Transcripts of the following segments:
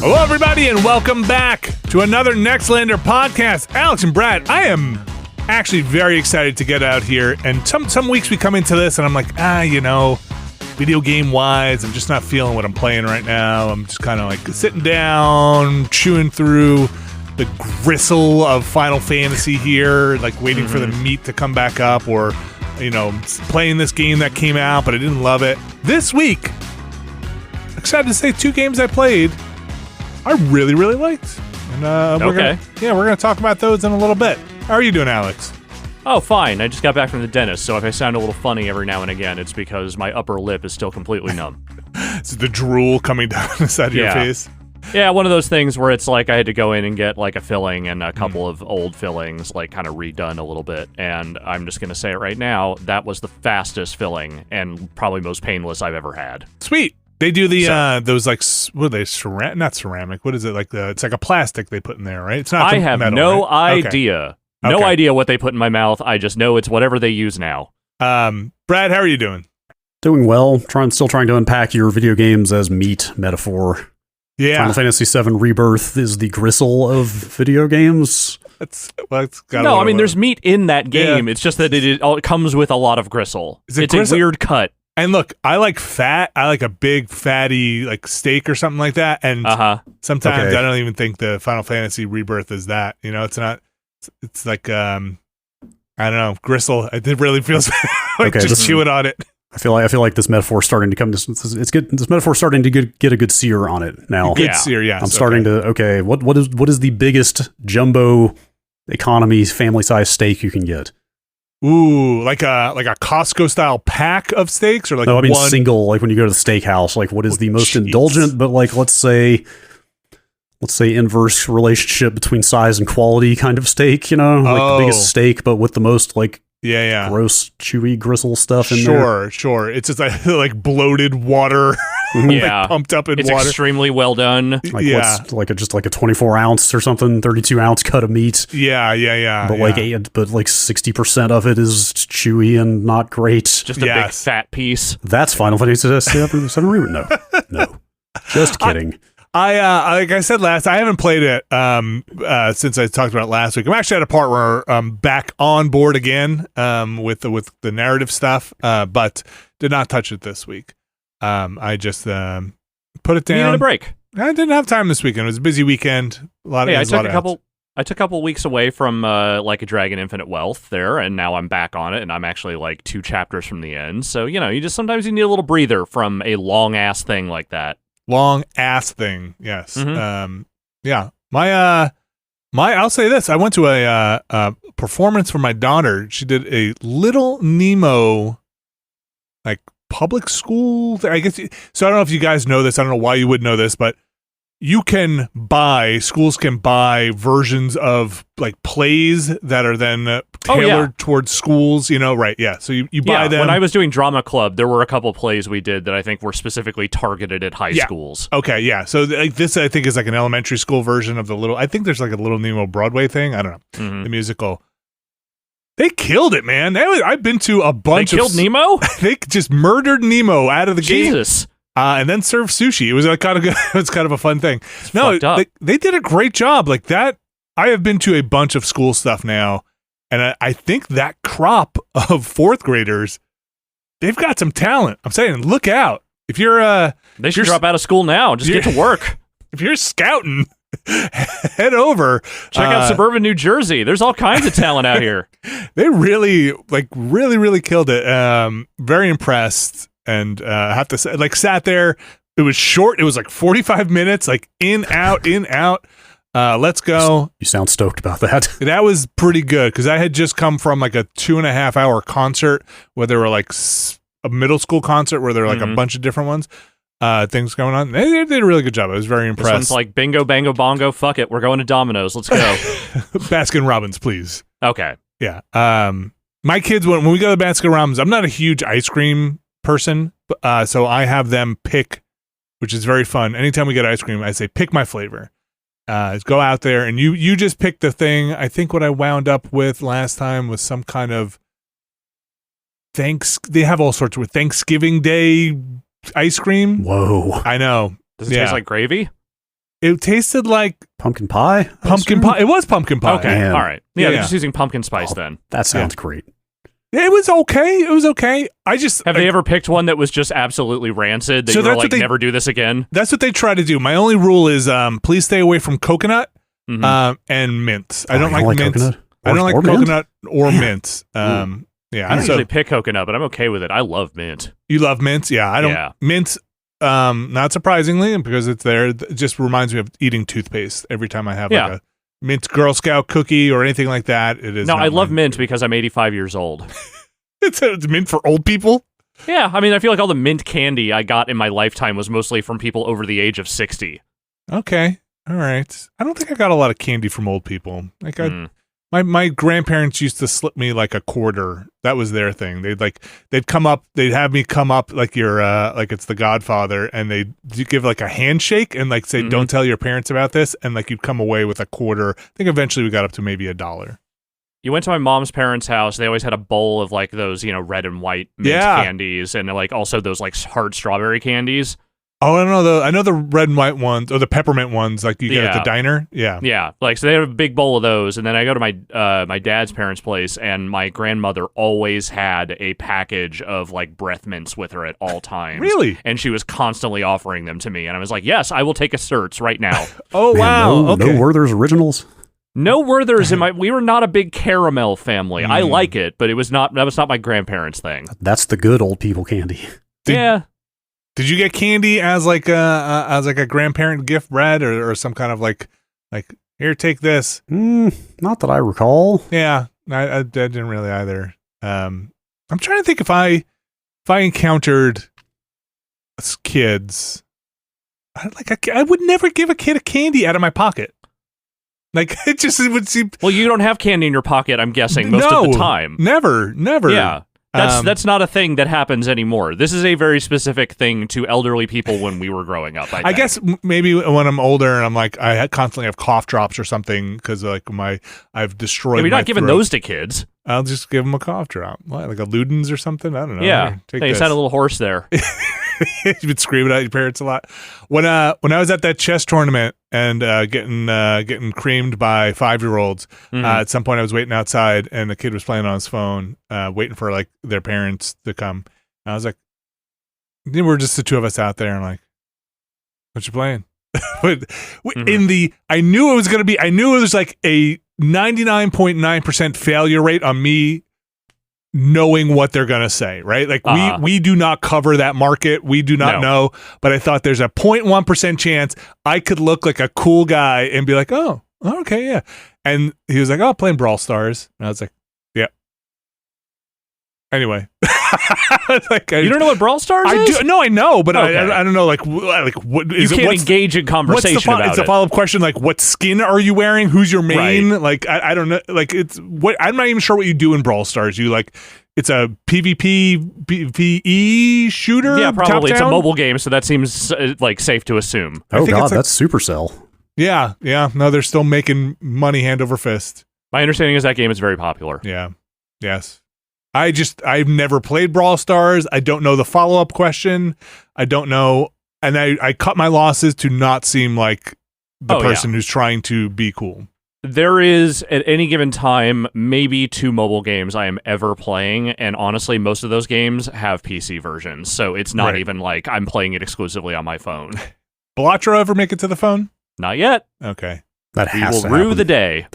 Hello, everybody, and welcome back to another Nextlander podcast. Alex and Brad, I am actually very excited to get out here. And some weeks we come into this, and I'm like, video game-wise, I'm just not feeling what I'm playing right now. I'm just kind of like sitting down, chewing through the gristle of Final Fantasy here, like waiting for the meat to come back up, or, playing this game that came out, but I didn't love it. This week, excited to say 2 games I played I really, really liked. And we're gonna talk about those in a little bit. How are you doing, Alex? Oh, fine. I just got back from the dentist, so if I sound a little funny every now and again, it's because my upper lip is still completely numb. Is the drool coming down the side of your face? Yeah, one of those things where it's like I had to go in and get like a filling and a couple of old fillings, like kind of redone a little bit. And I'm just gonna say it right now, that was the fastest filling and probably most painless I've ever had. Sweet. They do the those like what are they not ceramic? What is it like? It's like a plastic they put in there, right? It's not. I have metal, no right? idea. Okay. No idea what they put in my mouth. I just know it's whatever they use now. Brad, how are you doing? Doing well. Still trying to unpack your video games as meat metaphor. Yeah. Final Fantasy VII Rebirth is the gristle of video games. There's meat in that game. Yeah. It's just that it comes with a lot lot of gristle. It's gristle? A weird cut. And look, I like fat. I like a big fatty like steak or something like that. And sometimes I don't even think the Final Fantasy Rebirth is that. It's not. It's like I don't know, gristle. It really feels like just chewing on it. I feel like this metaphor is starting to come. It's good. This metaphor is starting to get a good sear on it now. Good sear, yes. I'm starting to. Okay, what is the biggest jumbo economy family size steak you can get? Ooh, like a Costco style pack of steaks, or like no, I mean single. Like when you go to the steakhouse, like what is the most indulgent? But like let's say inverse relationship between size and quality kind of steak. The biggest steak, but with the most like gross chewy gristle stuff in there. Sure. It's just like bloated water. Like pumped up in water. It's extremely well done. Like just like a 24 ounce or something, 32 ounce cut of meat. Yeah. But like 60% of it is chewy and not great. Just a big fat piece. That's Final Fantasy VII Reboot. No. Just kidding. I like I said last, I haven't played it since I talked about it last week. I'm actually at a part where I'm back on board again with the narrative stuff, but did not touch it this week. I just put it down. Needed a break. I didn't have time this weekend. It was a busy weekend. I took a couple weeks away from Like a Dragon Infinite Wealth there, and now I'm back on it, and I'm actually like 2 chapters from the end. So sometimes you need a little breather from a long ass thing like that. Long ass thing, yes. I'll say this. I went to a performance for my daughter. She did a Little Nemo, like public school. I guess. So I don't know if you guys know this. I don't know why you would know this, but schools can buy versions of like plays that are then tailored towards schools, right? Yeah. So you buy them. When I was doing drama club, there were a couple plays we did that I think were specifically targeted at high schools. Okay. Yeah. So this I think is like an elementary school version of I think there's like a Little Nemo Broadway thing. I don't know. The musical. They killed it, man. I've been to a bunch They killed Nemo? They just murdered Nemo out of the game. Jesus. And then serve sushi. It was kind of good. It was kind of a fun thing. They did a great job. Like that. I have been to a bunch of school stuff now, and I think that crop of 4th graders, they've got some talent. I'm saying, look out. If you're they should drop out of school now. Just get to work. If you're scouting, head over. Check out suburban New Jersey. There's all kinds of talent out here. They really killed it. Very impressed. And I have to say, like, sat there. It was short. It was like 45 minutes, like in, out. Let's go. You sound stoked about that. That was pretty good because I had just come from like a 2.5 hour concert where there were like a middle school concert where there were like a bunch of different ones, things going on. They did a really good job. I was very impressed. This one's like bingo, bango, bongo. Fuck it. We're going to Domino's. Let's go. Baskin Robbins, please. Okay. Yeah. My kids, when we go to Baskin Robbins, I'm not a huge ice cream person, so I have them pick, which is very fun. Anytime we get ice cream, I say pick my flavor. Go out there and you just pick the thing. I think what I wound up with last time was some kind of they have all sorts of Thanksgiving Day ice cream. Whoa. I know. Does it taste like gravy? It tasted like pumpkin pie. Pumpkin pie. It was pumpkin pie. Okay, Man. all right. Yeah, they're just using pumpkin spice then. That sounds great. It was okay. It was okay. Have they ever picked one that was just absolutely rancid that you were like, never do this again? That's what they try to do. My only rule is please stay away from coconut and mint. I don't like mint. Coconut? I don't like coconut or mint. I don't usually pick coconut, but I'm okay with it. I love mint. You love mint? Yeah, I don't. Yeah. Mint, not surprisingly, because it's there, it just reminds me of eating toothpaste every time I have like a mint Girl Scout cookie or anything like that. It is. No, I love mint because I'm 85 years old. It's mint for old people? Yeah, I mean, I feel like all the mint candy I got in my lifetime was mostly from people over the age of 60. Okay. All right. I don't think I got a lot of candy from old people. Like my grandparents used to slip me like a quarter. That was their thing. They'd have me come up like you're like it's the Godfather, and they'd give like a handshake and like say, don't tell your parents about this, and like you'd come away with a quarter. I think eventually we got up to maybe $1. You went to my mom's parents' house. They always had a bowl of like those, red and white mint candies, and like also those like hard strawberry candies. Oh, I know the red and white ones, or the peppermint ones, like you get at the diner. Yeah, yeah. Like so, they have a big bowl of those, and then I go to my dad's parents' place, and my grandmother always had a package of like breath mints with her at all times. Really? And she was constantly offering them to me, and I was like, "Yes, I will take a certs right now." Oh wow! No Werther's Originals. No Werther's in my. We were not a big caramel family. I like it, but that was not my grandparents' thing. That's the good old people candy. Did you get candy as like a grandparent gift, Brad, or some kind of like here, take this? Not that I recall. Yeah, I didn't really either. I'm trying to think if I encountered kids, I would never give a kid a candy out of my pocket. Like it would seem. Well, you don't have candy in your pocket, I'm guessing, most of the time. Never. Yeah. That's not a thing that happens anymore. This is a very specific thing to elderly people when we were growing up. I guess maybe when I'm older and I'm like I constantly have cough drops or something because like I've destroyed. You're not giving those to kids. I'll just give them a cough drop, like a Ludens or something. I don't know. Yeah, you sound a little hoarse there. You've been screaming at your parents a lot. When I was at that chess tournament and getting creamed by 5-year-olds, at some point I was waiting outside and the kid was playing on his phone, waiting for like their parents to come. And I was like, we're just the two of us out there, and like, what you playing? But I knew it was like a 99.9% failure rate on me knowing what they're going to say, right? Like we do not cover that market. We do not know, but I thought there's a 0.1% chance I could look like a cool guy and be like, oh, okay, yeah. And he was like, oh, playing Brawl Stars. And I was like, yeah. Anyway. Like, you don't know what Brawl Stars is? No, I know, but okay. I don't know, like what is you can't engage in conversation about it. It's a follow-up question, like, what skin are you wearing? Who's your main? Right. Like, I don't know. Like, it's what I'm not even sure what you do in Brawl Stars. You like, it's a PvP, PvE shooter? Yeah, probably. It's a top-down? mobile game, so that seems like safe to assume. Oh, God, that's Supercell. Yeah. No, they're still making money hand over fist. My understanding is that game is very popular. Yeah. Yes. I've never played Brawl Stars. I don't know the follow-up question. I don't know. And I cut my losses to not seem like the person who's trying to be cool. There is, at any given time, maybe 2 mobile games I am ever playing, and honestly, most of those games have PC versions, so it's not even like I'm playing it exclusively on my phone. Balatro ever make it to the phone? Not yet. Okay. That has to rue happen. the day.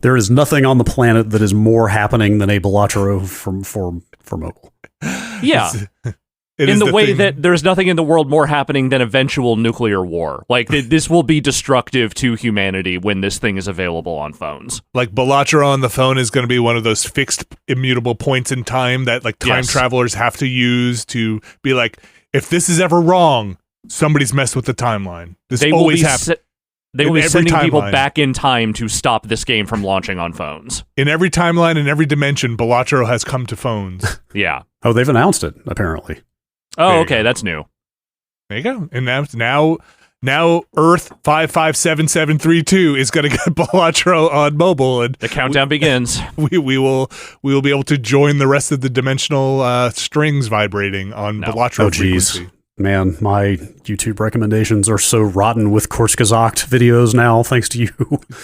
There is nothing on the planet that is more happening than a Balatro for mobile. Yeah. In the way that there's nothing in the world more happening than eventual nuclear war. Like, this will be destructive to humanity when this thing is available on phones. Like, Balatro on the phone is going to be one of those fixed, immutable points in time that, like, time travelers have to use to be like, if this is ever wrong, somebody's messed with the timeline. This always happens. They will be sending people back in time to stop this game from launching on phones. In every timeline, in every dimension, Balatro has come to phones. Yeah. Oh, they've announced it, apparently. Oh, okay, that's new. There you go. And now Earth 557732 is going to get Balatro on mobile, and the countdown begins. We will be able to join the rest of the dimensional strings vibrating on Balatro frequency. Man, my YouTube recommendations are so rotten with Kurzgesagt videos now, thanks to you.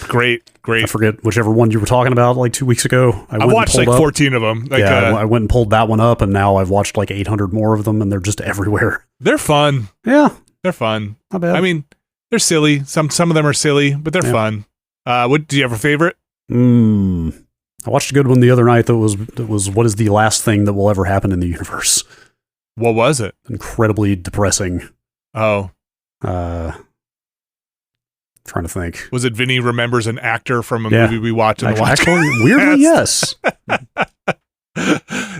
Great. I forget whichever one you were talking about like 2 weeks ago. I've watched like 14 of them. Like, I went and pulled that one up, and now I've watched like 800 more of them, and they're just everywhere. They're fun. Yeah. They're fun. Not bad. I mean, they're silly. Some of them are silly, but they're fun. What do you have a favorite? I watched a good one the other night that was what is the last thing that will ever happen in the universe? What was it? Incredibly depressing. Oh. Trying to think. Was it Vinny remembers an actor from a movie we watched in the watch? Actually, weirdly, yes.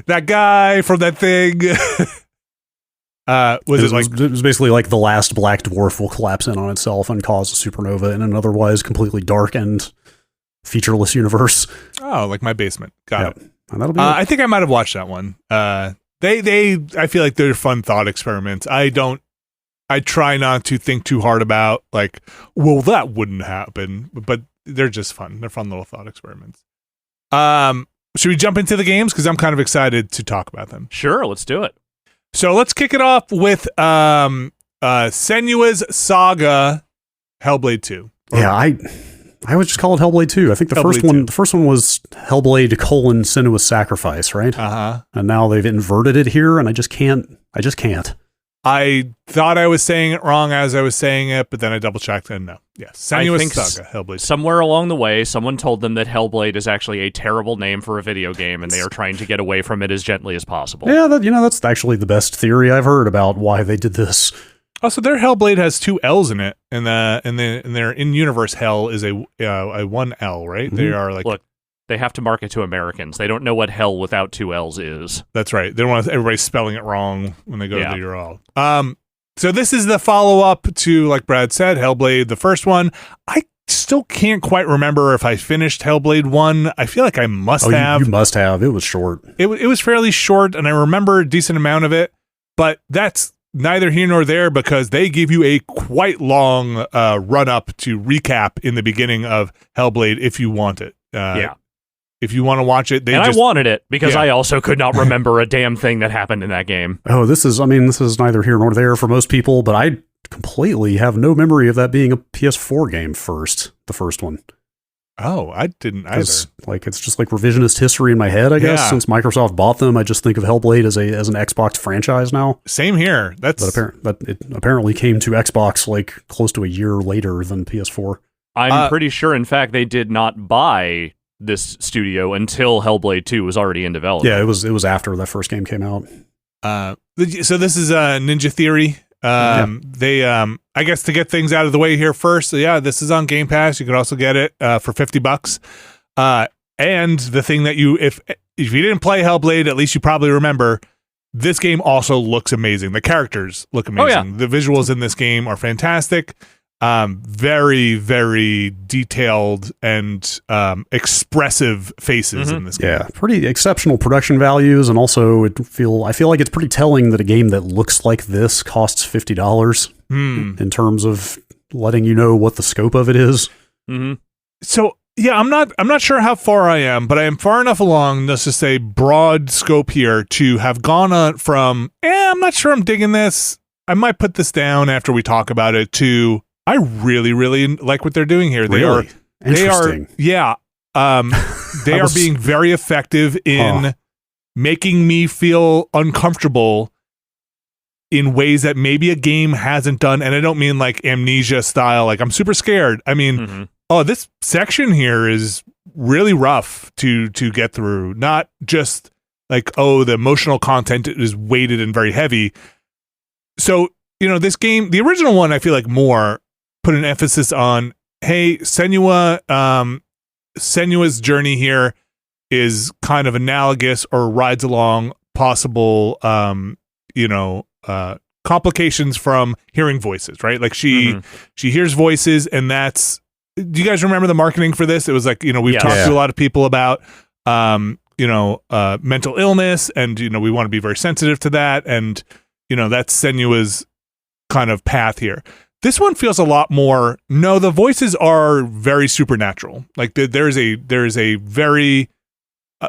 That guy from that thing. It was basically like the last black dwarf will collapse in on itself and cause a supernova in an otherwise completely dark and featureless universe. Oh, like my basement. Got it. And that'll be I think I might have watched that one. I feel like they're fun thought experiments. I try not to think too hard about like, well, that wouldn't happen, but they're just fun. They're fun little thought experiments. Should we jump into the games? Because I'm kind of excited to talk about them. Sure, let's do it. So let's kick it off with Senua's Saga, Hellblade 2. I would just call it Hellblade 2. I think the first one was Hellblade : Senua's Sacrifice, right? Uh-huh. And now they've inverted it here, and I just can't. I thought I was saying it wrong as I was saying it, but then I double checked and no. Yes, Senua's Saga, Hellblade 2. Somewhere along the way, someone told them that Hellblade is actually a terrible name for a video game, and they are trying to get away from it as gently as possible. Yeah, that's actually the best theory I've heard about why they did this. Also, their Hellblade has 2 L's in it, and their in-universe Hell is a 1 L, right? Mm-hmm. They are like... Look, they have to market to Americans. They don't know what hell without 2 L's is. That's right. They don't want everybody spelling it wrong when they go to the URL. So this is the follow-up to, like Brad said, Hellblade, the first one. I still can't quite remember if I finished Hellblade 1. I feel like I must have. You must have. It was short. It was fairly short, and I remember a decent amount of it, but that's neither here nor there because they give you a quite long run-up to recap in the beginning of Hellblade if you want it. If you want to watch it, I wanted it because I also could not remember a damn thing that happened in that game. Oh, this is neither here nor there for most people, but I completely have no memory of that being a PS4 game the first one. Oh, I didn't either. Like, it's just like revisionist history in my head, I guess. Since Microsoft bought them, I just think of Hellblade as an Xbox franchise now. Same here. But it apparently came to Xbox like close to a year later than PS4. I'm pretty sure, in fact, they did not buy this studio until Hellblade 2 was already in development. Yeah, it was after that first game came out. So this is Ninja Theory. They I guess to get things out of the way here first, this is on Game Pass. You can also get it for $50. And the thing that if you didn't play Hellblade, at least you probably remember this game also looks amazing. The characters look amazing. The visuals in this game are fantastic. Very, very detailed and expressive faces in this game. Yeah, pretty exceptional production values, and also I feel like it's pretty telling that a game that looks like this costs $50 in terms of letting you know what the scope of it is. Mm-hmm. So I'm not sure how far I am, but I am far enough along, let's just say broad scope here, to have gone on from I'm not sure I'm digging this. I might put this down after we talk about it to I really, really like what they're doing here. They are being very effective in making me feel uncomfortable in ways that maybe a game hasn't done. And I don't mean like Amnesia style, like I'm super scared. I mean, this section here is really rough to get through. Not just like, the emotional content is weighted and very heavy. So, this game, the original one, I feel like more put an emphasis on, hey, Senua's journey here is kind of analogous or rides along possible, complications from hearing voices, right? Like she hears voices, and that's. Do you guys remember the marketing for this? It was like, we've talked to a lot of people about, mental illness, and we want to be very sensitive to that, and that's Senua's kind of path here. This one feels a lot more. No, the voices are very supernatural. Like there's a very.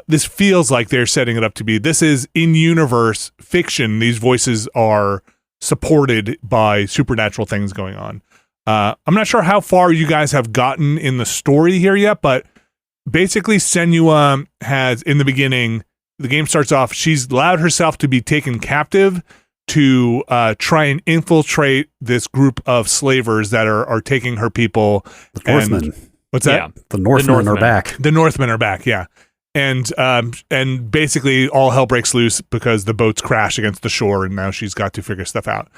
This feels like they're setting it up to be. This is in-universe fiction. These voices are supported by supernatural things going on. I'm not sure how far you guys have gotten in the story here yet, but basically Senua has, in the beginning, the game starts off, she's allowed herself to be taken captive to try and infiltrate this group of slavers that are taking her people. The Northmen. What's that? Yeah. The Northmen are back. The Northmen are back, yeah. And basically all hell breaks loose because the boats crash against the shore and now she's got to figure stuff out.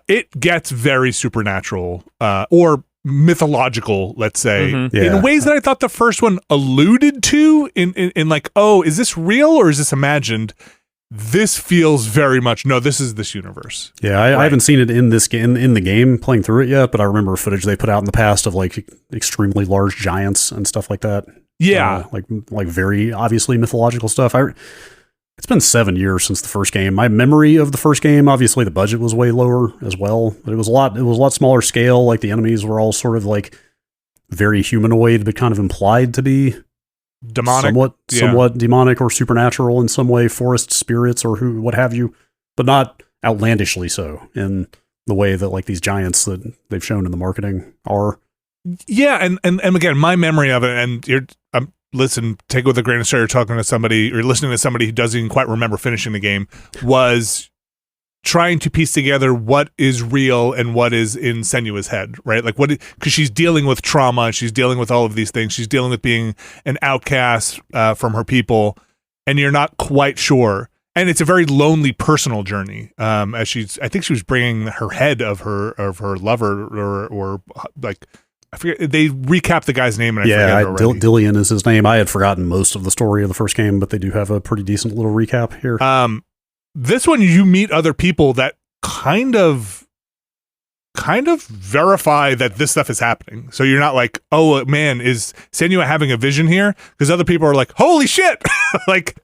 It gets very supernatural or mythological, let's say, in ways that I thought the first one alluded to in like, oh, is this real or is this imagined? This feels very much, no, this is this universe. Yeah, I haven't seen it in this game, in the game, playing through it yet, but I remember footage they put out in the past of like extremely large giants and stuff like that. Yeah. Like very obviously mythological stuff. It's been 7 years since the first game. My memory of the first game, obviously the budget was way lower as well, but it was a lot smaller scale. Like the enemies were all sort of like very humanoid, but kind of implied to be demonic, somewhat demonic or supernatural in some way, forest spirits or what have you, but not outlandishly so in the way that like these giants that they've shown in the marketing are. Yeah, and again, my memory of it, and listen, take it with a grain of salt. You're talking to somebody or listening to somebody who doesn't even quite remember finishing the game, was trying to piece together what is real and what is in Senua's head, right? Like because she's dealing with trauma, she's dealing with all of these things, she's dealing with being an outcast from her people, and you're not quite sure. And it's a very lonely personal journey. As I think she was bringing her head of her lover or like. I forget. They recap the guy's name, and I forget already. Dillian is his name. I had forgotten most of the story of the first game, but they do have a pretty decent little recap here. This one, you meet other people that kind of verify that this stuff is happening. So you're not like, oh man, is Senua having a vision here? Because other people are like, holy shit, like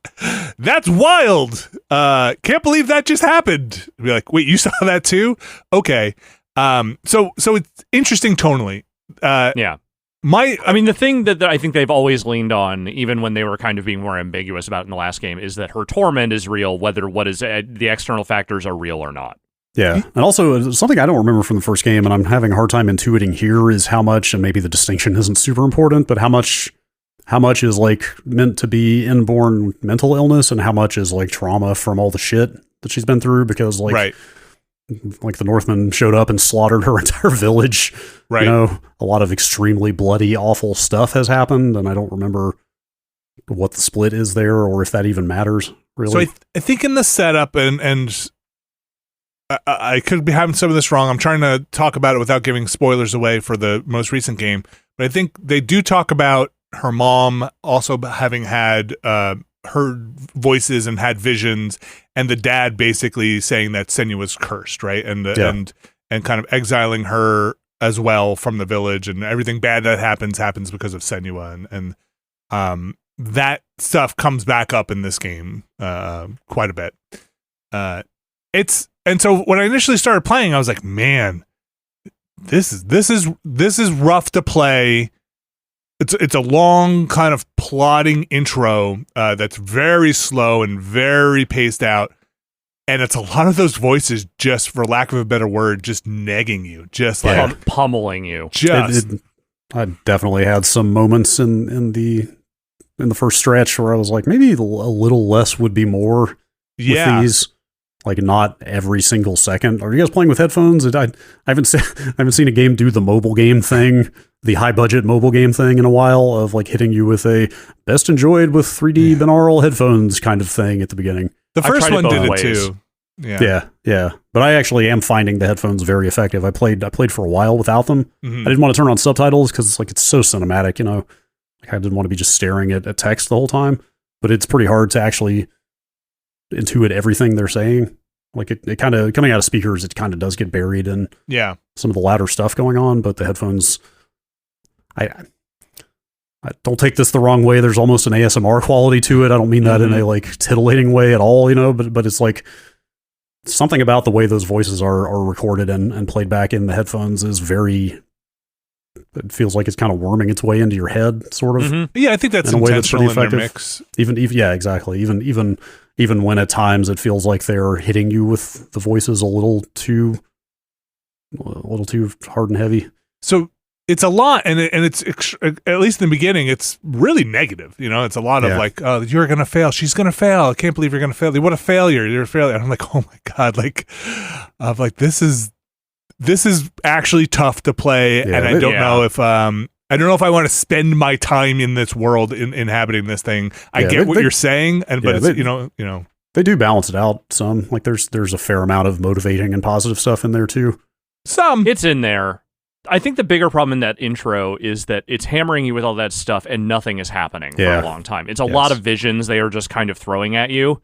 that's wild. Can't believe that just happened. Be like, wait, you saw that too? Okay. So it's interesting tonally. Yeah. I mean, the thing that I think they've always leaned on, even when they were kind of being more ambiguous about it in the last game, is that her torment is real, whether the external factors are real or not. Yeah. And also, something I don't remember from the first game, and I'm having a hard time intuiting here, is how much, and maybe the distinction isn't super important, but how much is like meant to be inborn mental illness and how much is like trauma from all the shit that she's been through, because like... Right. Like the Northmen showed up and slaughtered her entire village. Right. You know, a lot of extremely bloody, awful stuff has happened, and I don't remember what the split is there or if that even matters, really. So I think in the setup, and I could be having some of this wrong. I'm trying to talk about it without giving spoilers away for the most recent game, but I think they do talk about her mom also having had heard voices and had visions, and the dad basically saying that Senua was cursed, right? And kind of exiling her as well from the village, and everything bad that happens because of Senua, and that stuff comes back up in this game quite a bit. And so when I initially started playing, I was like, man, this is rough to play. It's a long kind of plodding intro that's very slow and very paced out, and it's a lot of those voices, just for lack of a better word, just negging you, just like pummeling you. I definitely had some moments in the first stretch where I was like, maybe a little less would be more with these. Like not every single second. Are you guys playing with headphones? I haven't seen a game do the mobile game thing, the high budget mobile game thing in a while, of like hitting you with a best enjoyed with 3D binaural headphones kind of thing at the beginning. The first one did it too. Yeah. But I actually am finding the headphones very effective. I played for a while without them. Mm-hmm. I didn't want to turn on subtitles because it's so cinematic, you know. Like I didn't want to be just staring at text the whole time. But it's pretty hard to actually intuit everything they're saying. Like it kind of coming out of speakers, it kind of does get buried in some of the louder stuff going on. But the headphones, I don't take this the wrong way. There's almost an ASMR quality to it. I don't mean that in a like titillating way at all, you know. But it's like something about the way those voices are recorded and played back in the headphones is very. It feels like it's kind of worming its way into your head, sort of. Mm-hmm. Yeah, I think that's intentional in their mix. Even yeah, exactly. Even even when at times it feels like they're hitting you with the voices a little too hard and heavy. So it's a lot, and it's at least in the beginning, it's really negative. It's a lot of like, oh, you're gonna fail. She's gonna fail. I can't believe you're gonna fail. What a failure! You're a failure. And I'm like, oh my god, like, I'm like, this is actually tough to play, and I don't know if I don't know if I want to spend my time in this world inhabiting this thing. I get what you're saying, but it's, they do balance it out some. Like there's a fair amount of motivating and positive stuff in there too. It's in there. I think the bigger problem in that intro is that it's hammering you with all that stuff and nothing is happening for a long time. It's a lot of visions they are just kind of throwing at you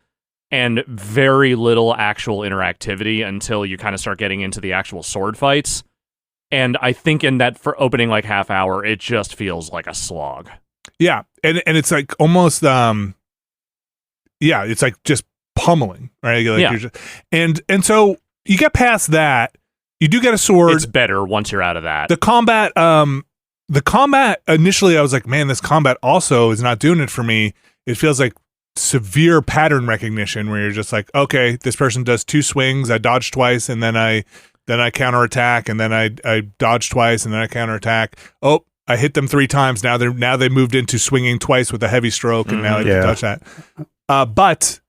and very little actual interactivity until you kind of start getting into the actual sword fights. And I think in that for opening like half hour, it just feels like a slog. Yeah. And it's like almost, it's like just pummeling, right? Like you're just, and so you get past that. You do get a sword. It's better once you're out of that. The combat initially, I was like, man, this combat also is not doing it for me. It feels like severe pattern recognition where you're just like, okay, this person does 2 swings, I dodge twice, and then I counterattack, and then I dodge twice, and then I counterattack. Oh, I hit them 3 times. Now they moved into swinging twice with a heavy stroke, and now I can dodge that. But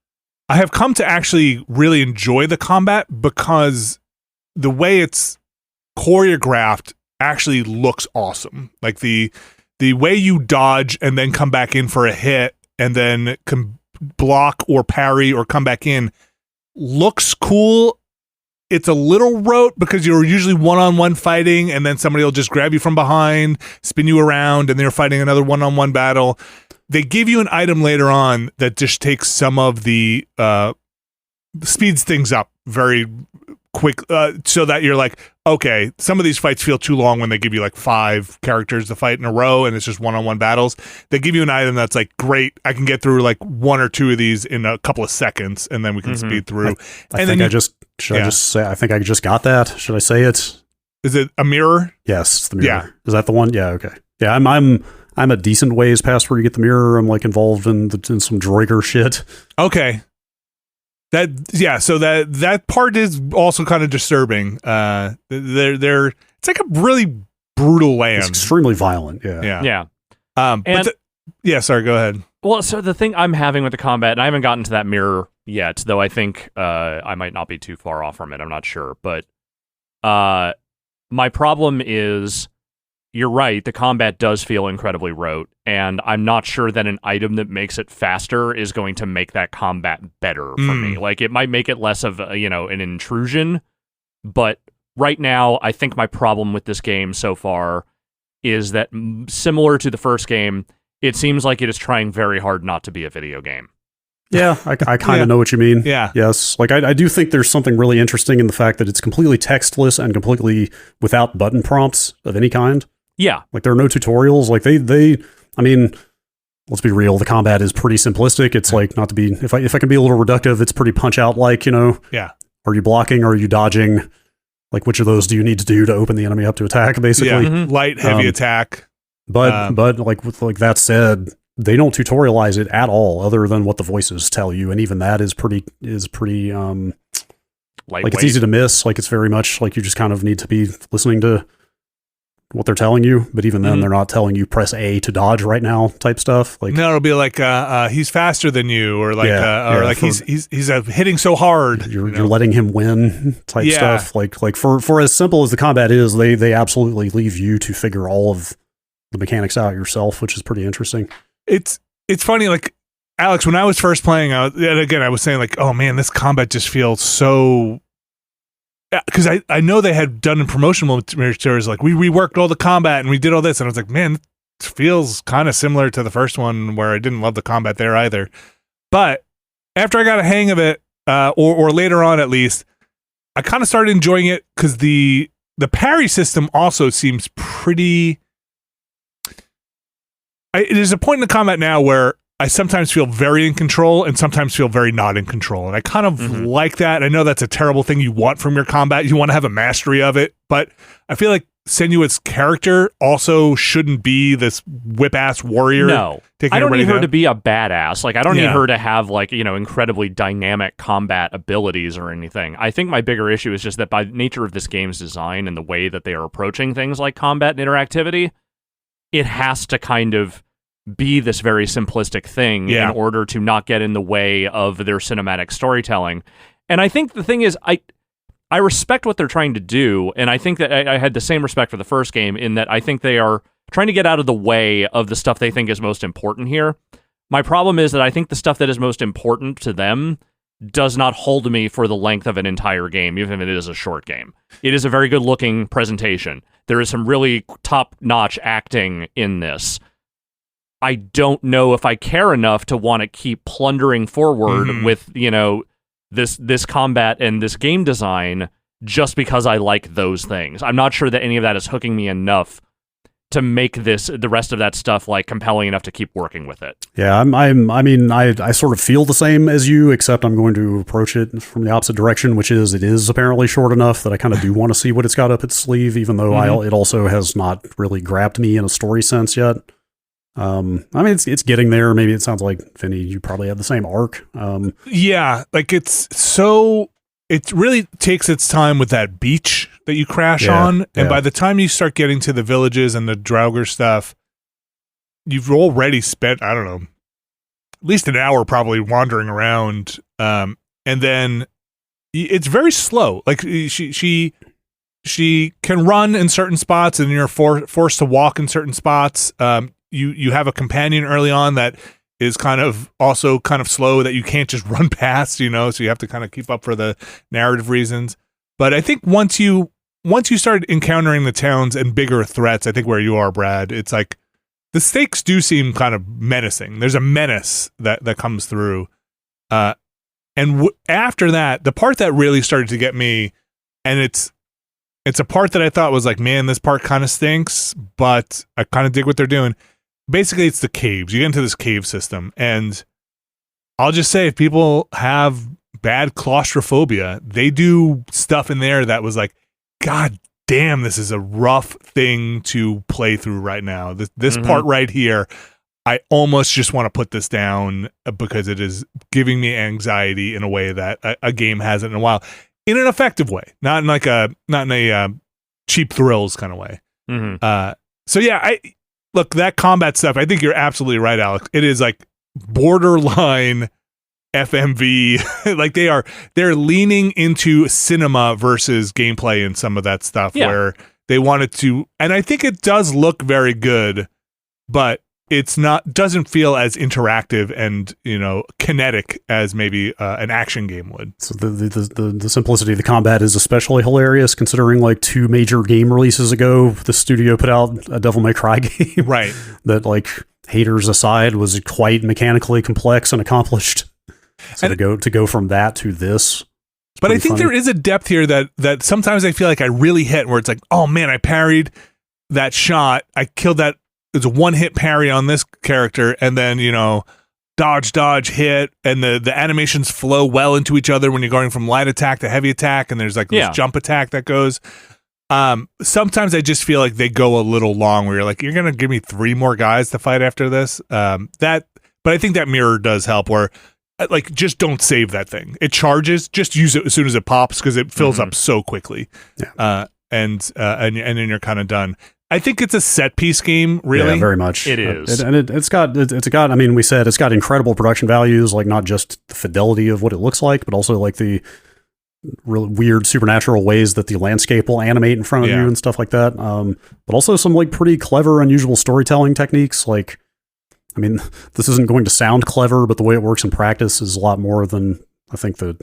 I have come to actually really enjoy the combat because the way it's choreographed actually looks awesome. Like the way you dodge and then come back in for a hit and then can block or parry or come back in looks cool. It's a little rote because you're usually one-on-one fighting and then somebody will just grab you from behind, spin you around, and they're fighting another one-on-one battle. They give you an item later on that just takes some of the speeds things up very quick, so that you're like, okay, some of these fights feel too long when they give you like 5 characters to fight in a row and it's just one-on-one battles. They give you an item that's like, great, I can get through like 1 or 2 of these in a couple of seconds and then we can speed through. I think I just got that. Should I say it? Is it a mirror? Yes, it's the mirror. Yeah. Is that the one? Yeah, okay. Yeah, I'm a decent ways past where you get the mirror. I'm like involved in some droider shit. Okay. So that part is also kind of disturbing. It's like a really brutal land. It's extremely violent. Yeah. Sorry, go ahead. Well, so the thing I'm having with the combat, and I haven't gotten to that mirror yet, though I think I might not be too far off from it. I'm not sure, but my problem is, you're right, the combat does feel incredibly rote, and I'm not sure that an item that makes it faster is going to make that combat better for me. Like, it might make it less of an intrusion, but right now, I think my problem with this game so far is that, similar to the first game, it seems like it is trying very hard not to be a video game. Yeah, I kind of know what you mean. Yeah. Yes. Like, I do think there's something really interesting in the fact that it's completely textless and completely without button prompts of any kind. Yeah. Like, there are no tutorials. Like, I mean, let's be real, the combat is pretty simplistic. It's like, not to be, if I can be a little reductive, it's pretty punch out like, Yeah. Are you blocking? Are you dodging? Like, which of those do you need to do to open the enemy up to attack, basically? Yeah. Light, heavy attack. But like, with like that said, they don't tutorialize it at all, other than what the voices tell you, and even that is pretty lightweight. Like, it's easy to miss. Like, it's very much like you just kind of need to be listening to what they're telling you, but even then they're not telling you press A to dodge right now type stuff. Like, no, it'll be like he's faster than you, or like he's hitting so hard. You're letting him win type stuff. Like for as simple as the combat is, they absolutely leave you to figure all of the mechanics out yourself, which is pretty interesting. It's funny, like, Alex, when I was first playing, and again, I was saying like, oh man, this combat just feels so. Because I know they had done in promotional materials, like, we reworked all the combat and we did all this, and I was like, man, it feels kind of similar to the first one, where I didn't love the combat there either. But after I got a hang of it, or later on at least, I kind of started enjoying it because the parry system also seems pretty. There's a point in the combat now where I sometimes feel very in control and sometimes feel very not in control. And I kind of like that. I know that's a terrible thing you want from your combat. You want to have a mastery of it. But I feel like Senua's character also shouldn't be this whip-ass warrior. No. I don't need her down. to be a badass. Like, I don't need her to have, like, you know, incredibly dynamic combat abilities or anything. I think my bigger issue is just that by nature of this game's design and the way that they are approaching things like combat and interactivity, it has to kind of be this very simplistic thing in order to not get in the way of their cinematic storytelling. And I think the thing is, I respect what they're trying to do, and I think that I had the same respect for the first game in that I think they are trying to get out of the way of the stuff they think is most important here. My problem is that I think the stuff that is most important to them does not hold me for the length of an entire game, even if it is a short game. It is a very good-looking presentation. There is some really top-notch acting in this. I don't know if I care enough to want to keep plundering forward with, you know, this combat and this game design just because I like those things. I'm not sure that any of that is hooking me enough to make the rest of that stuff like compelling enough to keep working with it. Yeah, I sort of feel the same as you, except I'm going to approach it from the opposite direction, which is it is apparently short enough that I kind of do want to see what it's got up its sleeve, even though it also has not really grabbed me in a story sense yet. I mean, it's getting there. Maybe it sounds like, Vinny, you probably have the same arc. Yeah, like it really takes its time with that beach that you crash on, and by the time you start getting to the villages and the Draugr stuff, you've already spent, I don't know, at least an hour probably wandering around, and then it's very slow. Like she can run in certain spots, and you're forced to walk in certain spots. You have a companion early on that is kind of slow that you can't just run past, you know, so you have to kind of keep up for the narrative reasons. But I think once you start encountering the towns and bigger threats, I think where you are, Brad, it's like the stakes do seem kind of menacing. There's a menace that comes through. After that, the part that really started to get me, and it's a part that I thought was like, man, this part kind of stinks, but I kind of dig what they're doing. Basically, it's the caves. You get into this cave system, and I'll just say, if people have bad claustrophobia, they do stuff in there that was like, God damn, this is a rough thing to play through right now. This part right here, I almost just want to put this down because it is giving me anxiety in a way that a game hasn't in a while, in an effective way, not in a cheap thrills kind of way. So yeah, look, that combat stuff, I think you're absolutely right, Alex. It is like borderline FMV. Like they're leaning into cinema versus gameplay in some of that stuff where they wanted to, and I think it does look very good, but doesn't feel as interactive and, you know, kinetic as maybe an action game would. So the simplicity of the combat is especially hilarious, considering like 2 major game releases ago, the studio put out a Devil May Cry game, right? That, like, haters aside, was quite mechanically complex and accomplished. So to go from that to this. But I think there is a depth here that sometimes I feel like I really hit, where it's like, oh man, I parried that shot, I killed that. It's a one-hit parry on this character, and then, you know, dodge, hit, and the animations flow well into each other when you're going from light attack to heavy attack, and there's like this jump attack that goes. Sometimes I just feel like they go a little long, where you're like, you're going to give me 3 more guys to fight after this? But I think that mirror does help, where, like, just don't save that thing. It charges, just use it as soon as it pops, because it fills up so quickly. And then you're kind of done. I think it's a set piece game, really. Yeah, very much. It is. It's got, I mean, we said it's got incredible production values, like not just the fidelity of what it looks like, but also like the really weird supernatural ways that the landscape will animate in front of you and stuff like that. But also some like pretty clever, unusual storytelling techniques. Like, I mean, this isn't going to sound clever, but the way it works in practice is a lot more than, I think, the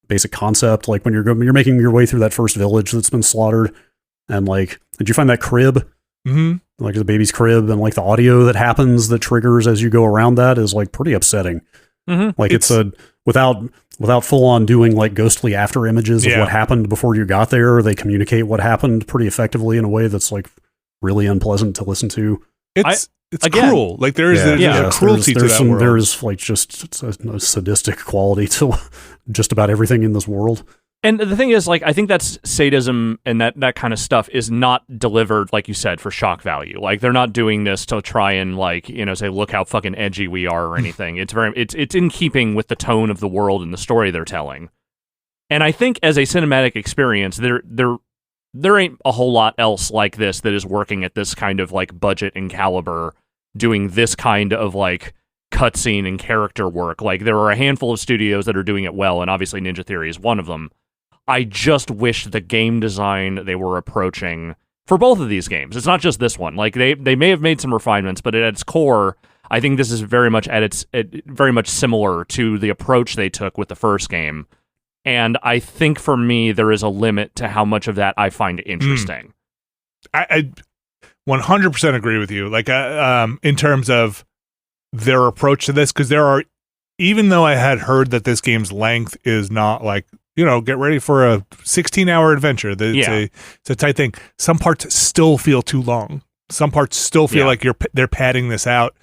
basic concept. Like when you're making your way through that first village that's been slaughtered, and like, did you find that crib? Like the baby's crib, and like the audio that happens that triggers as you go around that is like pretty upsetting. Like it's without full on doing like ghostly after images of what happened before you got there. They communicate what happened pretty effectively in a way that's like really unpleasant to listen to. It's cruel. Like there's a cruelty to that world. There's like just a sadistic quality to just about everything in this world. And the thing is, like, I think that's sadism and that kind of stuff is not delivered, like you said, for shock value. Like, they're not doing this to try and, like, you know, say, look how fucking edgy we are or anything. It's in keeping with the tone of the world and the story they're telling. And I think as a cinematic experience, there ain't a whole lot else like this that is working at this kind of, like, budget and caliber, doing this kind of, like, cutscene and character work. Like, there are a handful of studios that are doing it well, and obviously Ninja Theory is one of them. I just wish the game design they were approaching for both of these games. It's not just this one. Like, they may have made some refinements, but at its core, I think this is very much very much similar to the approach they took with the first game. And I think for me, there is a limit to how much of that I find interesting. I 100% agree with you. Like, in terms of their approach to this, because even though I had heard that this game's length is not like, you know, get ready for a 16-hour adventure. It's a tight thing. Some parts still feel too long. Some parts still feel like they're padding this out,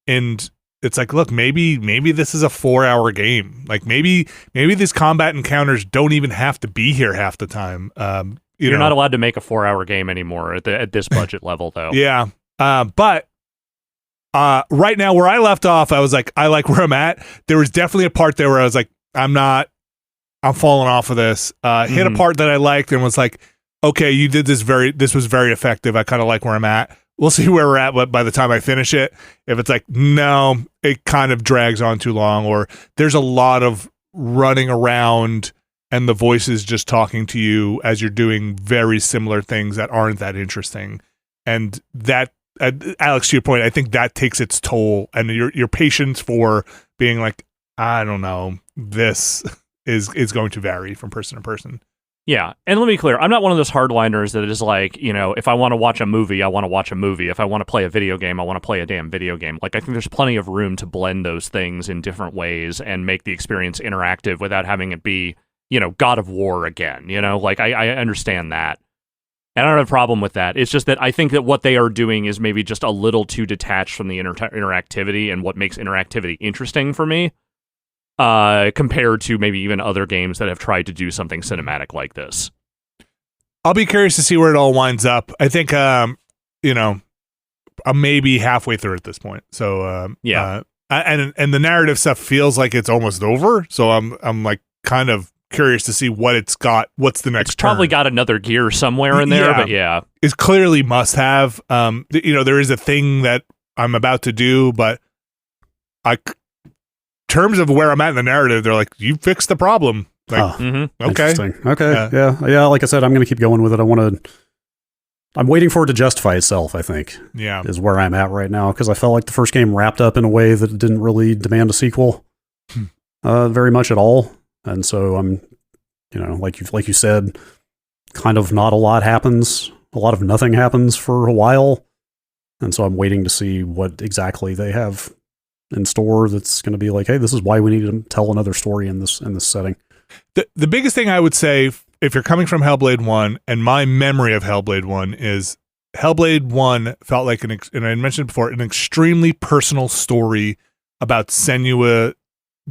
and it's like, look, maybe this is a 4-hour game. Like, maybe these combat encounters don't even have to be here half the time. You're not allowed to make a 4-hour game anymore at this budget level, though. Yeah, but right now, where I left off, I was like, I like where I'm at. There was definitely a part there where I was like, I'm falling off of this. Hit a part that I liked and was like, okay, you did this was very effective. I kind of like where I'm at. We'll see where we're at by the time I finish it. If it's like, no, it kind of drags on too long, or there's a lot of running around and the voices just talking to you as you're doing very similar things that aren't that interesting. And that, Alex, to your point, I think that takes its toll, and your patience for being like, I don't know, this is going to vary from person to person. Yeah, and let me be clear, I'm not one of those hardliners that is like, you know, if I want to watch a movie, I want to watch a movie. If I want to play a video game, I want to play a damn video game. Like, I think there's plenty of room to blend those things in different ways and make the experience interactive without having it be, you know, God of War again, you know? Like, I understand that. And I don't have a problem with that. It's just that I think that what they are doing is maybe just a little too detached from the interactivity and what makes interactivity interesting for me. Compared to maybe even other games that have tried to do something cinematic like this. I'll be curious to see where it all winds up. I think, you know, I'm maybe halfway through at this point. So, and the narrative stuff feels like it's almost over. So I'm like kind of curious to see what it's got. What's the next? It's probably got another gear somewhere in there, but yeah, it's clearly must have. You know, there is a thing that I'm about to do, but terms of where I'm at in the narrative, they're like, you fixed the problem. Like, okay. Interesting. Okay. Yeah. Like I said, I'm going to keep going with it. I'm waiting for it to justify itself, I think. Yeah. Is where I'm at right now, because I felt like the first game wrapped up in a way that didn't really demand a sequel very much at all. And so I'm, you know, like you said, kind of not a lot happens. A lot of nothing happens for a while. And so I'm waiting to see what exactly they have in store that's going to be like, hey, this is why we need to tell another story in this setting. The biggest thing I would say, if you're coming from Hellblade 1, and my memory of Hellblade 1 is Hellblade 1 felt like, and I mentioned before, an extremely personal story about Senua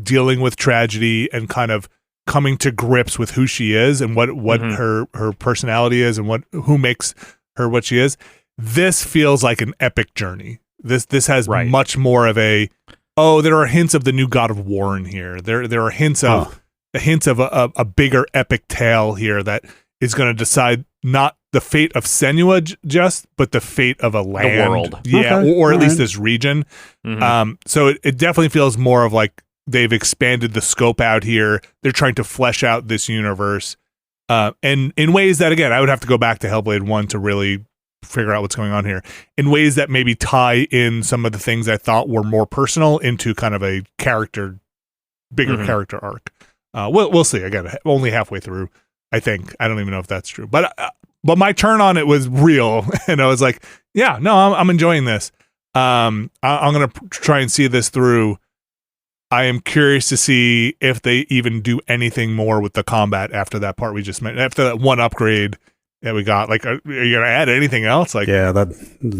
dealing with tragedy and kind of coming to grips with who she is and what her personality is and who makes her what she is. This feels like an epic journey. This has much more of there are hints of the new God of War in here. There are hints of a bigger epic tale here that is going to decide not the fate of Senua but the fate of a land, the world, or at least this region. So it definitely feels more of like they've expanded the scope out here. They're trying to flesh out this universe, and in ways that, again, I would have to go back to Hellblade 1 to really figure out what's going on here, in ways that maybe tie in some of the things I thought were more personal into kind of a bigger character arc. We'll see. Again, only halfway through, I think. I don't even know if that's true, but my turn on it was real, and I was like, yeah, no, I'm enjoying this. I'm gonna try and see this through. I am curious to see if they even do anything more with the combat after that part we just mentioned, after that one upgrade. that we got? Like, are you gonna add anything else? Like, yeah, that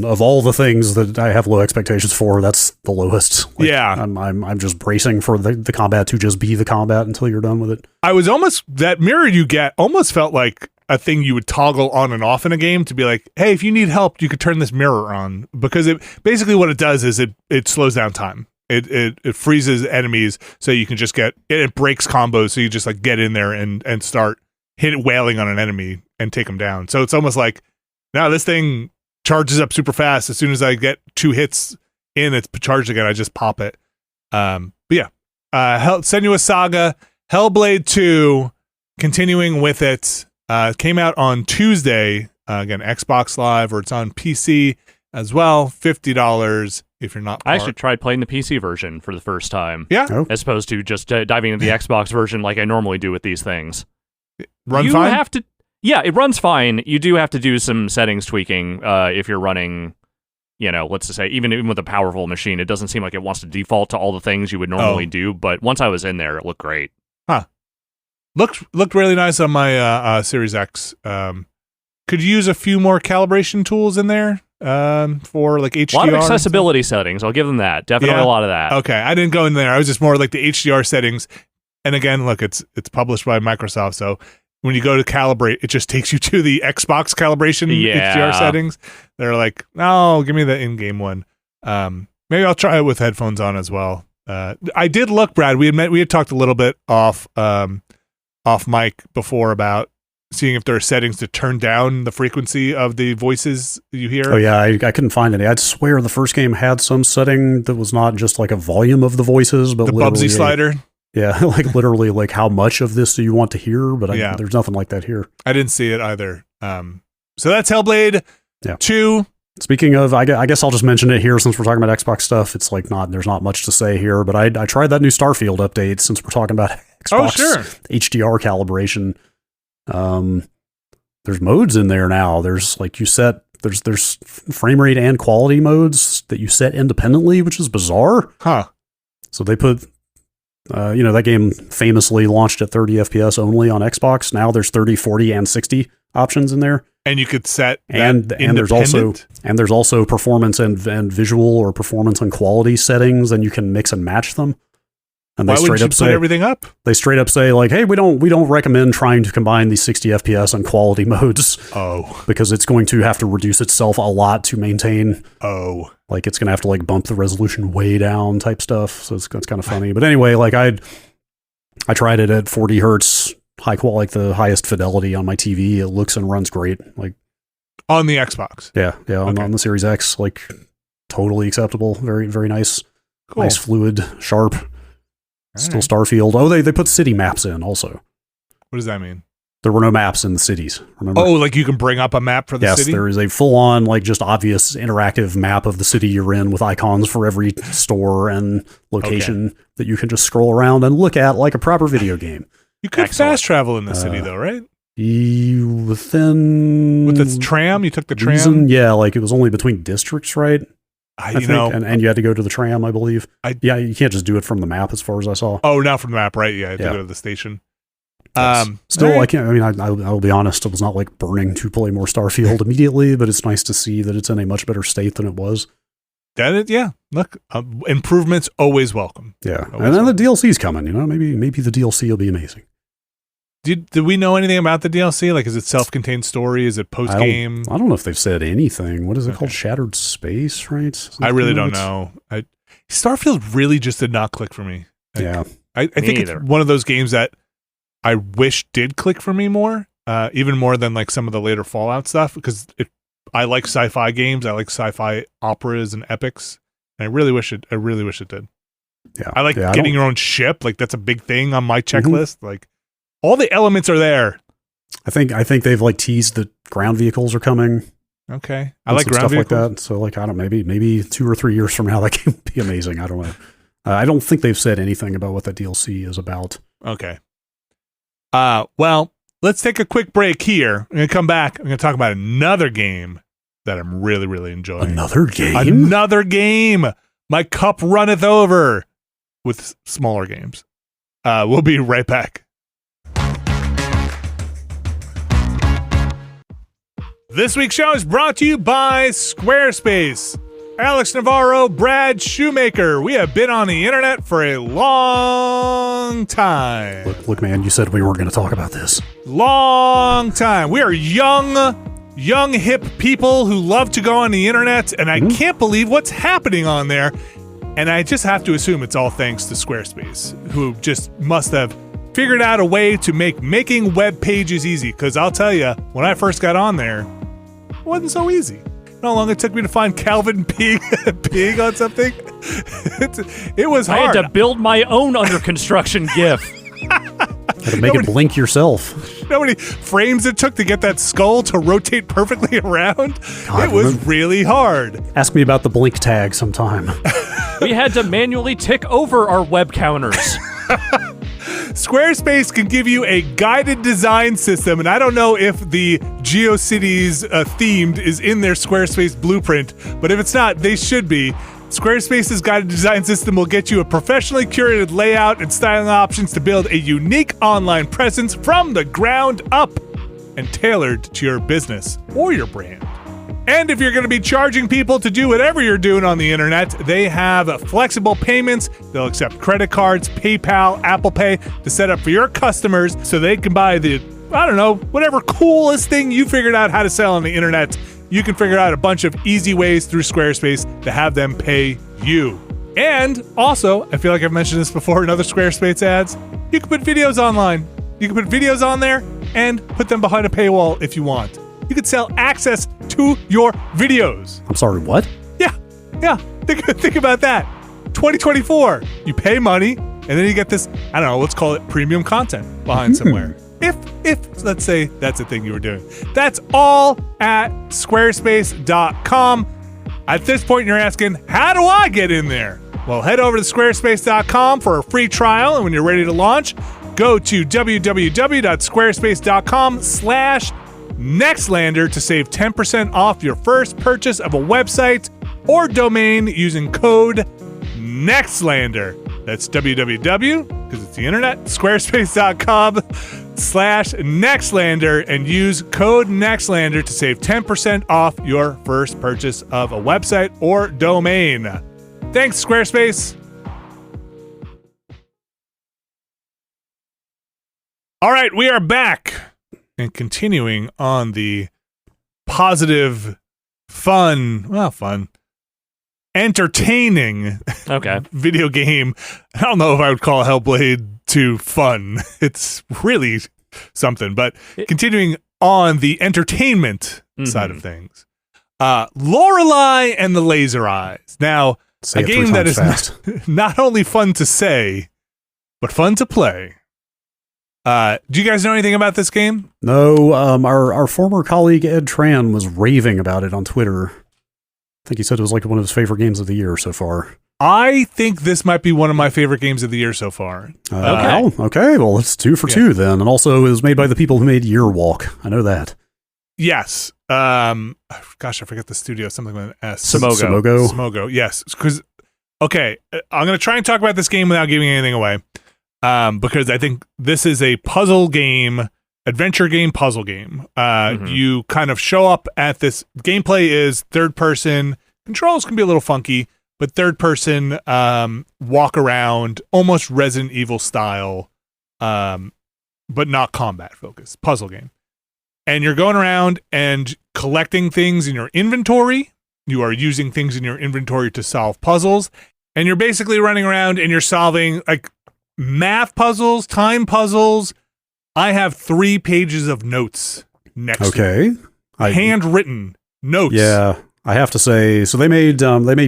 of all the things that I have low expectations for, that's the lowest. Like, yeah, I'm just bracing for the combat to just be the combat until you're done with it. I was almost, that mirror you get almost felt like a thing you would toggle on and off in a game to be like, hey, if you need help, you could turn this mirror on, because it basically what it does is it slows down time. It freezes enemies so you can just it breaks combos, so you just like get in there and start wailing on an enemy and take them down. So it's almost like, now this thing charges up super fast. As soon as I get 2 hits in, it's charged again. I just pop it. But yeah, Senua Saga, Hellblade 2, continuing with it. Came out on Tuesday. Again, Xbox Live, or it's on PC as well. $50 if you're not. I actually tried playing the PC version for the first time. Yeah, as opposed to just diving into the Xbox version like I normally do with these things. Run fine? Yeah, it runs fine. You do have to do some settings tweaking if you're running, let's just say, even with a powerful machine, it doesn't seem like it wants to default to all the things you would normally do. But once I was in there, it looked great. Huh. Looked really nice on my Series X. Could use a few more calibration tools in there for like HDR. A lot of accessibility settings. I'll give them that. Definitely a lot of that. Okay, I didn't go in there. I was just more like the HDR settings. And again, look, it's published by Microsoft, so when you go to calibrate, it just takes you to the Xbox calibration HDR settings. They're like, no, give me the in-game one. Maybe I'll try it with headphones on as well. I did look, Brad. We had talked a little bit off mic before about seeing if there are settings to turn down the frequency of the voices you hear. Oh yeah, I couldn't find any. I'd swear the first game had some setting that was not just like a volume of the voices, but the Bubsy slider. Yeah, like literally, like how much of this do you want to hear? But there's nothing like that here. I didn't see it either. So that's Hellblade 2. Speaking of, I guess I'll just mention it here since we're talking about Xbox stuff. It's like there's not much to say here, but I tried that new Starfield update since we're talking about Xbox HDR calibration. There's modes in there now. There's like there's frame rate and quality modes that you set independently, which is bizarre. Huh. So they put that game famously launched at 30 FPS only on Xbox. Now there's 30, 40, and 60 options in there. And you could set and there's also performance and visual or performance and quality settings, and you can mix and match them. And why would you put everything up? They straight up say like, hey, we don't recommend trying to combine these 60 FPS and quality modes. Oh, because it's going to have to reduce itself a lot to maintain. Oh, like it's going to have to like bump the resolution way down type stuff. So it's kind of funny. But anyway, like I tried it at 40 hertz, high quality, like the highest fidelity on my TV. It looks and runs great. Like on the Xbox. Yeah. On the Series X, like totally acceptable. Very, very nice. Cool. Nice, fluid, sharp. Still Starfield. Oh, they put city maps in also. What does that mean? There were no maps in the cities, remember? Oh, like you can bring up a map for the city? Yes, there is a full-on, like just obvious interactive map of the city you're in with icons for every store and location that you can just scroll around and look at like a proper video game. You could fast travel in the city though, right? With the tram? You took the tram? Yeah, like it was only between districts, right? I think, and you had to go to the tram, I believe. You can't just do it from the map, as far as I saw. Oh, not from the map, right? Yeah, I had to go to the station. Still, I can't. I mean, I'll be honest. I was not like burning to play more Starfield immediately, but it's nice to see that it's in a much better state than it was. Look, improvements always welcome. Yeah, and then the DLC's coming. Maybe the DLC will be amazing. Did we know anything about the DLC? Like, is it self-contained story? Is it post-game? I don't know if they've said anything. What is it called? Shattered Space, right? I really don't know. Starfield really just did not click for me. I think it's one of those games that I wish did click for me more, even more than like some of the later Fallout stuff, because I like sci-fi games. I like sci-fi operas and epics, and I really wish it did. Yeah, I like getting your own ship. Like that's a big thing on my checklist. Like. All the elements are there. I think they've like teased that ground vehicles are coming. Okay, I like ground vehicles like that. So like I don't know, maybe 2 or 3 years from now that can be amazing. I don't know. I don't think they've said anything about what that DLC is about. Okay. Well, let's take a quick break here. I'm gonna come back. I'm gonna talk about another game that I'm really, really enjoying. Another game. My cup runneth over with smaller games. We'll be right back. This week's show is brought to you by Squarespace. Alex Navarro, Brad Shoemaker. We have been on the internet for a long time. Look, man, you said we weren't going to talk about this. Long time. We are young, hip people who love to go on the internet, and I can't believe what's happening on there. And I just have to assume it's all thanks to Squarespace, who just must have figured out a way to make making web pages easy. Because I'll tell you, when I first got on there, it wasn't so easy. How long it took me to find Calvin Pig on something? It was hard. I had to build my own under construction GIF. Had to make it blink yourself. You know how many frames it took to get that skull to rotate perfectly around? God, it was really hard. Ask me about the blink tag sometime. We had to manually tick over our web counters. Squarespace can give you a guided design system, and I don't know if the GeoCities themed is in their Squarespace blueprint, but if it's not, they should be. Squarespace's guided design system will get you a professionally curated layout and styling options to build a unique online presence from the ground up and tailored to your business or your brand. And if you're going to be charging people to do whatever you're doing on the internet, they have flexible payments. They'll accept credit cards, PayPal, Apple Pay to set up for your customers so they can buy the, I don't know, whatever coolest thing you figured out how to sell on the internet. You can figure out a bunch of easy ways through Squarespace to have them pay you. And also, I feel like I've mentioned this before in other Squarespace ads, you can put videos online. You can put videos on there and put them behind a paywall if you want. You could sell access to your videos. I'm sorry, what? Yeah. Think about that. 2024, you pay money, and then you get this, I don't know, let's call it premium content behind somewhere. If let's say that's a thing you were doing. That's all at squarespace.com. At this point, you're asking, how do I get in there? Well, head over to squarespace.com for a free trial, and when you're ready to launch, go to www.squarespace.com/Nextlander to save 10% off your first purchase of a website or domain using code Nextlander. That's www, because it's the internet, squarespace.com/Nextlander and use code Nextlander to save 10% off your first purchase of a website or domain. Thanks, Squarespace. All right, we are back and continuing on the positive, entertaining video game. I don't know if I would call Hellblade II fun. It's really something, but continuing on the entertainment side of things. Lorelei and the Laser Eyes. Now, a game that is not only fun to say, but fun to play. Do you guys know anything about this game? No, our former colleague Ed Tran was raving about it on Twitter. I think he said it was like one of his favorite games of the year so far. I think this might be one of my favorite games of the year so far. Okay. Well, it's 2 for 2 then. And also, it was made by the people who made Year Walk. I know that. Yes. Gosh, I forget the studio. Something with an S. Simogo. Yes. Because, okay, I'm going to try and talk about this game without giving anything away. Because I think this is a puzzle game, adventure game, puzzle game. You kind of show up at this. Gameplay is third person. Controls can be a little funky, but third person walk around, almost Resident Evil style, but not combat focused. Puzzle game. And you're going around and collecting things in your inventory. You are using things in your inventory to solve puzzles. And you're basically running around and you're solving like math puzzles, time puzzles. I have 3 pages of notes next to me. Handwritten notes. Yeah, I have to say, so they made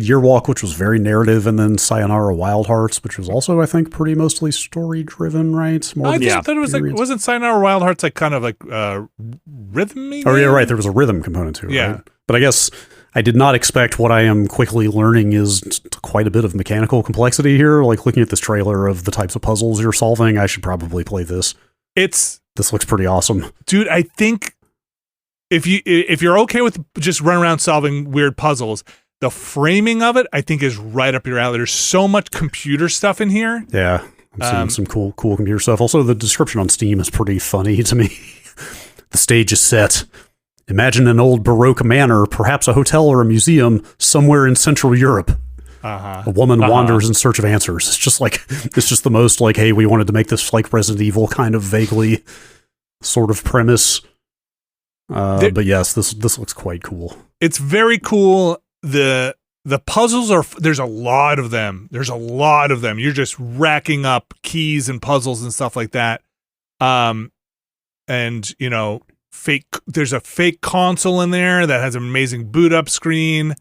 Year Walk, which was very narrative, and then Sayonara Wild Hearts, which was also, I think, pretty mostly story driven, right? I thought it was like, wasn't Sayonara Wild Hearts like kind of like rhythmy? Oh yeah, right. There was a rhythm component to it. Yeah, right? But I guess I did not expect what I am quickly learning is quite a bit of mechanical complexity here. Like looking at this trailer of the types of puzzles you're solving, I should probably play this. This looks pretty awesome, dude. I think if you're okay with just running around solving weird puzzles, the framing of it I think is right up your alley. There's so much computer stuff in here. Yeah, I'm seeing some cool computer stuff. Also, the description on Steam is pretty funny to me. The stage is set Imagine an old Baroque manor, perhaps a hotel or a museum somewhere in Central Europe. A woman wanders in search of answers. It's just the most like, hey, we wanted to make this like Resident Evil kind of vaguely sort of premise. But yes, this looks quite cool. It's very cool. The puzzles there's a lot of them. You're just racking up keys and puzzles and stuff like that. And you know, there's a fake console in there that has an amazing boot up screen.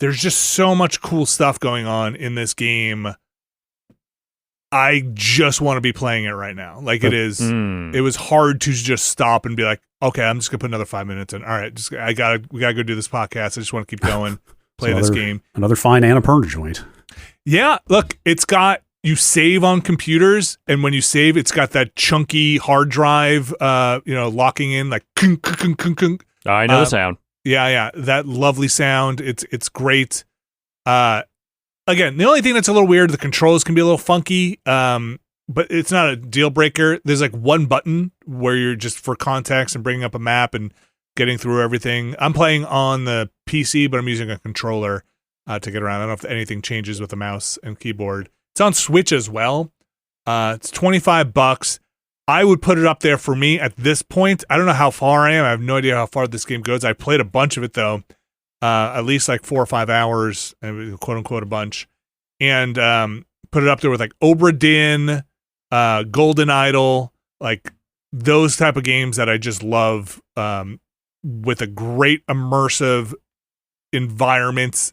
There's just so much cool stuff going on in this game. I just want to be playing it right now. Like it is. It was hard to just stop and be like, okay, I'm just gonna put another 5 minutes in. All right, we gotta go do this podcast. I just want to keep going, play this game. Another fine Annapurna joint. Yeah, look, you save on computers, and when you save, it's got that chunky hard drive, locking in like. I know the sound. Yeah, that lovely sound. It's great. Again, the only thing that's a little weird, the controls can be a little funky, but it's not a deal breaker. There's like one button where you're just for context and bringing up a map and getting through everything. I'm playing on the PC, but I'm using a controller to get around. I don't know if anything changes with the mouse and keyboard. It's on Switch as well. It's $25. I would put it up there for me at this point. I don't know how far I am. I have no idea how far this game goes. I played a bunch of it though. At least like 4 or 5 hours, quote unquote, a bunch, and put it up there with like Obra Dinn, Golden Idol, like those type of games that I just love, with a great immersive environment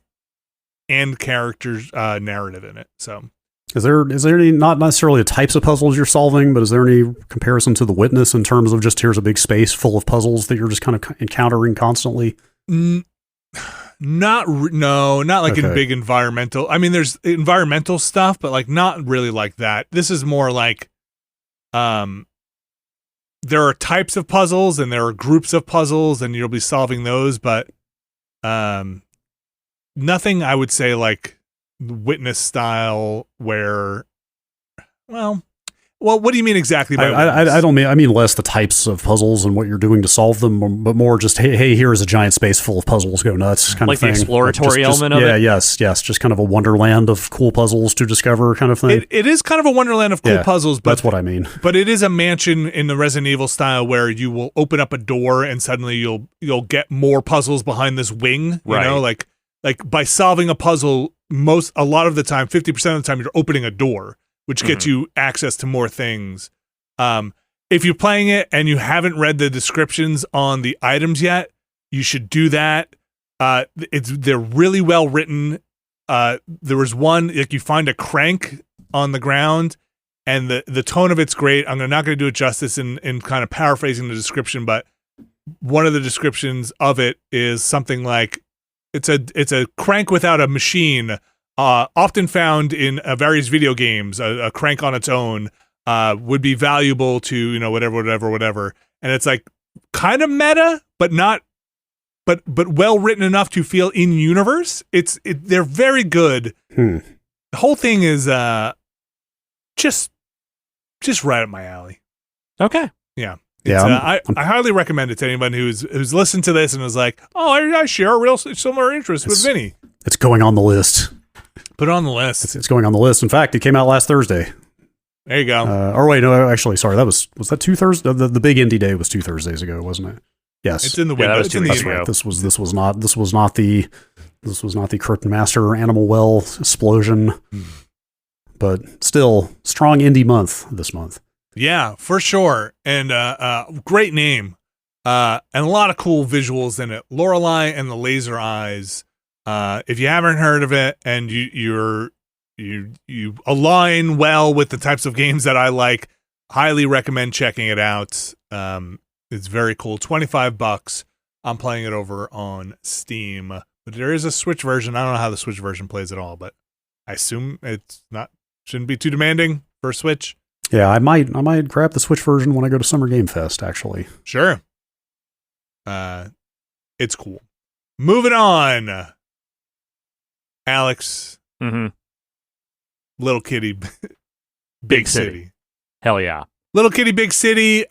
and characters narrative in it. So, is there any, not necessarily the types of puzzles you're solving, but is there any comparison to The Witness in terms of just here's a big space full of puzzles that you're just kind of encountering constantly? Not like in big environmental. I mean, there's environmental stuff, but like not really like that. This is more like, there are types of puzzles and there are groups of puzzles, and you'll be solving those, but nothing I would say like Witness style where, well, what do you mean exactly by I don't mean, I mean less the types of puzzles and what you're doing to solve them, but more just, hey, here is a giant space full of puzzles, go nuts kind like of thing. Like the exploratory element of it? Yes, just kind of a wonderland of cool puzzles to discover kind of thing. It is kind of a wonderland of cool puzzles, but that's what I mean. But it is a mansion in the Resident Evil style where you will open up a door and suddenly you'll get more puzzles behind this wing, you know, like by solving a puzzle, a lot of the time, 50% of the time you're opening a door, which gets you access to more things. If you're playing it and you haven't read the descriptions on the items yet, you should do that. They're really well written. There was one, like you find a crank on the ground, and the tone of it's great. I'm not going to do it justice in kind of paraphrasing the description, but one of the descriptions of it is something like, it's a crank without a machine, often found in various video games. A crank on its own would be valuable to, you know, whatever. And it's like kind of meta, but not, but well written enough to feel in universe. They're very good. The whole thing is just right up my alley. Okay. Yeah. I highly recommend it to anyone who's listened to this and is like, oh, I share a real similar interest with Vinny. It's going on the list. Put it on the list. It's going on the list. In fact, it came out last Thursday. There you go. Or wait, no, actually, sorry, was that 2 Thursdays? The big indie day was 2 Thursdays ago, wasn't it? Yes, it's in the window. Yeah, it's in the right. This was not the Curtain Master Animal Well explosion, but still strong indie month this month. Yeah, for sure, and great name, and a lot of cool visuals in it. Lorelei and the Laser Eyes. If you haven't heard of it and you align well with the types of games that I like, highly recommend checking it out. It's very cool. $25. I'm playing it over on Steam, but there is a Switch version. I don't know how the Switch version plays at all, but I assume shouldn't be too demanding for Switch. Yeah, I might grab the Switch version when I go to Summer Game Fest, actually. Sure. It's cool. Moving on. Alex. Mm-hmm. Little Kitty Big City. Hell yeah. Little Kitty Big City.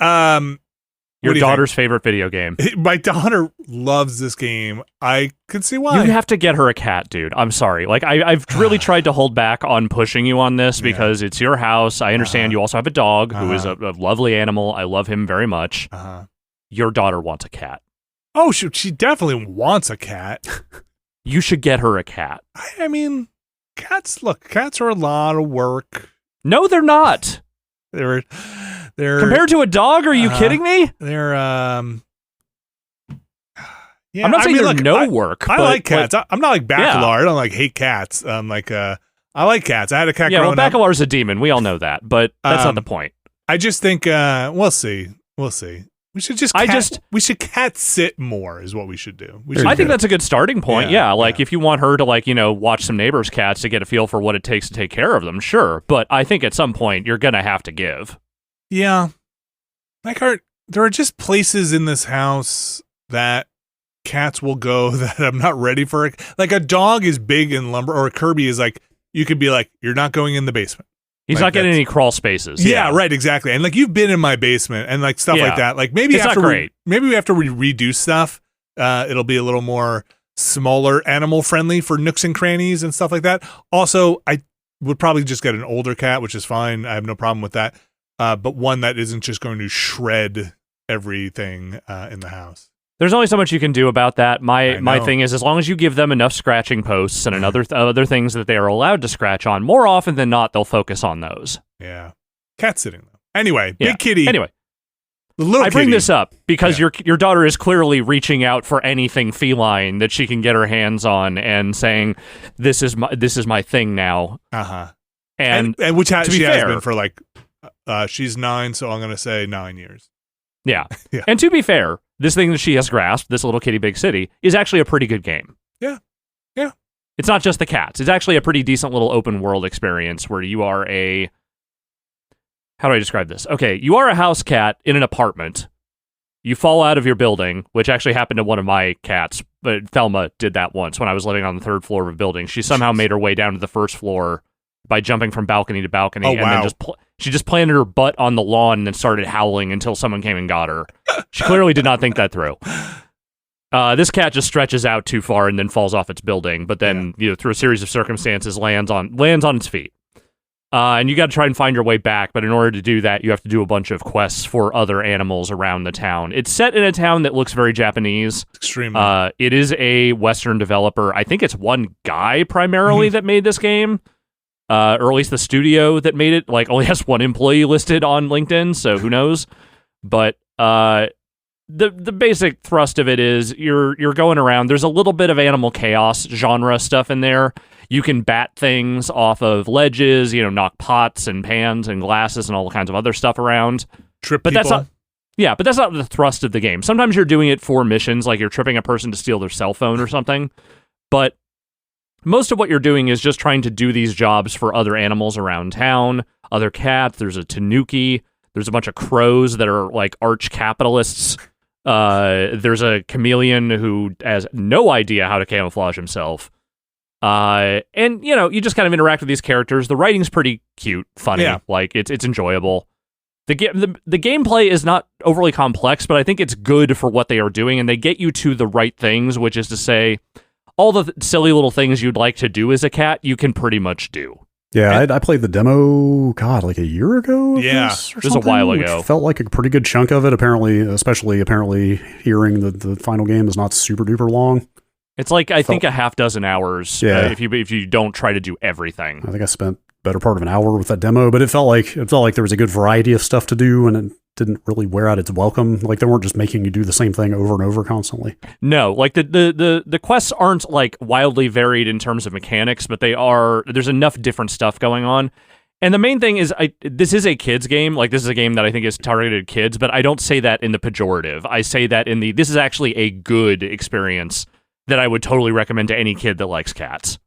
Your daughter's favorite video game. My daughter loves this game. I can see why. You have to get her a cat, dude. I'm sorry. Like, I've really tried to hold back on pushing you on this because it's your house. I understand you also have a dog who is a lovely animal. I love him very much. Your daughter wants a cat. Oh, she definitely wants a cat. You should get her a cat. I mean, cats are a lot of work. No, they're not. They're compared to a dog. Are you kidding me? They're yeah. I'm not saying they're no work. I like cats. I'm not like Bacalar. I don't like hate cats. I like cats. I had a cat. Yeah, growing well, Bacalar's a demon. We all know that, but that's not the point. I just think we'll see. We should we should cat sit more is what we should do. I think that's a good starting point. Yeah, if you want her to watch some neighbors' cats to get a feel for what it takes to take care of them, sure. But I think at some point you're gonna have to give. Yeah, there are just places in this house that cats will go that I'm not ready for. Like a dog is big in lumber, or a Kirby is like you could be like, you're not going in the basement. He's not getting any crawl spaces. Yeah, right, exactly. And you've been in my basement and stuff like that. Maybe it's after not great. Maybe we have to redo stuff. It'll be a little more smaller, animal friendly for nooks and crannies and stuff like that. Also, I would probably just get an older cat, which is fine. I have no problem with that. But one that isn't just going to shred everything in the house. There's only so much you can do about that. My thing is, as long as you give them enough scratching posts and other things that they are allowed to scratch on, more often than not, they'll focus on those. Yeah. Cat sitting, though. Anyway, Big Kitty. Anyway. The little I bring this up because your daughter is clearly reaching out for anything feline that she can get her hands on and saying, this is my thing now. And which she has been for she's 9, so I'm going to say 9 years. Yeah. And to be fair, this thing that she has grasped, this Little Kitty Big City, is actually a pretty good game. Yeah. It's not just the cats. It's actually a pretty decent little open world experience where you are how do I describe this? Okay, you are a house cat in an apartment. You fall out of your building, which actually happened to one of my cats, but Thelma did that once when I was living on the 3rd floor of a building. She somehow made her way down to the 1st floor by jumping from balcony to balcony, then she just planted her butt on the lawn and then started howling until someone came and got her. She clearly did not think that through. This cat just stretches out too far and then falls off its building, but then through a series of circumstances lands on its feet. And you got to try and find your way back, but in order to do that, you have to do a bunch of quests for other animals around the town. It's set in a town that looks very Japanese. Extremely. It is a Western developer. I think it's one guy primarily that made this game. Or at least the studio that made it only has one employee listed on LinkedIn, so who knows? But the basic thrust of it is you're going around. There's a little bit of animal chaos genre stuff in there. You can bat things off of ledges, knock pots and pans and glasses and all kinds of other stuff around. Trip but people. But that's not the thrust of the game. Sometimes you're doing it for missions, like you're tripping a person to steal their cell phone or something. But most of what you're doing is just trying to do these jobs for other animals around town, other cats. There's a tanuki. There's a bunch of crows that are arch capitalists. There's a chameleon who has no idea how to camouflage himself. And you just kind of interact with these characters. The writing's pretty cute, funny. Yeah. It's enjoyable. The gameplay is not overly complex, but I think it's good for what they are doing, and they get you to the right things, which is to say, all the silly little things you'd like to do as a cat, you can pretty much do. Yeah, I played the demo, a year ago? Yeah. It was a while ago. Which felt like a pretty good chunk of it, especially hearing the final game is not super duper long. It's I think a half dozen hours if you don't try to do everything. I think I spent better part of an hour with that demo, but it felt like there was a good variety of stuff to do, and it didn't really wear out its welcome. They weren't just making you do the same thing over and over constantly. No, the quests aren't wildly varied in terms of mechanics, but there's enough different stuff going on. And the main thing is this is a kids game. This is a game that I think is targeted at kids, but I don't say that in the pejorative. I say that this is actually a good experience that I would totally recommend to any kid that likes cats.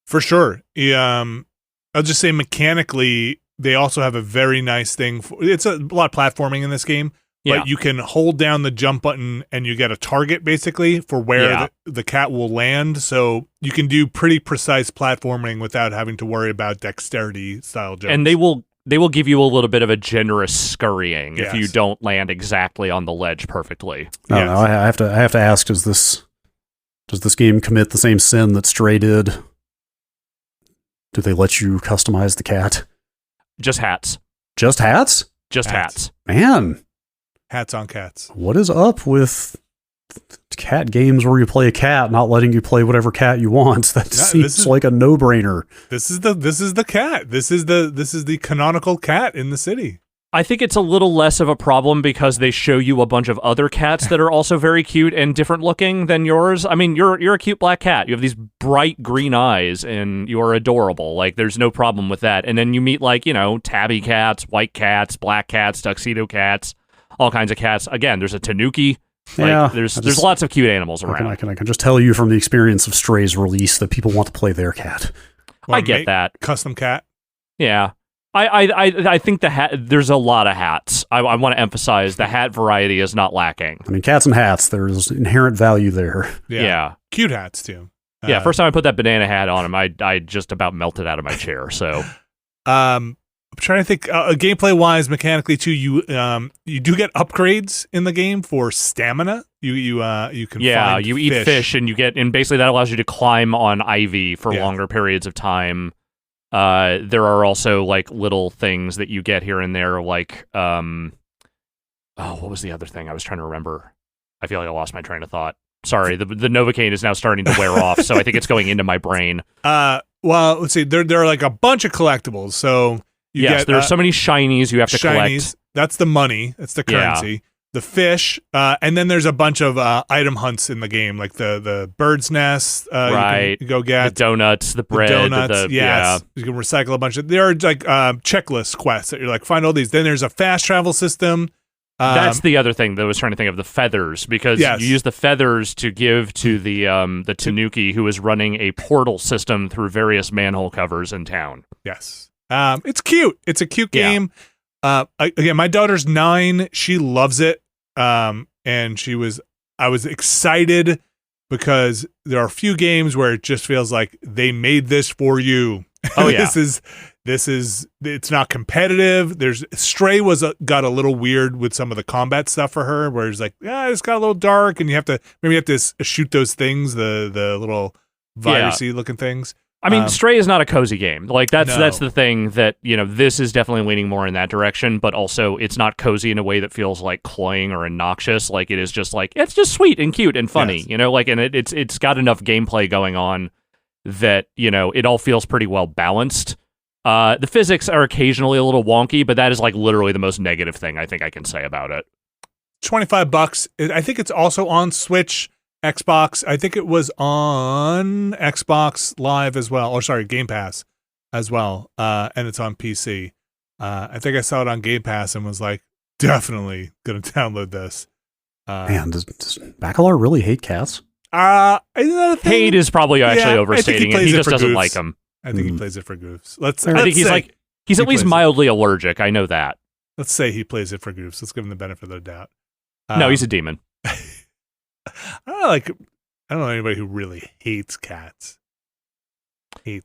For sure. I'll just say mechanically, they also have a very nice thing. It's a lot of platforming in this game, but you can hold down the jump button and you get a target basically for where the cat will land. So you can do pretty precise platforming without having to worry about dexterity style jumps. And they will they will give you a little bit of a generous scurrying Yes. if you don't land exactly on the ledge perfectly. No, Yes. no, I have to ask: does this game commit the same sin that Stray did? Do they let you customize the cat? Just hats. Just hats? Just hats. Man, Hats on cats. what is up with cat games where you play a cat, not letting you play whatever cat you want? That seems like a no-brainer. This is the cat. This is the canonical cat in the city. I think it's a little less of a problem because they show you a bunch of other cats that are also very cute and different looking than yours. I mean, you're a cute black cat. You have these bright green eyes and you're adorable. Like, there's no problem with that. And then you meet, like, tabby cats, white cats, black cats, tuxedo cats, all kinds of cats. Again, there's a tanuki. Like, there's lots of cute animals around. I can just tell you from the experience of Stray's release that people want to play their cat. I get that. Custom cat. Yeah. I think there's a lot of hats. I want to emphasize the hat variety is not lacking. I mean, cats and hats, there's inherent value there. Yeah. Cute hats too. Yeah, first time I put that banana hat on him, I just about melted out of my chair. So, I'm trying to think. Gameplay wise, mechanically too, you do get upgrades in the game for stamina. You can eat fish and you get, and basically that allows you to climb on ivy for longer periods of time. There are also like little things that you get here and there, like what was the other thing I was trying to remember? I feel like I lost my train of thought. Sorry, the Novocaine is now starting to wear off, so I think it's going into my brain. Well, let's see. There are like a bunch of collectibles. So there are so many shinies you have to collect. That's the money. That's the currency. Yeah. The fish, and then there's a bunch of item hunts in the game, like the bird's nest. Right, you go get the donuts, the bread, You can recycle a bunch of. There are like checklist quests that you're like, find all these. Then there's a fast travel system. That's the other thing that I was trying to think of, the feathers, because you use the feathers to give to the tanuki who is running a portal system through various manhole covers in town. Yes, it's cute. It's a cute game. Again, my daughter's 9. She loves it. And I was excited because there are a few games where it just feels like they made this for you. Oh yeah. It's not competitive. Stray got a little weird with some of the combat stuff for her, where it's like, it's got a little dark and you have to shoot those things, the little virusy looking things. I mean, Stray is not a cozy game. Like that's the thing that, this is definitely leaning more in that direction, but also it's not cozy in a way that feels like cloying or obnoxious. Like it is just like, it's just sweet and cute and funny, and it's got enough gameplay going on that, it all feels pretty well balanced. The physics are occasionally a little wonky, but that is like literally the most negative thing I think I can say about it. $25. I think it's also on Switch, Xbox. I think it was on Xbox Live as well. Or sorry, Game Pass as well. And it's on PC. I think I saw it on Game Pass and was like, definitely gonna download this. Man, does Bacalar really hate cats? Hate is probably actually overstating it. He just doesn't like them. I think he plays it for goofs. I think he's at least mildly allergic. I know that. Let's say he plays it for goofs. Let's give him the benefit of the doubt. No, he's a demon. I don't know anybody who really hates cats.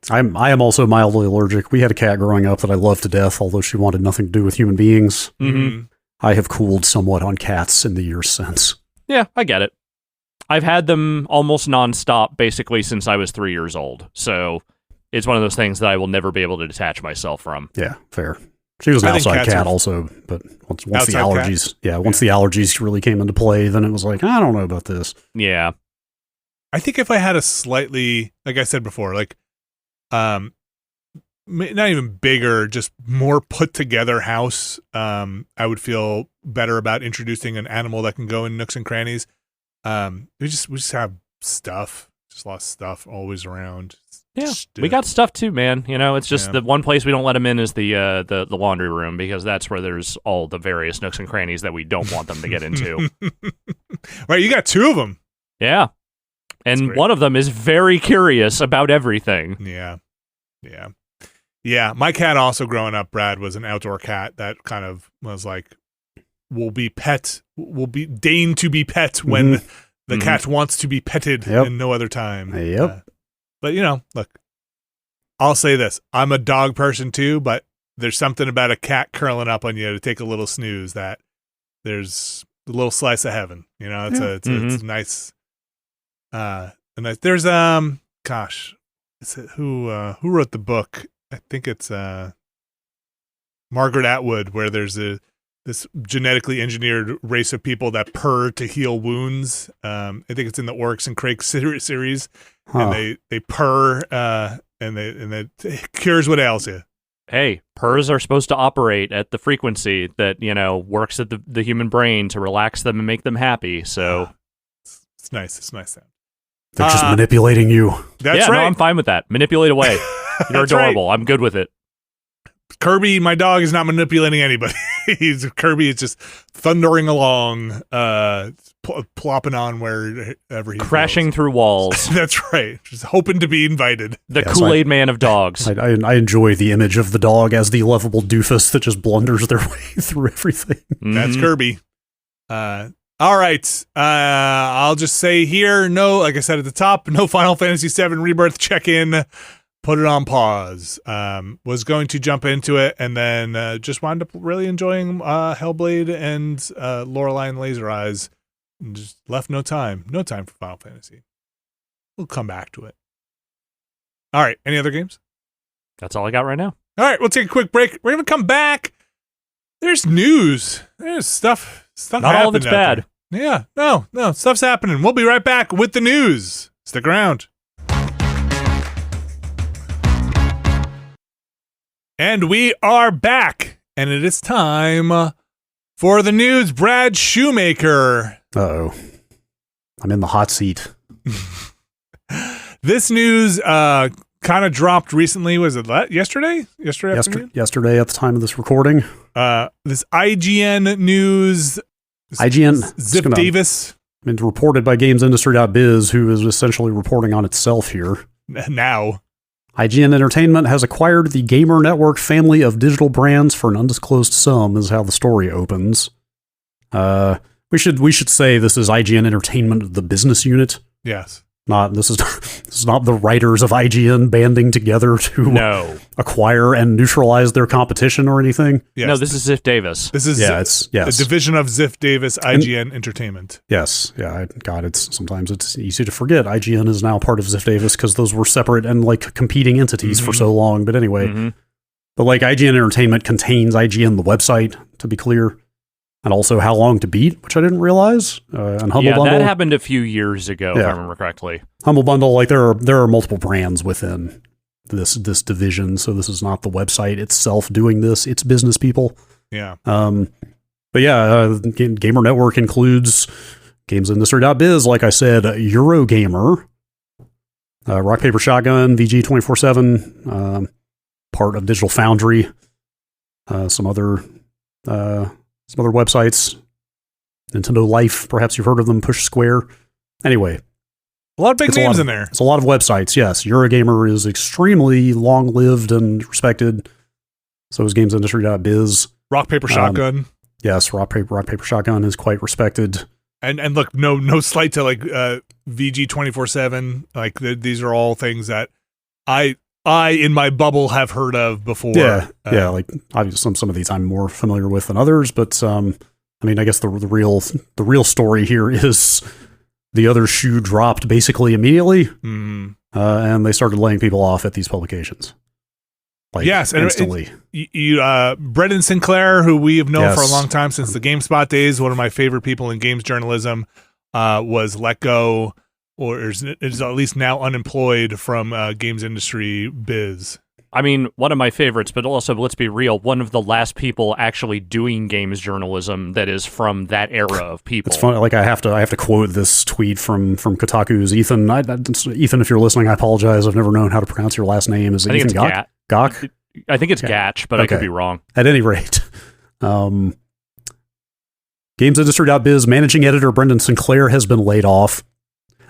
I am also mildly allergic. We had a cat growing up that I loved to death, although she wanted nothing to do with human beings. Mm-hmm. I have cooled somewhat on cats in the years since. Yeah, I get it. I've had them almost nonstop basically since I was 3 years old. So it's one of those things that I will never be able to detach myself from. Yeah, fair. She was an outside cat also, but once the allergies, once the allergies really came into play, then it was like, I don't know about this. Yeah. I think if I had a slightly, like I said before, like, not even bigger, just more put together house, I would feel better about introducing an animal that can go in nooks and crannies. We just have stuff, just a lot of stuff always around. Yeah, we got stuff too, man. It's just the one place we don't let them in is the laundry room, because that's where there's all the various nooks and crannies that we don't want them to get into. Right, you got 2 of them. Yeah, and one of them is very curious about everything. Yeah. My cat also growing up, Brad, was an outdoor cat that kind of was like, will be deigned to be pet when the cat wants to be petted and no other time. Yep. But look, I'll say this: I'm a dog person too, but there's something about a cat curling up on you to take a little snooze that there's a little slice of heaven. You know, it's a nice. There's gosh, is it who wrote the book? I think it's Margaret Atwood, where there's this genetically engineered race of people that purr to heal wounds. I think it's in the Oryx and Crake series, and they purr, and it cures what ails you. Hey, purrs are supposed to operate at the frequency that, works at the human brain to relax them and make them happy. So it's nice. It's nice sound. They're just manipulating you. That's right. No, I'm fine with that. Manipulate away. You're adorable. Right. I'm good with it. Kirby, my dog, is not manipulating anybody. Kirby is just thundering along, plopping on wherever he crashing goes. Through walls. That's right. Just hoping to be invited. The Kool-Aid man of dogs. I enjoy the image of the dog as the lovable doofus that just blunders their way through everything. That's Kirby. All right. I'll just say here, no, like I said at the top, no Final Fantasy VII Rebirth check-in. Put it on pause. Was going to jump into it, and then just wound up really enjoying Hellblade and Lorelei and Laser Eyes. And just left no time for Final Fantasy. We'll come back to it. All right. Any other games? That's all I got right now. All right. We'll take a quick break. We're going to come back. There's news. There's stuff. Not all of it's bad. Yeah. No. Stuff's happening. We'll be right back with the news. Stick around. And we are back, and it is time for the news. Brad Shoemaker. Uh-oh. I'm in the hot seat. This news kind of dropped recently. Was it yesterday? Yesterday afternoon? Yesterday at the time of this recording. This IGN news. IGN. Ziff Davis. Been reported by GamesIndustry.biz, who is essentially reporting on itself here. Now. IGN Entertainment has acquired the Gamer Network family of digital brands for an undisclosed sum, is how the story opens. We should say this is IGN Entertainment, the business unit. Yes. This is not the writers of IGN banding together to acquire and neutralize their competition or anything. Yes. No, this is Ziff Davis. This is a division of Ziff Davis, IGN Entertainment. Yes, yeah. Sometimes it's easy to forget IGN is now part of Ziff Davis because those were separate and competing entities for so long. But anyway, but IGN Entertainment contains IGN the website, to be clear. And also How Long to Beat, which I didn't realize. And Humble Bundle. That happened a few years ago, if I remember correctly. Humble Bundle, there are multiple brands within this division, so this is not the website itself doing this; it's business people. Yeah. But yeah, Gamer Network includes GamesIndustry.biz, like I said, Eurogamer, Rock Paper Shotgun, VG 24/7, part of Digital Foundry, some other websites, Nintendo Life, perhaps you've heard of them, Push Square. Anyway. A lot of big names in there. It's a lot of websites, yes. Eurogamer is extremely long-lived and respected. So is GamesIndustry.biz. Rock, Paper, Shotgun. Yes, Rock, Paper, Shotgun is quite respected. And look, no slight to VG 24/7. These are all things that I in my bubble have heard of before. Yeah, obviously some of these I'm more familiar with than others, but I guess the real story here is the other shoe dropped basically immediately, and they started laying people off at these publications. Yes, instantly. Brendan Sinclair, who we have known for a long time since the GameSpot days, one of my favorite people in games journalism, was let go. Or is at least now unemployed from games industry biz. I mean, one of my favorites, but also, let's be real, one of the last people actually doing games journalism that is from that era of people. It's funny, I have to quote this tweet from Kotaku's Ethan. Ethan, if you're listening, I apologize. I've never known how to pronounce your last name. Is it Ethan Gach? Gach? I think it's Gatch, but I could be wrong. At any rate, GamesIndustry.biz managing editor Brendan Sinclair has been laid off.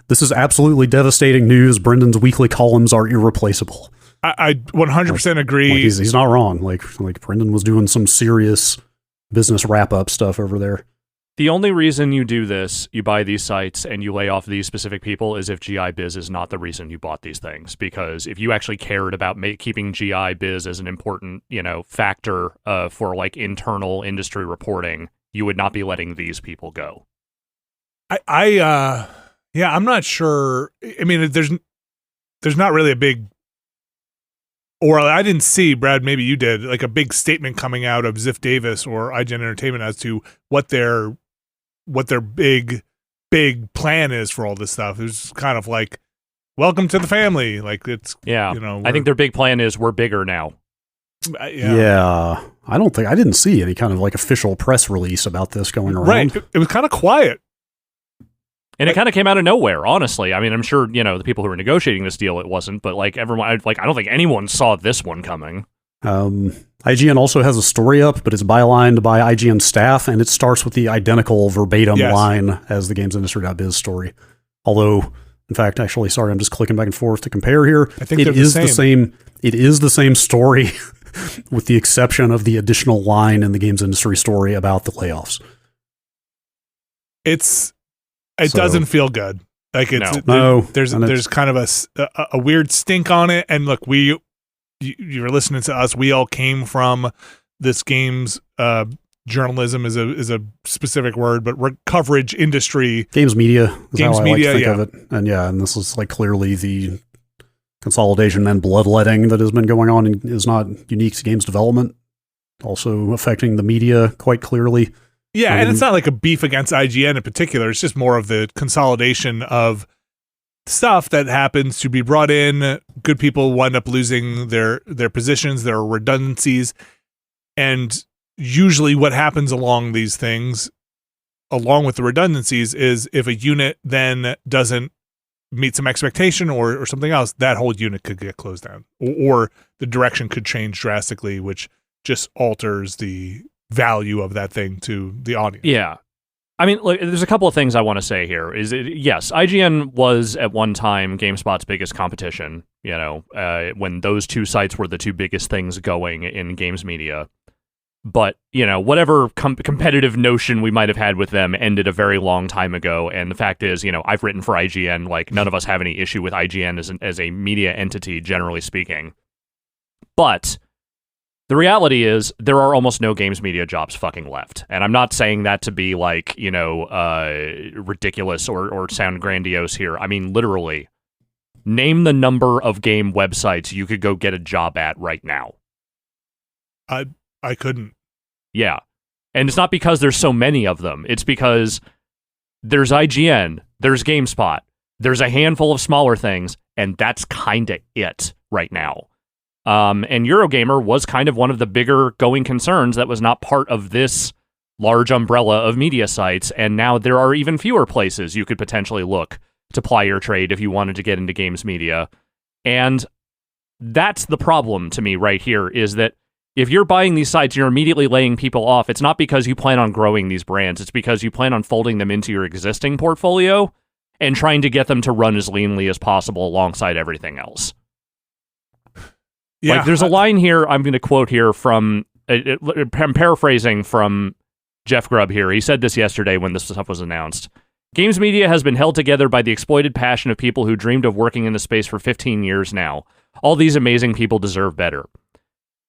This is absolutely devastating news. Brendan's weekly columns are irreplaceable. I 100% agree. He's not wrong. Brendan was doing some serious business wrap-up stuff over there. The only reason you do this, you buy these sites and you lay off these specific people, is if GI Biz is not the reason you bought these things. Because if you actually cared about keeping GI Biz as an important, factor for like internal industry reporting, you would not be letting these people go. I'm not sure. I mean, there's not really a big, or I didn't see, Brad, maybe you did, like a big statement coming out of Ziff Davis or IGN Entertainment as to what their big plan is for all this stuff. It's kind of like, welcome to the family. Like it's, I think their big plan is we're bigger now. Yeah. I didn't see any kind of like official press release about this going around. Right. It was kind of quiet. And it kind of came out of nowhere, honestly. I mean, I'm sure, the people who were negotiating this deal, it wasn't, but like everyone, I don't think anyone saw this one coming. IGN also has a story up, but it's bylined by IGN staff, and it starts with the identical verbatim line as the gamesindustry.biz story. Although, in fact, actually, sorry, I'm just clicking back and forth to compare here. I think it is the same. It is the same story, with the exception of the additional line in the games industry story about the layoffs. It doesn't feel good. Like there's kind of a weird stink on it. And look, you're listening to us. We all came from this games journalism is a specific word, but coverage industry. Games media is how I like to think of it. And this is like clearly the consolidation and bloodletting that has been going on and is not unique to games development. Also affecting the media quite clearly. Yeah, and it's not like a beef against IGN in particular. It's just more of the consolidation of stuff that happens to be brought in. Good people wind up losing their positions. There are redundancies. And usually what happens along these things, along with the redundancies, is if a unit then doesn't meet some expectation or something else, that whole unit could get closed down. Or the direction could change drastically, which just alters the value of that thing to the audience. Yeah. I mean, look, there's a couple of things I want to say here. Yes, IGN was at one time GameSpot's biggest competition, when those two sites were the two biggest things going in games media. But, whatever competitive notion we might have had with them ended a very long time ago. And the fact is, I've written for IGN, like none of us have any issue with IGN as a media entity, generally speaking. But the reality is there are almost no games media jobs fucking left. And I'm not saying that to be like, ridiculous or sound grandiose here. I mean, literally, name the number of game websites you could go get a job at right now. I couldn't. Yeah. And it's not because there's so many of them. It's because there's IGN, there's GameSpot, there's a handful of smaller things, and that's kind of it right now. And Eurogamer was kind of one of the bigger going concerns that was not part of this large umbrella of media sites, and now there are even fewer places you could potentially look to ply your trade if you wanted to get into games media. And that's the problem to me right here, is that if you're buying these sites, you're immediately laying people off. It's not because you plan on growing these brands. It's because you plan on folding them into your existing portfolio and trying to get them to run as leanly as possible alongside everything else. Yeah, like there's a line here I'm going to quote here from, I'm paraphrasing from Jeff Grubb here. He said this yesterday when this stuff was announced. Games media has been held together by the exploited passion of people who dreamed of working in the space for 15 years now. All these amazing people deserve better.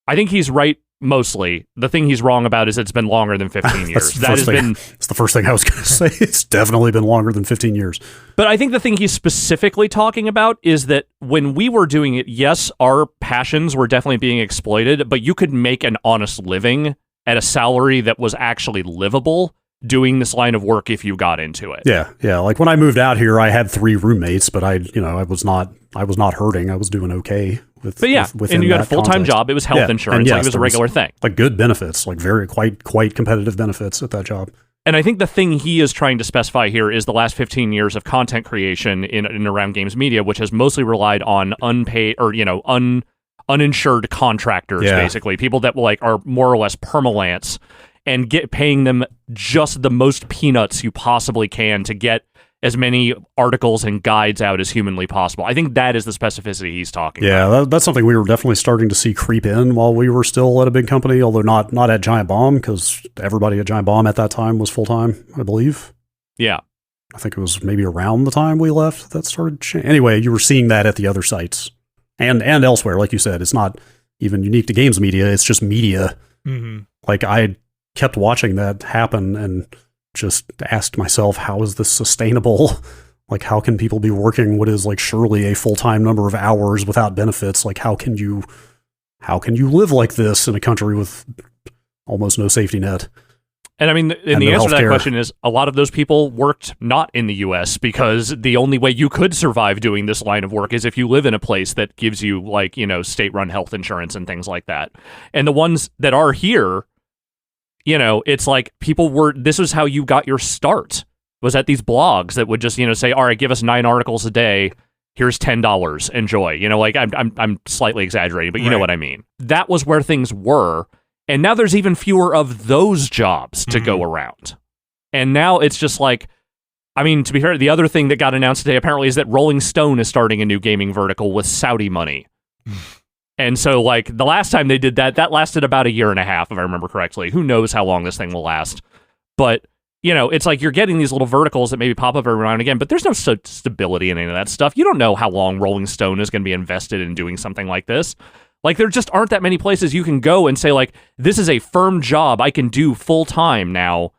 I think he's right mostly. The thing he's wrong about is it's been longer than 15 years. That's the first thing I was going to say. It's definitely been longer than 15 years. But I think the thing he's specifically talking about is that when we were doing it, yes, our passions were definitely being exploited, but you could make an honest living at a salary that was actually livable doing this line of work if you got into it. Yeah. Like when I moved out here, I had 3 roommates, but I was not hurting. I was doing okay. And you got a full-time job. It was health insurance. It was a regular thing. Like good benefits, like very quite competitive benefits at that job. And I think the thing he is trying to specify here is the last 15 years of content creation in and around games media, which has mostly relied on unpaid or uninsured contractors, basically people that are more or less permalance, and paying them just the most peanuts you possibly can to get as many articles and guides out as humanly possible. I think that is the specificity he's talking about. Yeah, that's something we were definitely starting to see creep in while we were still at a big company, although not at Giant Bomb, because everybody at Giant Bomb at that time was full-time, I believe. Yeah. I think it was maybe around the time we left that started changing. Anyway, you were seeing that at the other sites and elsewhere. Like you said, it's not even unique to games media. It's just media. Mm-hmm. Like, I kept watching that happen and just asked myself, how is this sustainable? Like, how can people be working what is like surely a full-time number of hours without benefits? Like, how can you live like this in a country with almost no safety net? And I mean, the answer to that question is a lot of those people worked not in the U.S. because the only way you could survive doing this line of work is if you live in a place that gives you, like, you know, state-run health insurance and things like that. And the ones that are here, you know, it's like this was how you got your start, was at these blogs that would just, you know, say, all right, give us 9 articles a day. Here's $10. Enjoy. You know, like, I'm slightly exaggerating, but you know what I mean. That was where things were. And now there's even fewer of those jobs to go around. And now it's just like, I mean, to be fair, the other thing that got announced today apparently is that Rolling Stone is starting a new gaming vertical with Saudi money. And so, like, the last time they did that lasted about 1.5 years, if I remember correctly. Who knows how long this thing will last? But, you know, it's like you're getting these little verticals that maybe pop up every now and again, but there's no stability in any of that stuff. You don't know how long Rolling Stone is going to be invested in doing something like this. Like, there just aren't that many places you can go and say, like, this is a firm job I can do full time now.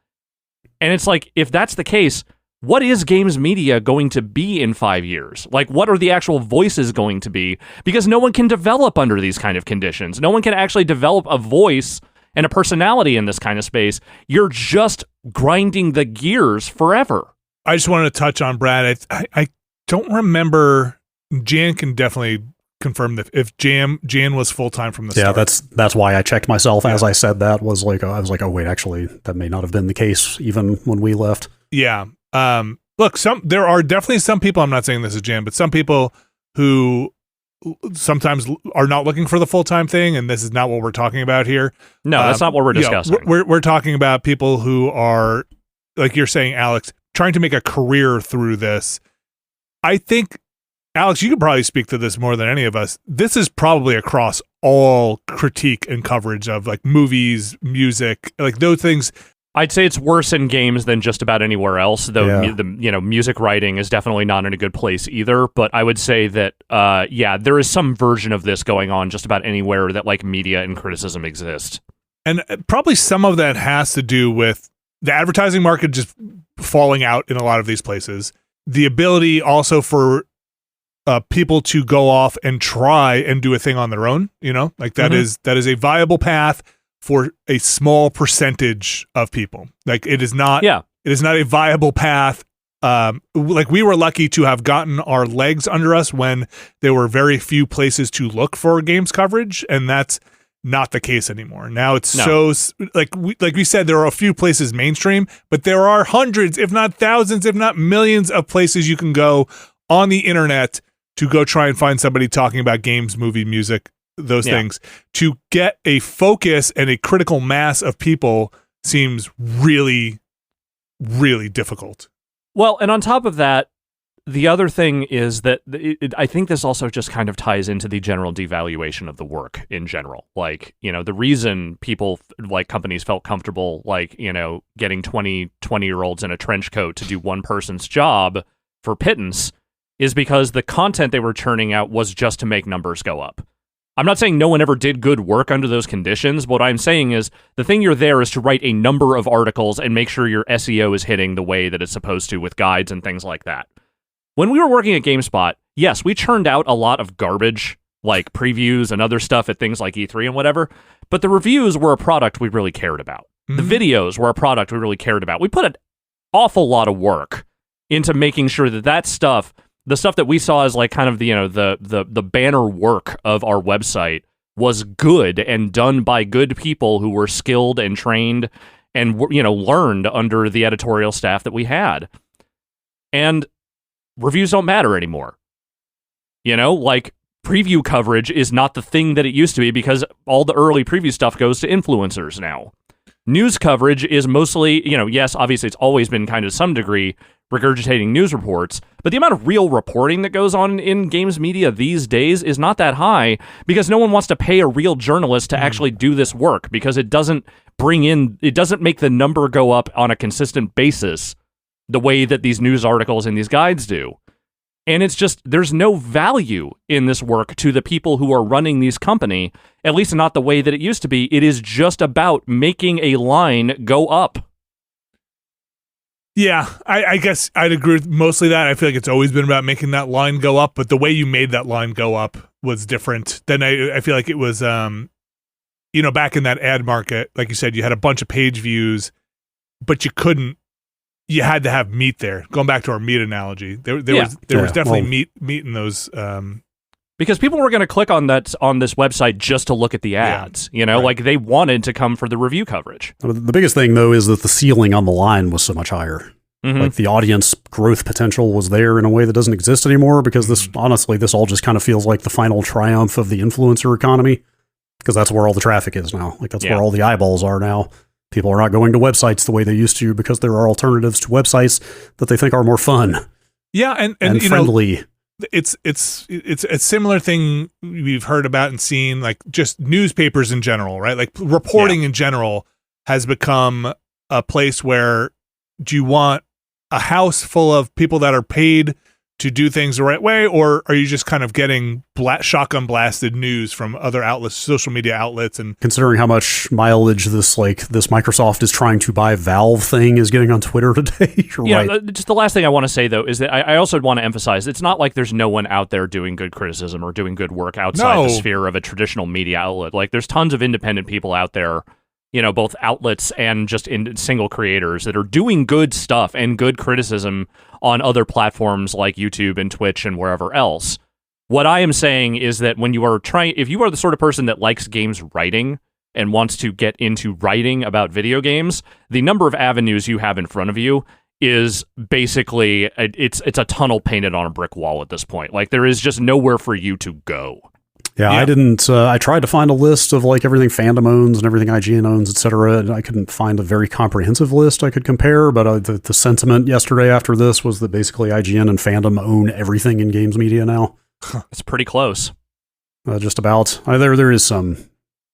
And it's like, if that's the case, what is games media going to be in 5 years? Like, what are the actual voices going to be? Because no one can develop under these kind of conditions. No one can actually develop a voice and a personality in this kind of space. You're just grinding the gears forever. I just wanted to touch on Brad. I don't remember. Jan can definitely confirm that if Jan was full-time from the start. Yeah, that's why I checked myself as I said that. I was like, oh wait, actually that may not have been the case even when we left. Yeah. Look, there are definitely some people, I'm not saying this is Jan, but some people who sometimes are not looking for the full-time thing, and this is not what we're talking about here. No, that's not what we're discussing. We're talking about people who are, like you're saying, Alex, trying to make a career through this. I think, Alex, you could probably speak to this more than any of us. This is probably across all critique and coverage of, like, movies, music, like those things. I'd say it's worse in games than just about anywhere else, though. The music writing is definitely not in a good place either. But I would say that, there is some version of this going on just about anywhere that, like, media and criticism exist. And probably some of that has to do with the advertising market just falling out in a lot of these places. The ability also for people to go off and try and do a thing on their own, you know, like that is a viable path for a small percentage of people. Like, it is not a viable path. Like, we were lucky to have gotten our legs under us when there were very few places to look for games coverage, and that's not the case anymore. Now it's so, like we said, there are a few places mainstream, but there are hundreds, if not thousands, if not millions of places you can go on the internet to go try and find somebody talking about games, movie, music, those things. To get a focus and a critical mass of people seems really, really difficult. Well, and on top of that, the other thing is that I think this also just kind of ties into the general devaluation of the work in general. Like, you know, the reason people, like, companies felt comfortable, like, you know, getting 20-year-olds in a trench coat to do one person's job for pittance is because the content they were churning out was just to make numbers go up. I'm not saying no one ever did good work under those conditions. What I'm saying is the thing you're there is to write a number of articles and make sure your SEO is hitting the way that it's supposed to with guides and things like that. When we were working at GameSpot, yes, we churned out a lot of garbage, like previews and other stuff at things like E3 and whatever, but the reviews were a product we really cared about. The videos were a product we really cared about. We put an awful lot of work into making sure that stuff, the stuff that we saw as, like, kind of the, you know, the banner work of our website was good and done by good people who were skilled and trained and, you know, learned under the editorial staff that we had. And reviews don't matter anymore. You know, like, preview coverage is not the thing that it used to be because all the early preview stuff goes to influencers now. news coverage is mostly, yes, obviously it's always been kind of to some degree regurgitating news reports, but the amount of real reporting that goes on in games media these days is not that high because no one wants to pay a real journalist to actually do this work because it doesn't make the number go up on a consistent basis the way that these news articles and these guides do. And it's just, there's no value in this work to the people who are running these company, at least not the way that it used to be. It is just about making a line go up. Yeah, I guess I'd agree with mostly that. I feel like it's always been about making that line go up, but the way you made that line go up was different. Then I feel like it was, back in that ad market, like you said, you had a bunch of page views, but you had to have meat there. Going back to our meat analogy, there was definitely meat in those. Because people were going to click on this website just to look at the ads, right. Like they wanted to come for the review coverage. The biggest thing, though, is that the ceiling on the line was so much higher. Mm-hmm. Like the audience growth potential was there in a way that doesn't exist anymore because this all just kind of feels like the final triumph of the influencer economy because that's where all the traffic is now. Like that's where all the eyeballs are now. People are not going to websites the way they used to because there are alternatives to websites that they think are more fun. Yeah, and friendly. It's a similar thing we've heard about and seen, like just newspapers in general, right? Like reporting in general has become a place where do you want a house full of people that are paid to do things the right way, or are you just kind of getting shotgun blasted news from other outlets, social media outlets? And considering how much mileage this Microsoft is trying to buy Valve thing is getting on Twitter today, you're right. Just the last thing I want to say though is that I also want to emphasize it's not like there's no one out there doing good criticism or doing good work outside the sphere of a traditional media outlet. Like there's tons of independent people out there, both outlets and just in single creators that are doing good stuff and good criticism on other platforms like YouTube and Twitch and wherever else. What I am saying is that when you are if you are the sort of person that likes games writing and wants to get into writing about video games, the number of avenues you have in front of you is basically, it's a tunnel painted on a brick wall at this point. Like there is just nowhere for you to go. Yeah, I tried to find a list of like everything Fandom owns and everything IGN owns, etc. And I couldn't find a very comprehensive list I could compare, but the sentiment yesterday after this was that basically IGN and Fandom own everything in games media now. It's pretty close. Just about. There is some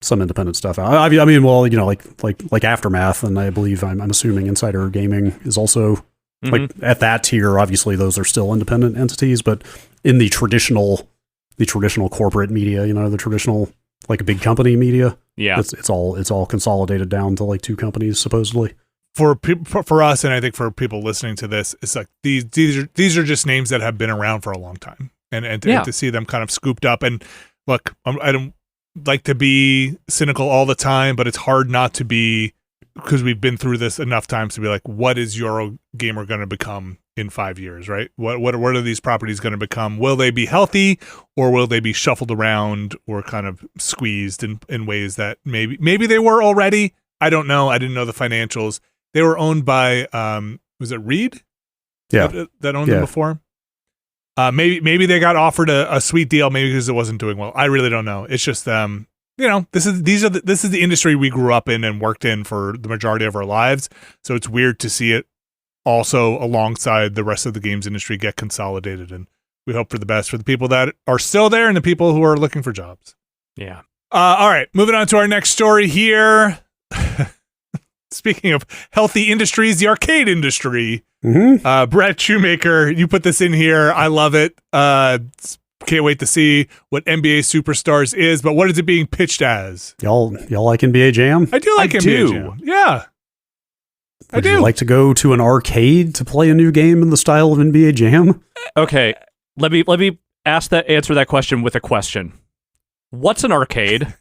independent stuff. I mean, well, like Aftermath, and I believe I'm assuming Insider Gaming is also like at that tier. Obviously, those are still independent entities, but in the traditional corporate media, the traditional like big company media. Yeah, it's all consolidated down to like two companies supposedly. For us, and I think for people listening to this, it's like these are just names that have been around for a long time, and to see them kind of scooped up. And look, I don't like to be cynical all the time, but it's hard not to be because we've been through this enough times to be like, what is Eurogamer going to become in 5 years, right? What are these properties going to become? Will they be healthy, or will they be shuffled around or kind of squeezed in ways that maybe they were already? I don't know. I didn't know the financials. They were owned by was it Reed? Yeah, that owned them before. Maybe they got offered a sweet deal, maybe because it wasn't doing well. I really don't know. It's just this is the industry we grew up in and worked in for the majority of our lives. So it's weird to see it also alongside the rest of the games industry get consolidated, and we hope for the best for the people that are still there and the people who are looking for jobs. Yeah. All right, moving on to our next story here. Speaking of healthy industries, the arcade industry. Mm-hmm. Brett Shoemaker, you put this in here. I love it. Can't wait to see what NBA Superstars is, but what is it being pitched as? Y'all like NBA Jam? I do like NBA Jam. Yeah. Would you like to go to an arcade to play a new game in the style of NBA Jam? Okay, let me answer that question with a question. What's an arcade?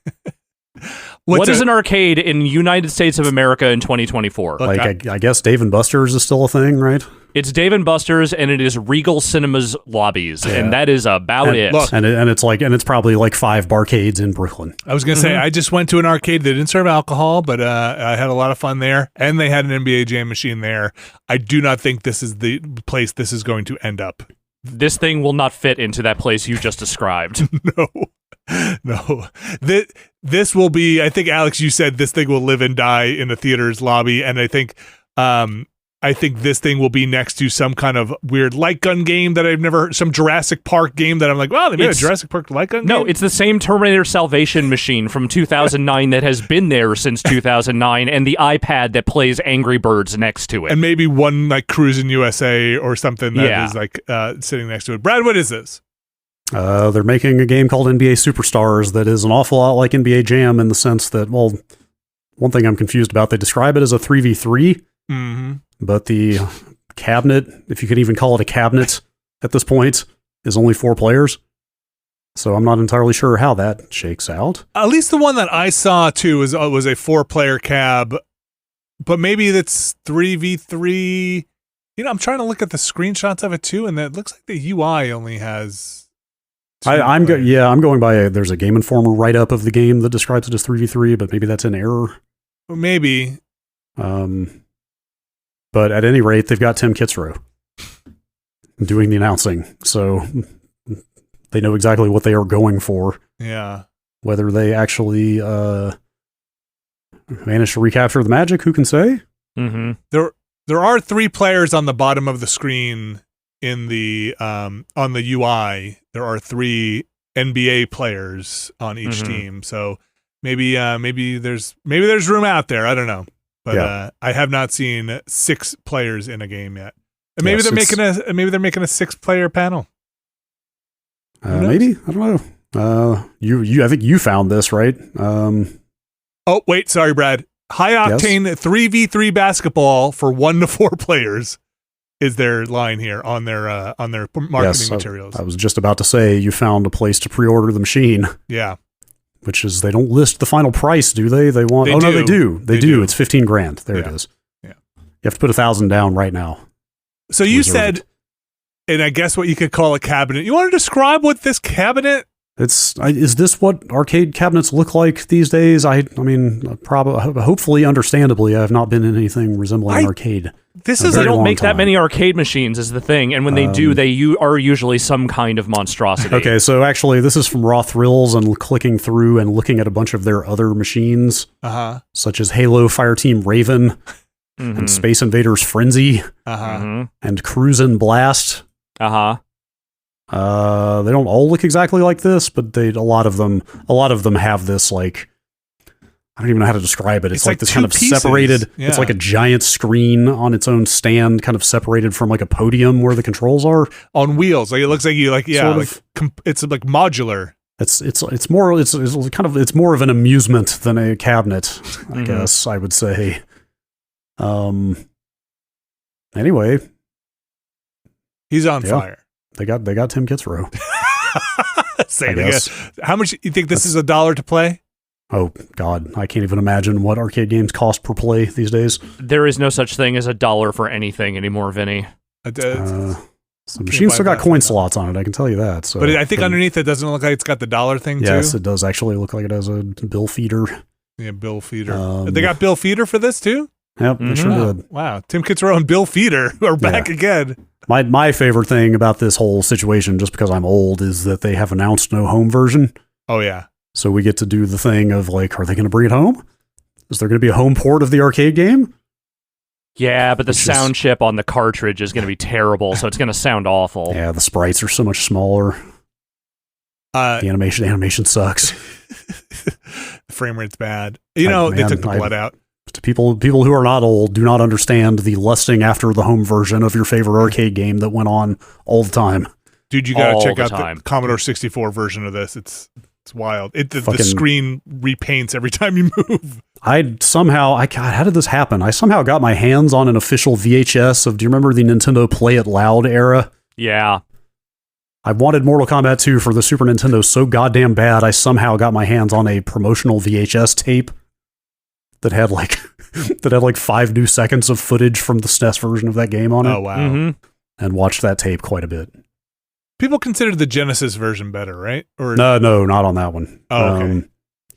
What is an arcade in United States of America in 2024? Like, I guess Dave & Buster's is still a thing, right? It's Dave & Buster's, and it is Regal Cinemas lobbies, and that is about it. Look, and it's probably like 5 barcades in Brooklyn. I was gonna say I just went to an arcade that didn't serve alcohol, but I had a lot of fun there, and they had an NBA Jam machine there. I do not think this is the place this is going to end up. This thing will not fit into that place you just described. No. No. This will be, I think, Alex, you said this thing will live and die in the theater's lobby, and I think this thing will be next to some kind of weird light gun game that I've never heard, some Jurassic Park game that I'm like, wow, they made a Jurassic Park light gun game? No, it's the same Terminator Salvation machine from 2009 that has been there since 2009, and the iPad that plays Angry Birds next to it. And maybe one like Cruisin' USA or something that is like sitting next to it. Brad, what is this? They're making a game called NBA Superstars that is an awful lot like NBA Jam in the sense that, well, one thing I'm confused about, they describe it as a 3v3, but the cabinet, if you could even call it a cabinet at this point, is only 4 players. So I'm not entirely sure how that shakes out. At least the one that I saw, too, was a 4-player cab, but maybe that's 3v3. You know, I'm trying to look at the screenshots of it, too, and it looks like the UI only has... I'm going by there's a Game Informer write-up of the game that describes it as 3v3, but maybe that's an error. Maybe. But at any rate, they've got Tim Kitzrow doing the announcing, so they know exactly what they are going for. Yeah. Whether they actually manage to recapture the magic, who can say? Mm-hmm. There are 3 players on the bottom of the screen in the on the UI. There are 3 NBA players on each team, so maybe there's room out there. I don't know, but I have not seen 6 players in a game yet. And maybe they're making a 6-player panel. Maybe, I don't know. I think you found this, right? Oh wait, sorry, Brad. High octane 3v3 basketball for 1 to 4 players is their line here on their marketing materials. I was just about to say you found a place to pre-order the machine. Yeah. Which is, they don't list the final price, do they? They want. No, they do. They do. It's $15,000. There it is. Yeah. You have to put $1,000 down right now. So you said, and I guess what you could call a cabinet. You want to describe what this cabinet? Is this what arcade cabinets look like these days? I mean, probably, hopefully, understandably, I have not been in anything resembling an arcade. They don't make that many arcade machines is the thing, and when they do, they are usually some kind of monstrosity. Okay, so actually, this is from Raw Thrills, and clicking through and looking at a bunch of their other machines, such as Halo Fireteam Raven, and Space Invaders Frenzy, and Cruisin' Blast. They don't all look exactly like this, but a lot of them have this, like, I don't even know how to describe it. It's like this kind of pieces. Separated. Yeah. It's like a giant screen on its own stand, kind of separated from like a podium where the controls are on wheels. Like it looks like it's like modular. It's more of an amusement than a cabinet, I guess I would say. Anyway, he's on fire. They got Tim Kitzrow. Say it again. How much you think this is $1 to play? Oh God, I can't even imagine what arcade games cost per play these days. There is no such thing as $1 for anything anymore, Vinny. The machine still got coin slots on it, I can tell you that. So, but I think underneath it doesn't look like it's got the dollar thing too. Yes, it does actually look like it has a bill feeder. Yeah, bill feeder. They got Bill Feeder for this too? Yep, they sure did. Wow, Tim Kitzrow and Bill Feeder are back again. My favorite thing about this whole situation, just because I'm old, is that they have announced no home version. Oh yeah. So we get to do the thing of like, are they going to bring it home? Is there going to be a home port of the arcade game? Yeah, but the sound chip on the cartridge is going to be terrible, so it's going to sound awful. Yeah, the sprites are so much smaller. The animation sucks. The frame rate's bad. They took the blood out. To people who are not old do not understand the lusting after the home version of your favorite arcade game that went on all the time. Dude, you got to check out the Commodore 64 version of this. It's wild. The screen repaints every time you move. God, how did this happen? I somehow got my hands on an official VHS of, do you remember the Nintendo Play It Loud era? Yeah. I wanted Mortal Kombat 2 for the Super Nintendo so goddamn bad, I somehow got my hands on a promotional VHS tape that had like 5 new seconds of footage from the SNES version of that game on it. Oh, wow. And watched that tape quite a bit. People consider the Genesis version better, right? Or No, not on that one. Oh, okay.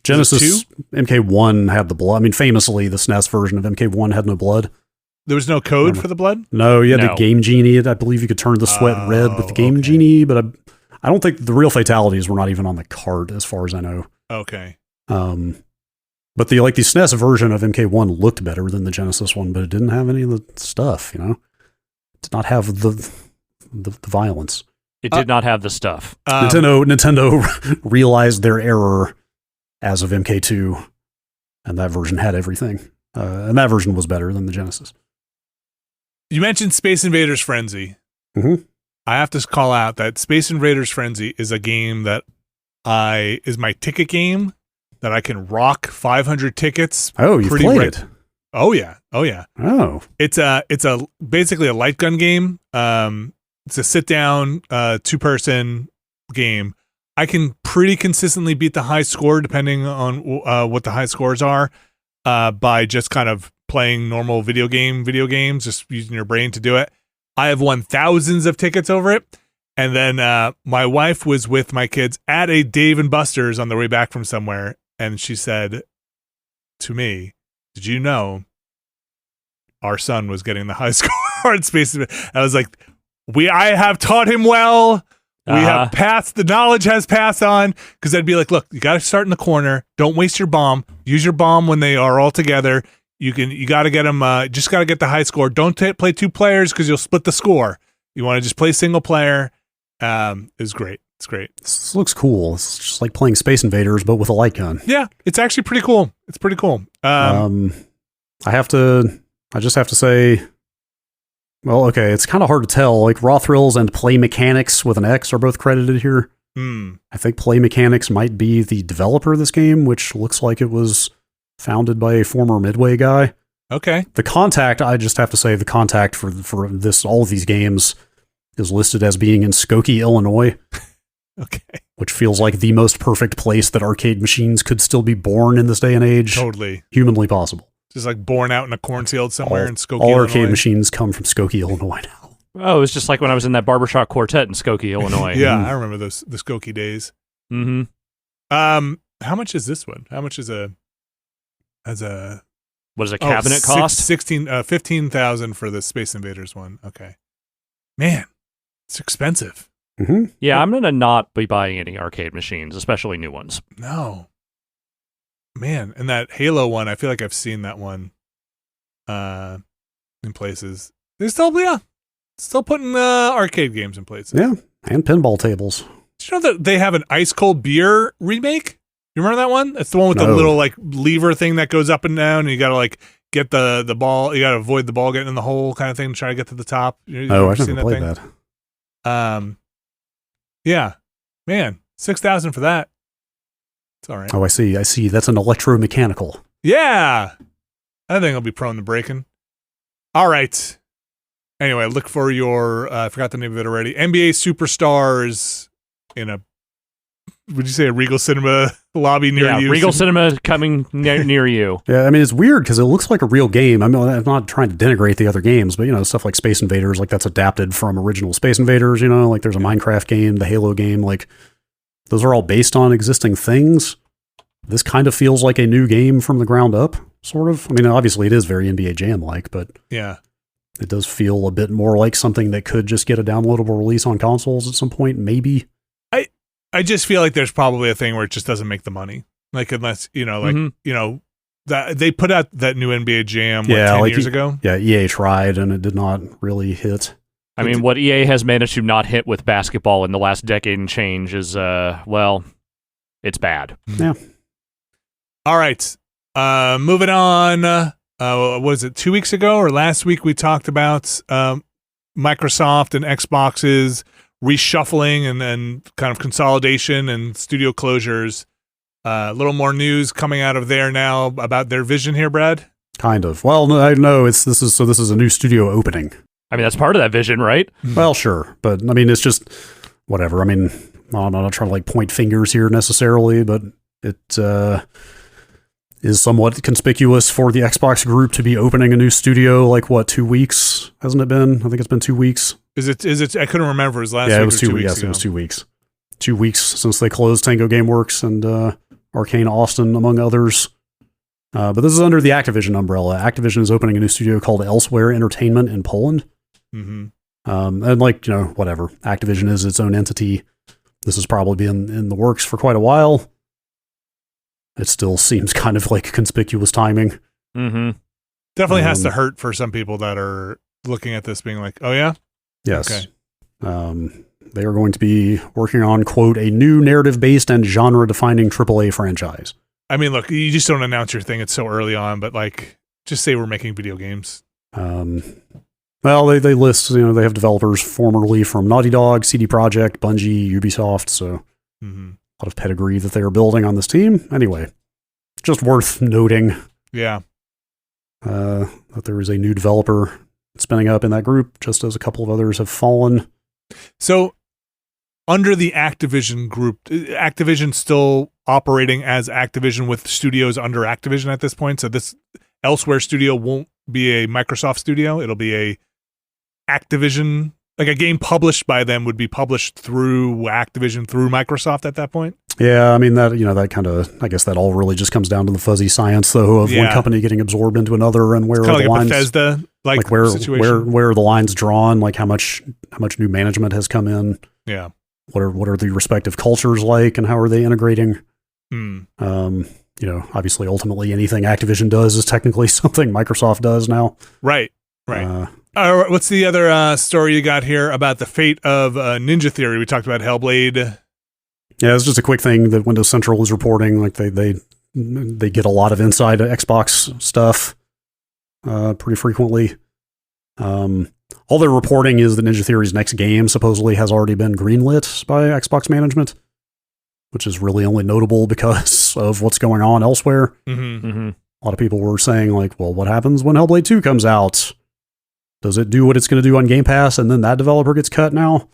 Genesis MK1 had the blood. I mean, famously, the SNES version of MK1 had no blood. There was no code for the blood? No, you had the Game Genie. I believe you could turn the sweat red with the Game Genie, but I don't think the real fatalities were not even on the cart, as far as I know. Okay. But the SNES version of MK1 looked better than the Genesis one, but it didn't have any of the stuff. You know, it did not have the violence. It did not have the stuff. Nintendo realized their error as of MK2, and that version had everything. And that version was better than the Genesis. You mentioned Space Invaders Frenzy. Mm-hmm. I have to call out that Space Invaders Frenzy is a game that is my ticket game that I can rock 500 tickets. Oh, you've played it? Oh yeah. Oh, it's basically a light gun game. It's a sit down 2-person game. I can pretty consistently beat the high score depending on what the high scores are by just kind of playing normal video games, just using your brain to do it. I have won thousands of tickets over it. And then my wife was with my kids at a Dave & Buster's on their way back from somewhere. And she said to me, "Did you know our son was getting the high score in Space?" I was like, I have taught him well. We have passed, the knowledge has passed on. Because I'd be like, look, you got to start in the corner. Don't waste your bomb. Use your bomb when they are all together. You got to get them, just got to get the high score. Don't play 2 players because you'll split the score. You want to just play single player. It's great. It's great. This looks cool. It's just like playing Space Invaders, but with a light gun. Yeah, it's actually pretty cool. It's pretty cool. I just have to say, well, okay, it's kind of hard to tell. Like Raw Thrills and Play Mechanics with an X are both credited here. I think Play Mechanics might be the developer of this game, which looks like it was founded by a former Midway guy. Okay. The contact, I just have to say, the contact for this, all of these games is listed as being in Skokie, Illinois. Okay. Which feels like the most perfect place that arcade machines could still be born in this day and age. Totally. Humanly possible. Just like born out in a cornfield somewhere in Skokie, all Illinois. Arcade machines come from Skokie, Illinois now. Oh, it was just like when I was in that barbershop quartet in Skokie, Illinois. Yeah, I remember the Skokie days. Mm-hmm. How much is this one? How much is what does a cabinet cost? 15,000 for the Space Invaders one. Okay. Man, it's expensive. Mm-hmm. Yeah, I'm gonna not be buying any arcade machines, especially new ones. No. Man, and that Halo one, I feel like I've seen that one in places. They're still putting arcade games in places. Yeah, and pinball tables. Did you know that they have an ice cold beer remake? You remember that one? It's the one with the little like lever thing that goes up and down, and you gotta like get the ball. You gotta avoid the ball getting in the hole, kind of thing, to try to get to the top. I never played that. Yeah, man, 6,000 for that. It's all right. Oh, I see. That's an electromechanical. Yeah, I think I'll be prone to breaking. All right. Anyway, look for your. I forgot the name of it already. NBA Superstars in a. Would you say a Regal Cinema lobby near you? Yeah, Regal Cinema coming near you. Yeah, I mean, it's weird because it looks like a real game. I mean, I'm not trying to denigrate the other games, but, you know, stuff like Space Invaders, like that's adapted from original Space Invaders, you know, like there's a Minecraft game, the Halo game, like those are all based on existing things. This kind of feels like a new game from the ground up, sort of. I mean, obviously it is very NBA Jam-like, but yeah, it does feel a bit more like something that could just get a downloadable release on consoles at some point, maybe. I just feel like there's probably a thing where it just doesn't make the money. Like, unless, you know, like, you know, that they put out that new NBA Jam 10 years ago. Yeah, EA tried and it did not really hit. I mean, what EA has managed to not hit with basketball in the last decade and change is, well, it's bad. Yeah. All right. Moving on. Was it 2 weeks ago or last week we talked about Microsoft and Xbox's reshuffling and kind of consolidation and studio closures. A little more news coming out of there now about their vision here, Brad. Kind of. Well, no, I know this is a new studio opening. I mean, that's part of that vision, right? Well, sure, but I mean, it's just whatever. I mean, I'm not trying to like point fingers here necessarily, but it is somewhat conspicuous for the Xbox group to be opening a new studio. Like what, 2 weeks? Hasn't it been? I think it's been 2 weeks. Is it? I couldn't remember. It was last week. It was or 2 weeks. Yes, it was 2 weeks. 2 weeks since they closed Tango Gameworks and Arcane Austin, among others. But this is under the Activision umbrella. Activision is opening a new studio called Elsewhere Entertainment in Poland. Mm-hmm. And like, you know, whatever. Activision is its own entity. this has probably been in the works for quite a while. It still seems kind of like conspicuous timing. Mm-hmm. Definitely has to hurt for some people that are looking at this being like, oh yeah? Yes. Okay. They are going to be working on, quote, a new narrative-based and genre-defining AAA franchise. I mean, look, you just don't announce your thing. It's so early on, but like, just say we're making video games. Well, they list, they have developers formerly from Naughty Dog, CD Projekt, Bungie, Ubisoft, so a lot of pedigree that they are building on this team. Anyway, just worth noting. Yeah. That there is a new developer spinning up in that group, just as a couple of others have fallen. So, under the Activision group, Activision still operating as Activision with studios under Activision at this point. So this Elsewhere studio won't be a Microsoft studio. It'll be a Activision, like a game published by them would be published through Activision through Microsoft at that point. Yeah, I mean, that that kind of, I guess that all really just comes down to the fuzzy science, though, of one company getting absorbed into another, and where it's are kind the of like lines, a Bethesda like situation. where are the lines drawn, like how much new management has come in. Yeah. What are the respective cultures like, and how are they integrating? Obviously, ultimately, anything Activision does is technically something Microsoft does now. Right. What's the other story you got here about the fate of Ninja Theory? We talked about Hellblade. Yeah, it's just a quick thing that Windows Central is reporting. Like they get a lot of inside Xbox stuff pretty frequently. All they're reporting is that Ninja Theory's next game supposedly has already been greenlit by Xbox management, which is really only notable because of what's going on elsewhere. A lot of people were saying, like, well, what happens when Hellblade 2 comes out? Does it do what it's going to do on Game Pass, and then that developer gets cut now?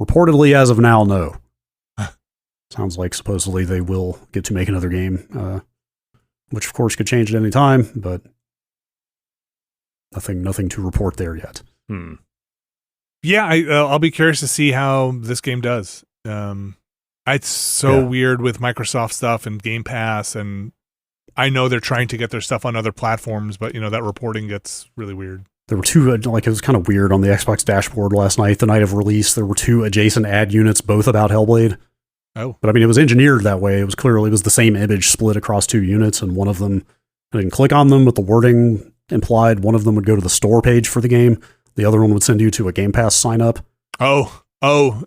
Reportedly, as of now, no. Sounds like supposedly they will get to make another game, which of course could change at any time, but nothing to report there yet. Yeah, I'll be curious to see how this game does. It's so weird with Microsoft stuff and Game Pass, and I know they're trying to get their stuff on other platforms, but that reporting gets really weird. There were two, it was kind of weird on the Xbox dashboard last night, the night of release. There were two adjacent ad units, both about Hellblade. Oh. But I mean, it was engineered that way. It was the same image split across two units, and one of them, I didn't click on them, but the wording implied one of them would go to the store page for the game. The other one would send you to a Game Pass sign up. Oh,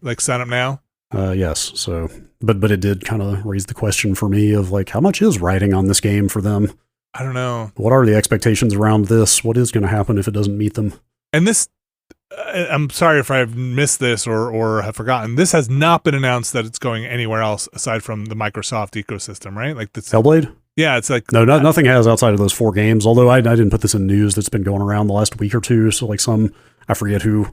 like sign up now? Yes. So, but it did kind of raise the question for me of like, how much is riding on this game for them? I don't know. What are the expectations around this? What is going to happen if it doesn't meet them? And this, I'm sorry if I've missed this or have forgotten. This has not been announced that it's going anywhere else aside from the Microsoft ecosystem, right? Like this Hellblade? Yeah, it's like nothing has outside of those 4 games. Although I didn't put this in news that's been going around the last week or two. So like I forget who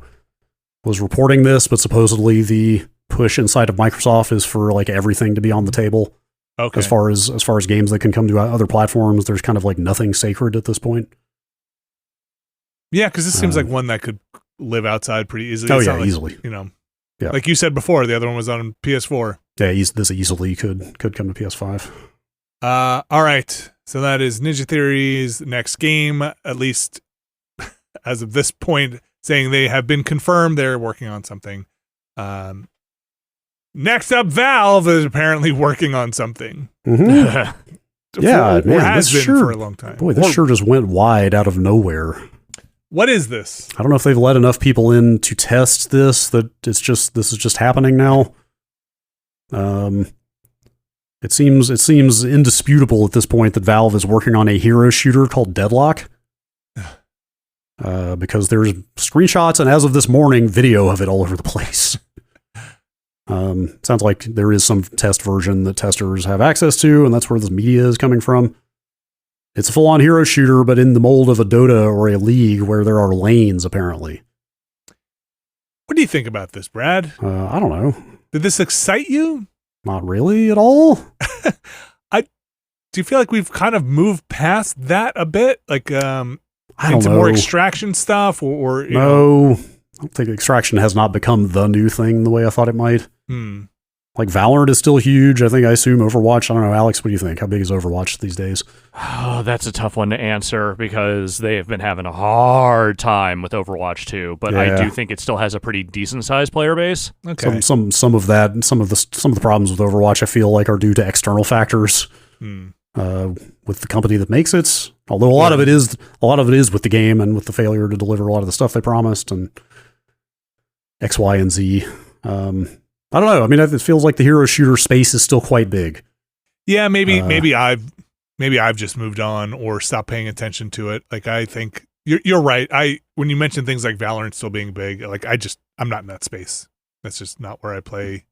was reporting this, but supposedly the push inside of Microsoft is for like everything to be on the table. Okay. As far as games that can come to other platforms, there's kind of like nothing sacred at this point. Yeah, because this seems like one that could live outside pretty easily. Oh, it's yeah, like, easily. Yeah. Like you said before, the other one was on PS4. Yeah, this easily could come to PS5. All right. So that is Ninja Theory's next game, at least as of this point, saying they have been confirmed they're working on something. Next up, Valve is apparently working on something. Yeah, man, has been for a long time. Boy, this sure just went wide out of nowhere. What is this? I don't know if they've let enough people in to test this, that this is just happening now. It seems indisputable at this point that Valve is working on a hero shooter called Deadlock. Because there's screenshots and as of this morning, video of it all over the place. Sounds like there is some test version that testers have access to, and that's where this media is coming from. It's a full-on hero shooter, but in the mold of a Dota or a League where there are lanes, apparently. What do you think about this, Brad? I don't know. Did this excite you? Not really at all. Do you feel like we've kind of moved past that a bit? Like, I don't into know. more extraction stuff or no. I don't think extraction has not become the new thing the way I thought it might. Like Valorant is still huge. I assume Overwatch. I don't know, Alex, what do you think? How big is Overwatch these days? Oh, that's a tough one to answer because they have been having a hard time with Overwatch 2, but I do think it still has a pretty decent sized player base. Okay. Some of that and some of the problems with Overwatch I feel like are due to external factors. With the company that makes it. Although a lot of it is with the game and with the failure to deliver a lot of the stuff they promised and X, Y, and Z. I don't know. I mean, it feels like the hero shooter space is still quite big. Yeah, maybe I've just moved on or stopped paying attention to it. Like, I think you're right. When you mention things like Valorant still being big, like I'm not in that space. That's just not where I play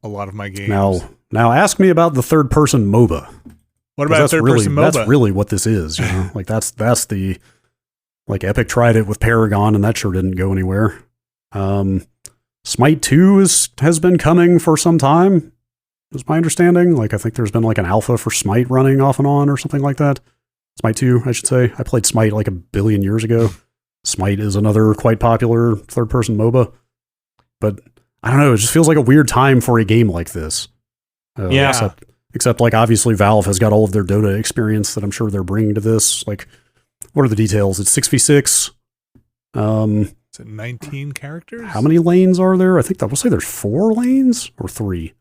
a lot of my games. Now ask me about the third person MOBA. What about third person MOBA? That's really what this is, you know? Like that's the, like, Epic tried it with Paragon and that sure didn't go anywhere. Smite 2 has been coming for some time, is my understanding. Like, I think there's been like an alpha for Smite running off and on or something like that. Smite 2, I should say. I played Smite like a billion years ago. Smite is another quite popular third-person MOBA. But, I don't know, it just feels like a weird time for a game like this. Except, like, obviously Valve has got all of their Dota experience that I'm sure they're bringing to this. Like, what are the details? It's 6v6. Is it 19 characters? How many lanes are there? I think we'll say there's 4 lanes or 3.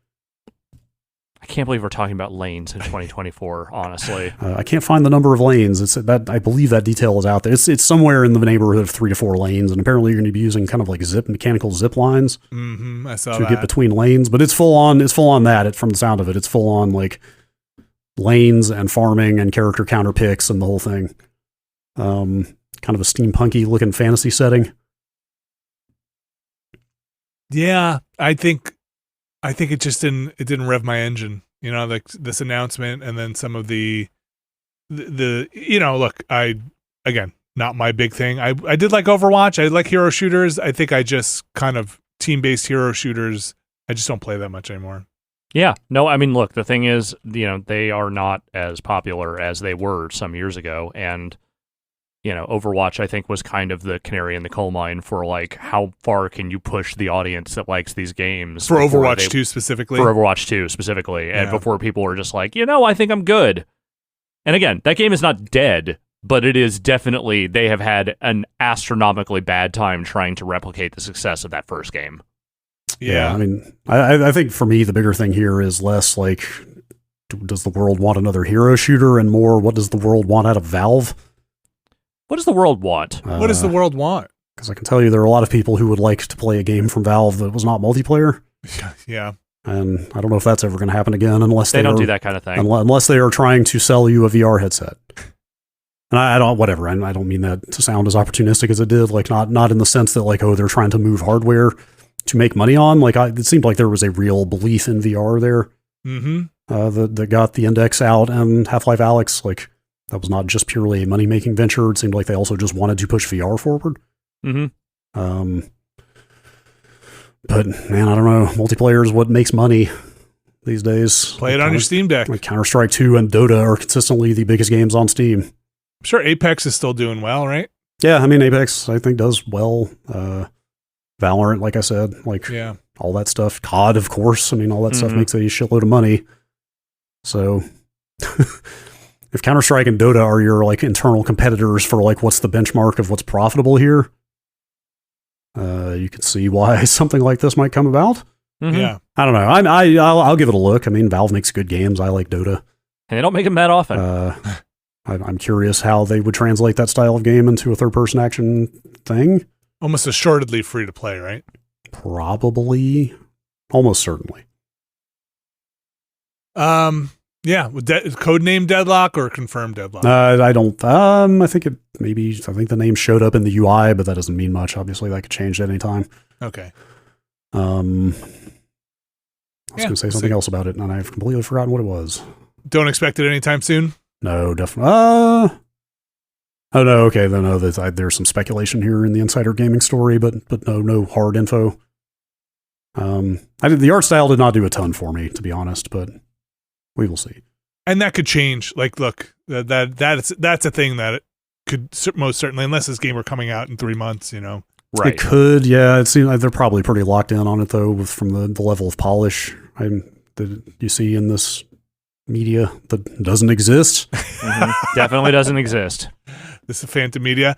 I can't believe we're talking about lanes in 2024, honestly. I can't find the number of lanes. It's that I believe that detail is out there. It's somewhere in the neighborhood of 3 to 4 lanes, and apparently you're going to be using kind of like mechanical zip lines I saw to get between lanes. But it's full on that. From the sound of it, it's full on like lanes and farming and character counter picks and the whole thing. Kind of a steampunky looking fantasy setting. Yeah, I think it just didn't rev my engine. You know, like this announcement and then some of the look, again, not my big thing. I did like Overwatch. I like hero shooters. I think I just kind of team-based hero shooters. I just don't play that much anymore. Yeah. No, I mean, look, the thing is, they are not as popular as they were some years ago, and Overwatch, I think, was kind of the canary in the coal mine for, like, how far can you push the audience that likes these games. For Overwatch 2 specifically? For Overwatch 2 specifically. Yeah. And before people were just like, I think I'm good. And again, that game is not dead, but it is definitely, they have had an astronomically bad time trying to replicate the success of that first game. Yeah. I mean, I think for me, the bigger thing here is less like, does the world want another hero shooter, and more, what does the world want out of Valve? What does the world want? What does the world want? Because I can tell you there are a lot of people who would like to play a game from Valve that was not multiplayer. Yeah. And I don't know if that's ever going to happen again unless they don't do that kind of thing. Unless they are trying to sell you a VR headset. And I don't mean that to sound as opportunistic as it did. Like, not in the sense that, like, oh, they're trying to move hardware to make money on. Like, it seemed like there was a real belief in VR there. That got the Index out and Half-Life Alyx, like, that was not just purely a money-making venture. It seemed like they also just wanted to push VR forward. But, man, I don't know. Multiplayer is what makes money these days. Play it on your Steam Deck. Like Counter-Strike 2 and Dota are consistently the biggest games on Steam. I'm sure Apex is still doing well, right? Yeah, I mean, Apex, I think, does well. Valorant, like I said, all that stuff. COD, of course. I mean, all that stuff makes a shitload of money. So... If Counter-Strike and Dota are your, like, internal competitors for, like, what's the benchmark of what's profitable here, you can see why something like this might come about. Yeah. I don't know. I'll give it a look. I mean, Valve makes good games. I like Dota. And they don't make them that often. I'm curious how they would translate that style of game into a third-person action thing. Almost assuredly free to play, right? Probably. Almost certainly. Yeah, with codename Deadlock or confirmed Deadlock? I don't. I think the name showed up in the UI, but that doesn't mean much. Obviously, that could change at any time. Okay. I was going to say something else about it, and I've completely forgotten what it was. Don't expect it anytime soon? No, definitely. Oh no. Okay, then no. There's some speculation here in the Insider Gaming story, but no hard info. The art style did not do a ton for me, to be honest, but. We will see. And that could change. Like, look, that's a thing that it could most certainly, unless this game were coming out in 3 months, Right. It could, yeah. It seems like they're probably pretty locked in on it, though, from the level of polish that you see in this media that doesn't exist. Definitely doesn't exist. This is phantom media.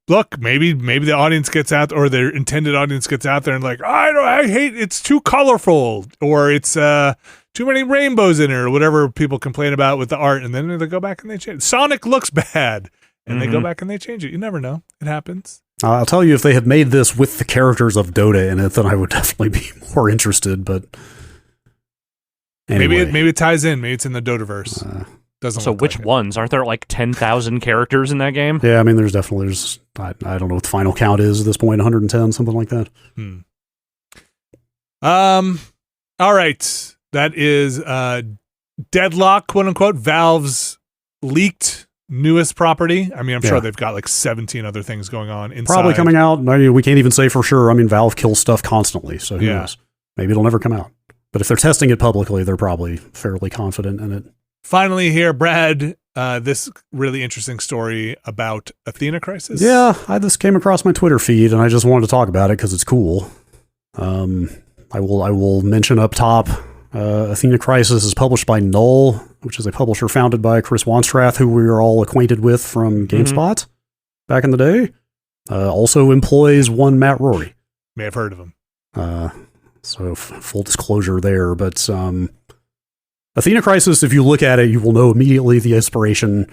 Look, maybe the audience gets out, or their intended audience gets out there and like, I hate it's too colorful, or it's too many rainbows in it, or whatever people complain about with the art, and then they go back and they change. Sonic looks bad, and they go back and they change it. You never know. It happens. I'll tell you, if they had made this with the characters of Dota in it, then I would definitely be more interested. But anyway. maybe it ties in. Maybe it's in the Dotaverse. Doesn't. So which ones? Aren't there like 10,000 characters in that game? Yeah, I mean, there's I don't know what the final count is at this point. 110, something like that. All right. That is Deadlock, quote unquote, Valve's leaked newest property. I mean, I'm sure they've got like 17 other things going on inside. Probably coming out. I mean, we can't even say for sure. I mean, Valve kills stuff constantly, so who knows? Maybe it'll never come out. But if they're testing it publicly, they're probably fairly confident in it. Finally here, Brad, this really interesting story about Athena Crisis. Yeah, this came across my Twitter feed, and I just wanted to talk about it because it's cool. I will mention up top, Athena Crisis is published by Null, which is a publisher founded by Chris Wanstrath, who we are all acquainted with from GameSpot back in the day. Also employs one Matt Rory. May have heard of him. So full disclosure there, but Athena Crisis, if you look at it, you will know immediately the inspiration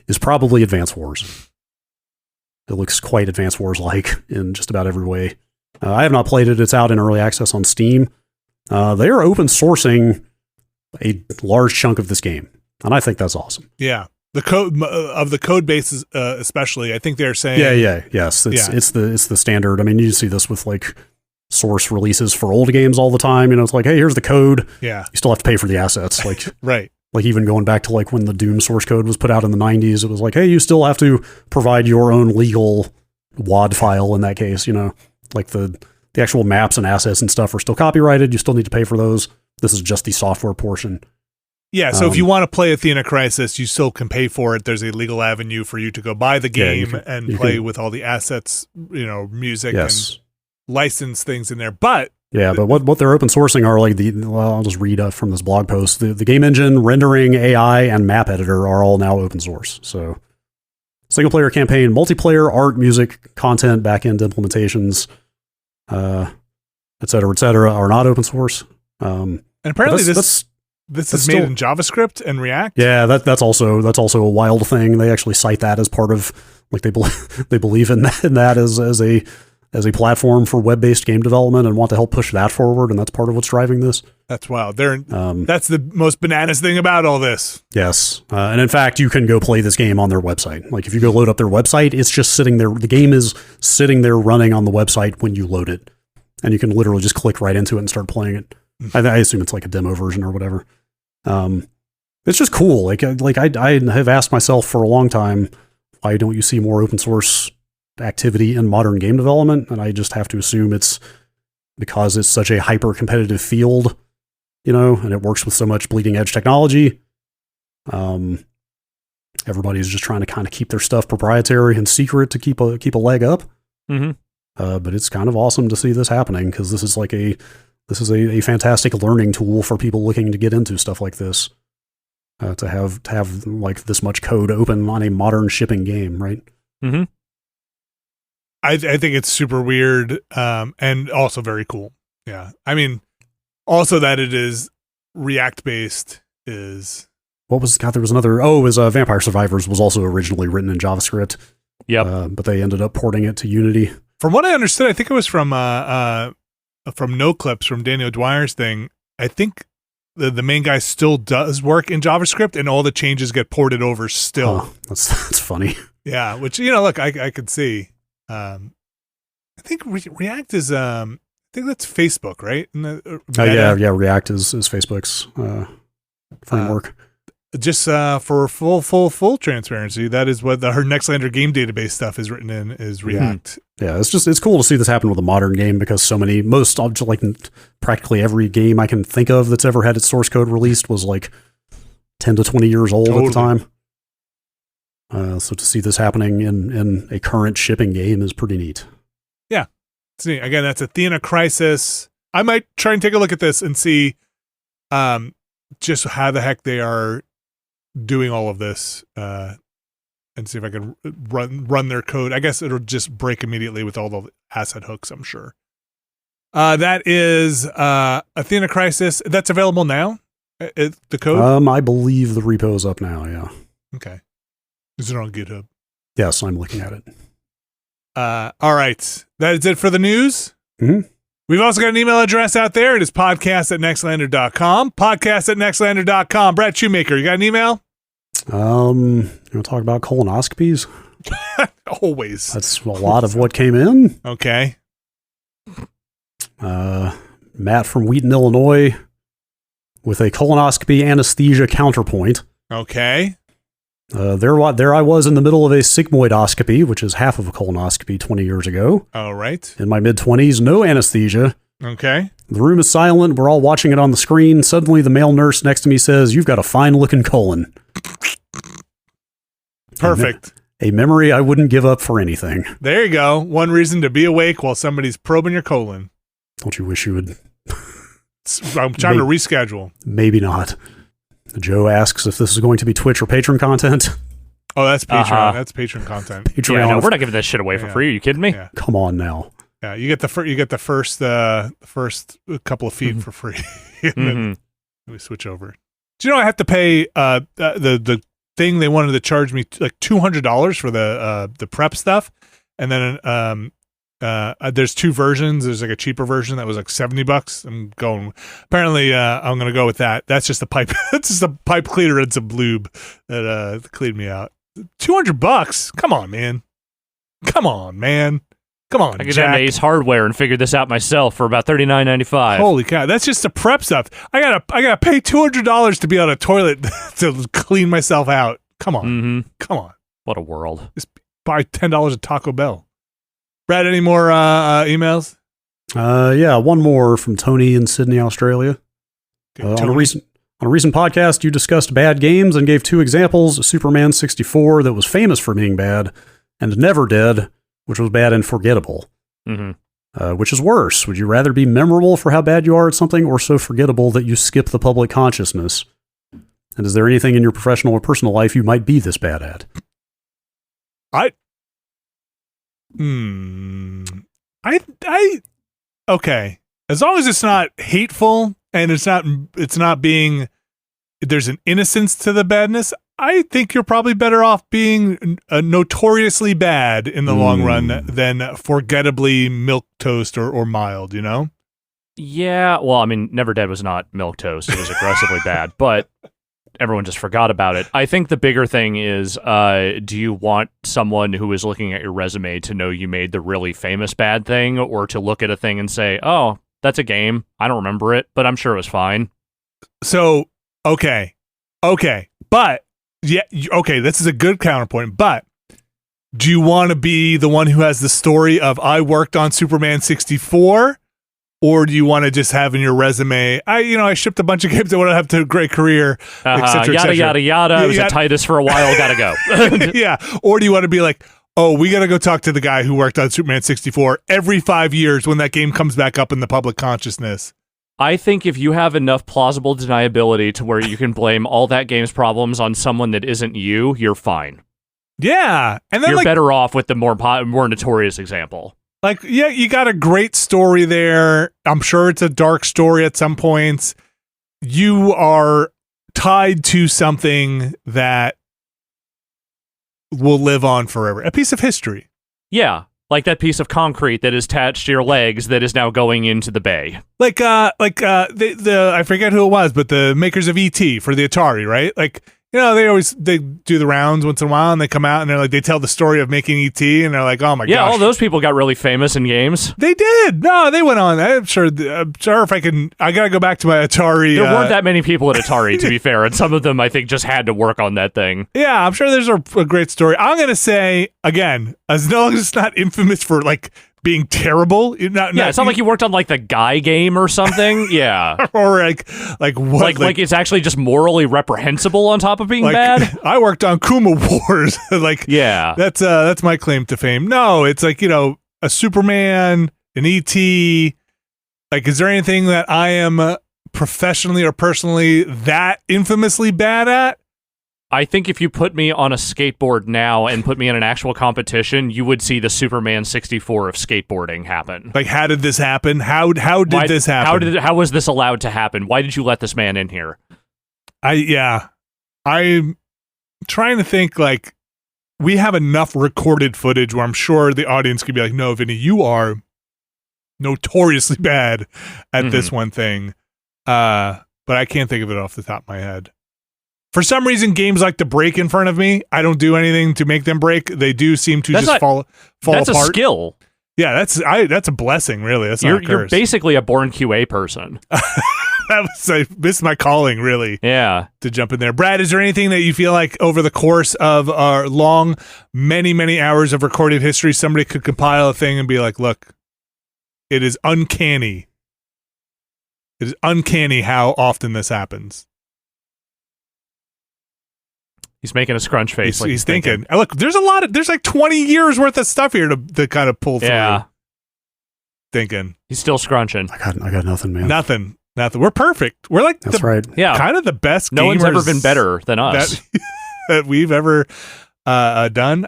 is probably Advance Wars. It looks quite Advance Wars-like in just about every way. I have not played it. It's out in early access on Steam. They are open sourcing a large chunk of this game, and I think that's awesome. Yeah. The code of the code bases, especially, I think they're saying. Yes. It's the standard. I mean, you see this with like source releases for old games all the time. It's like, hey, here's the code. Yeah. You still have to pay for the assets. Like, right. Like even going back to like when the Doom source code was put out in the 90s, it was like, hey, you still have to provide your own legal WAD file in that case. Like the actual maps and assets and stuff are still copyrighted. You still need to pay for those. This is just the software portion. Yeah, so if you want to play Athena Crisis, you still can pay for it. There's a legal avenue for you to go buy the game and play with all the assets, music and license things in there. But what they're open sourcing are like I'll just read from this blog post. The game engine, rendering, AI, and map editor are all now open source. So single player campaign, multiplayer, art, music, content, backend implementations, et cetera, are not open source. And apparently this is made in JavaScript and React. Yeah, that's also a wild thing. They actually cite that as part of like they believe in that as a platform for web-based game development and want to help push that forward, and that's part of what's driving this. That's wild. That's the most bananas thing about all this. Yes, and in fact, you can go play this game on their website. Like if you go load up their website, it's just sitting there. The game is sitting there running on the website when you load it, and you can literally just click right into it and start playing it. I assume it's like a demo version or whatever. It's just cool. Like I have asked myself for a long time, why don't you see more open source activity in modern game development? And I just have to assume it's because it's such a hyper competitive field, and it works with so much bleeding edge technology. Everybody's just trying to kind of keep their stuff proprietary and secret to keep a leg up. But it's kind of awesome to see this happening because this is a fantastic learning tool for people looking to get into stuff like this. To have like this much code open on a modern shipping game, right? Mm-hmm. I think it's super weird, and also very cool. Yeah, I mean, also that it is React based is. What was there was another? Oh, it was Vampire Survivors was also originally written in JavaScript. Yep. But they ended up porting it to Unity. From what I understood, I think it was from No Clips, from Daniel Dwyer's thing. I think the main guy still does work in JavaScript, and all the changes get ported over still. Oh, that's funny. Yeah, which look, I could see. I think React is I think that's Facebook, right? Oh React is Facebook's framework. Just for full transparency, that is what her Nextlander game database stuff is written in is React. Yeah, it's cool to see this happen with a modern game because practically every game I can think of that's ever had its source code released was like 10 to 20 years old at the time. So to see this happening in a current shipping game is pretty neat. See, again, that's Athena Crisis. I might try and take a look at this and see just how the heck they are doing all of this and see if I can run their code. I guess it'll just break immediately with all the asset hooks, I'm sure. That is Athena Crisis. That's available now? The code? I believe the repo is up now, yeah. Okay. Is it on GitHub? Yes, I'm looking at it. All right. That is it for the news. Mm-hmm. We've also got an email address out there. It is podcast@nextlander.com. Podcast@nextlander.com. Brad Shoemaker, you got an email? You want to talk about colonoscopies? Always. That's a lot of what came in. Okay. Matt from Wheaton, Illinois, with a colonoscopy anesthesia counterpoint. Okay. There I was in the middle of a sigmoidoscopy, which is half of a colonoscopy 20 years ago. All right. In my mid-20s, no anesthesia. Okay. The room is silent. We're all watching it on the screen. Suddenly, the male nurse next to me says, "You've got a fine-looking colon." Perfect. A memory I wouldn't give up for anything. There you go. One reason to be awake while somebody's probing your colon. Don't you wish you would? I'm trying to reschedule. Maybe not. Joe asks if this is going to be Twitch or Patreon content. Oh, that's Patreon. That's Patreon content. Patreon. Yeah, no, we're not giving this shit away for free. Are you kidding me? Yeah. Come on now. Yeah, you get the first couple of feet for free, and then we switch over. Do you know I have to pay the thing they wanted to charge me like $200 for the prep stuff, and then there's two versions. There's like a cheaper version that was like $70. I'm going. Apparently, I'm gonna go with that. That's just a pipe. That's just a pipe cleaner and some lube that cleaned me out. $200. Come on, man. Come on, I get Jack. down to Ace Hardware and figure this out myself for about $39.95. Holy cow! That's just the prep stuff. I gotta pay $200 to be on a toilet to clean myself out. Come on, come on. What a world! Just buy $10 at Taco Bell. Brad, any more emails? Yeah, one more from Tony in Sydney, Australia. Okay, on a recent podcast, you discussed bad games and gave two examples: Superman 64, that was famous for being bad, and Never Dead, which was bad and forgettable. Which is worse? Would you rather be memorable for how bad you are at something, or so forgettable that you skip the public consciousness? And is there anything in your professional or personal life you might be this bad at? Okay. As long as it's not hateful and it's not being, there's an innocence to the badness, I think you're probably better off being notoriously bad in the long run than forgettably milquetoast or mild, you know? Yeah, well, I mean, Never Dead was not milquetoast. It was aggressively bad, but everyone just forgot about it. I think the bigger thing is, do you want someone who is looking at your resume to know you made the really famous bad thing, or to look at a thing and say, oh, that's a game. I don't remember it, but I'm sure it was fine. So, okay. But, yeah, okay, this is a good counterpoint, but do you want to be the one who has the story of I worked on Superman 64? Or do you want to just have in your resume, I shipped a bunch of games that would have a great career, et cetera, yada, yada, yada. I was at Titus for a while, gotta go. Yeah. Or do you want to be like, oh, we got to go talk to the guy who worked on Superman 64 every 5 years when that game comes back up in the public consciousness? I think if you have enough plausible deniability to where you can blame all that game's problems on someone that isn't you, you're fine. Yeah. And then you're better off with the more notorious example. Like, yeah, you got a great story there. I'm sure it's a dark story at some points. You are tied to something that will live on forever. A piece of history. Yeah, like that piece of concrete that is attached to your legs that is now going into the bay. Like I forget who it was, but the makers of E.T. for the Atari, right? Like, they do the rounds once in a while, and they come out and they're like, they tell the story of making E.T. and they're like, oh my gosh. Yeah, all those people got really famous in games. They did. No, they went on. I'm sure if I gotta go back to my Atari. There weren't that many people at Atari, to be fair, and some of them I think just had to work on that thing. Yeah, I'm sure there's a great story. I'm gonna say again, as long as it's not infamous for like being terrible. It's not like you worked on like the Guy game or something. Yeah, or like what? Like it's actually just morally reprehensible on top of being bad. I worked on Kuma Wars. Like, yeah, that's my claim to fame. No, it's like a Superman an ET. Like, is there anything that I am professionally or personally that infamously bad at? I think if you put me on a skateboard now and put me in an actual competition, you would see the Superman 64 of skateboarding happen. Like, how did this happen? How did this happen? How was this allowed to happen? Why did you let this man in here? I'm trying to think, like, we have enough recorded footage where I'm sure the audience could be like, no, Vinny, you are notoriously bad at this one thing. But I can't think of it off the top of my head. For some reason, games like to break in front of me. I don't do anything to make them break. They do seem to fall that's apart. That's a skill. Yeah, that's a blessing, really. That's not a curse. You're basically a born QA person. I missed my calling, really. Yeah. To jump in there. Brad, is there anything that you feel like over the course of our long, many, many hours of recorded history, somebody could compile a thing and be like, look, it is uncanny. It is uncanny how often this happens. He's making a scrunch face. He's thinking. Look, there's like 20 years worth of stuff here to kind of pull through. Yeah. Thinking. He's still scrunching. I got nothing, man. Nothing. We're perfect. We're like right. Yeah. Kind of the best. No one's ever been better than us that we've ever done.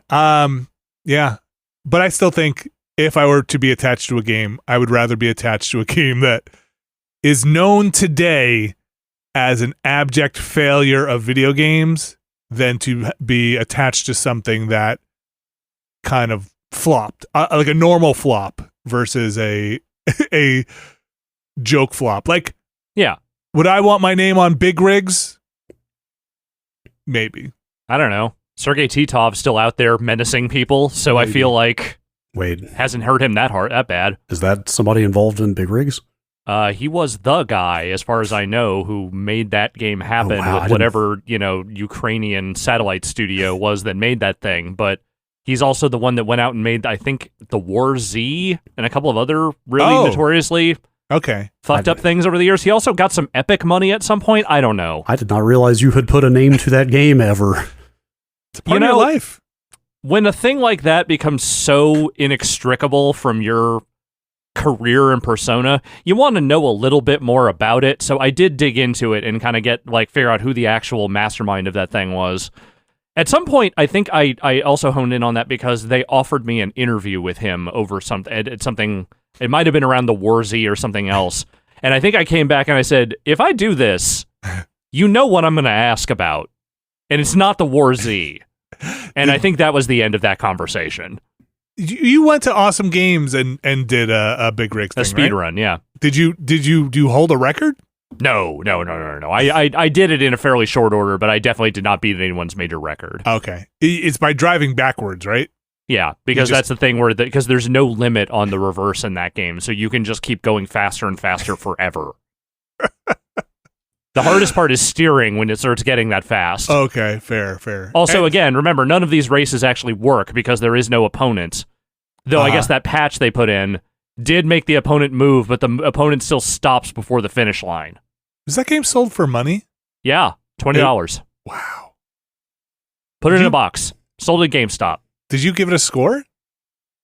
Yeah, but I still think if I were to be attached to a game, I would rather be attached to a game that is known today as an abject failure of video games than to be attached to something that kind of flopped, like a normal flop versus a joke flop. Like, yeah, would I want my name on big rigs? Maybe. I don't know. Sergei Titov's still out there menacing people, so maybe. I feel like hasn't hurt him that bad. Is that somebody involved in big rigs? He was the guy, as far as I know, who made that game happen with whatever, Ukrainian satellite studio was that made that thing. But he's also the one that went out and made, I think, the War Z and a couple of other really notoriously fucked up things over the years. He also got some Epic money at some point. I don't know. I did not realize you had put a name to that game ever. It's a part of your life. When a thing like that becomes so inextricable from your career and persona, you want to know a little bit more about it. So I did dig into it and kind of figure out who the actual mastermind of that thing was. At some point, I think I also honed in on that because they offered me an interview with him over something. It might have been around the War Z or something else. And I think I came back and I said, if I do this, you know what I'm going to ask about. And it's not the War Z. And I think that was the end of that conversation. You went to Awesome Games and did a big rig thing, a speed run, yeah. Did you hold a record? No. I did it in a fairly short order, but I definitely did not beat anyone's major record. Okay, it's by driving backwards, right? Yeah, because that's the thing because there's no limit on the reverse in that game, so you can just keep going faster and faster forever. The hardest part is steering when it starts getting that fast. Okay, fair. Also, again, remember, none of these races actually work because there is no opponent. Though I guess that patch they put in did make the opponent move, but the opponent still stops before the finish line. Is that game sold for money? Yeah, $20. Wow. Put it in a box. Sold at GameStop. Did you give it a score?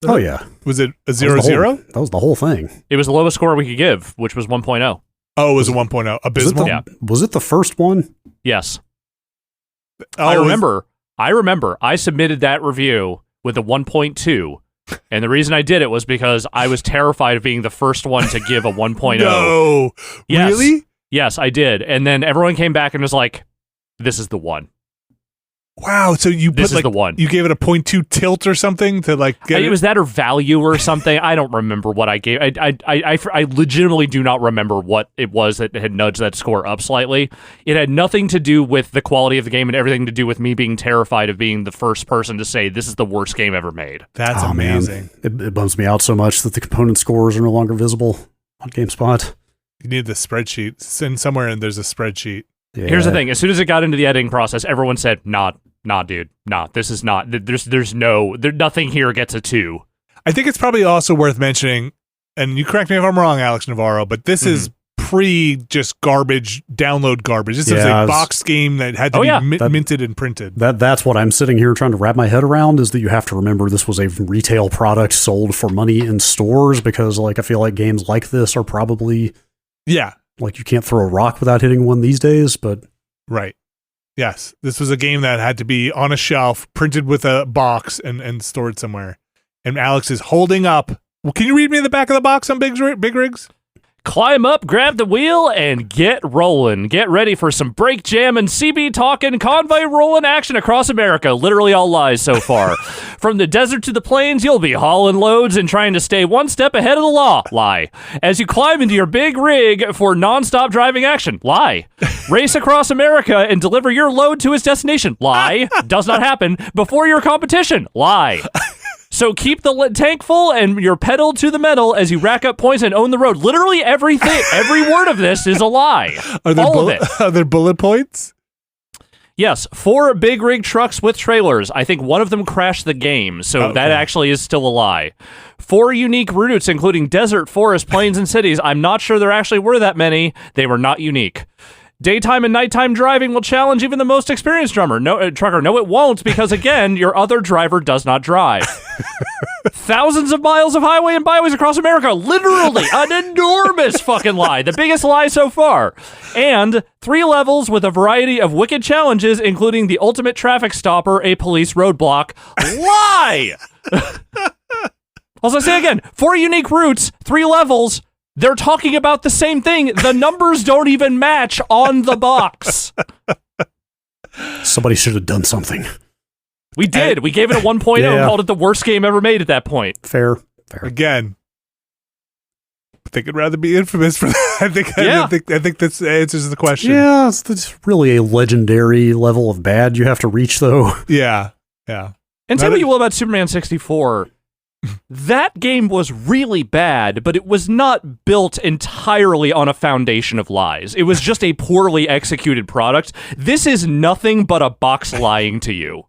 Oh, yeah. Was it a 0-0? That was the whole thing. It was the lowest score we could give, which was 1.0. Oh, it was a 1.0. Abysmal? Was it the first one? Yes. I remember. I submitted that review with a 1.2. And the reason I did it was because I was terrified of being the first one to give a 1.0. No. Yes. Really? Yes, I did. And then everyone came back and was like, this is the one. Wow, so you this is the one. You gave it a 0.2 tilt or something to get it was that or value or something. I don't remember what I gave. I legitimately do not remember what it was that had nudged that score up slightly. It had nothing to do with the quality of the game and everything to do with me being terrified of being the first person to say this is the worst game ever made. That's amazing. Man. It bums me out so much that the component scores are no longer visible on GameSpot. You need the spreadsheet. Somewhere and there's a spreadsheet. Yeah. Here's the thing. As soon as it got into the editing process, everyone said, nah, dude. Nah, this is not. Nothing here gets a 2. I think it's probably also worth mentioning, and you correct me if I'm wrong, Alex Navarro, but this is just garbage, download garbage. This was a boxed game that had to be minted and printed. That's what I'm sitting here trying to wrap my head around, is that you have to remember this was a retail product sold for money in stores, because like I feel like games like this are probably like you can't throw a rock without hitting one these days, but right. Yes, this was a game that had to be on a shelf, printed with a box, and stored somewhere. And Alex is holding up. Well, can you read me the back of the box on Big Rigs? Climb up, grab the wheel, and get rolling. Get ready for some break jam and CB talking, convoy rolling action across America. Literally all lies so far. From the desert to the plains, you'll be hauling loads and trying to stay one step ahead of the law. Lie. As you climb into your big rig for nonstop driving action. Lie. Race across America and deliver your load to its destination. Lie. Does not happen before your competition. Lie. So keep the tank full and your pedal to the metal as you rack up points and own the road. Literally everything, every word of this is a lie. All of it. Are there bullet points? Yes, 4 big rig trucks with trailers. I think one of them crashed the game, so that actually is still a lie. 4 unique routes, including desert, forest, plains, and cities. I'm not sure there actually were that many. They were not unique. Daytime and nighttime driving will challenge even the most experienced trucker. No, it won't, because again, your other driver does not drive. Thousands of miles of highway and byways across America. Literally an enormous fucking lie. The biggest lie so far. And 3 levels with a variety of wicked challenges, including the ultimate traffic stopper, a police roadblock. Lie! Also, say again, 4 unique routes, 3 levels. They're talking about the same thing. The numbers don't even match on the box. Somebody should have done something. We did. We gave it a 1.0 and called it the worst game ever made at that point. Fair. Again, I think I'd rather be infamous for that. I think that answers the question. Yeah, it's really a legendary level of bad you have to reach, though. Yeah. And say what you will about Superman 64. That game was really bad, but it was not built entirely on a foundation of lies. It was just a poorly executed product. This is nothing but a box lying to you.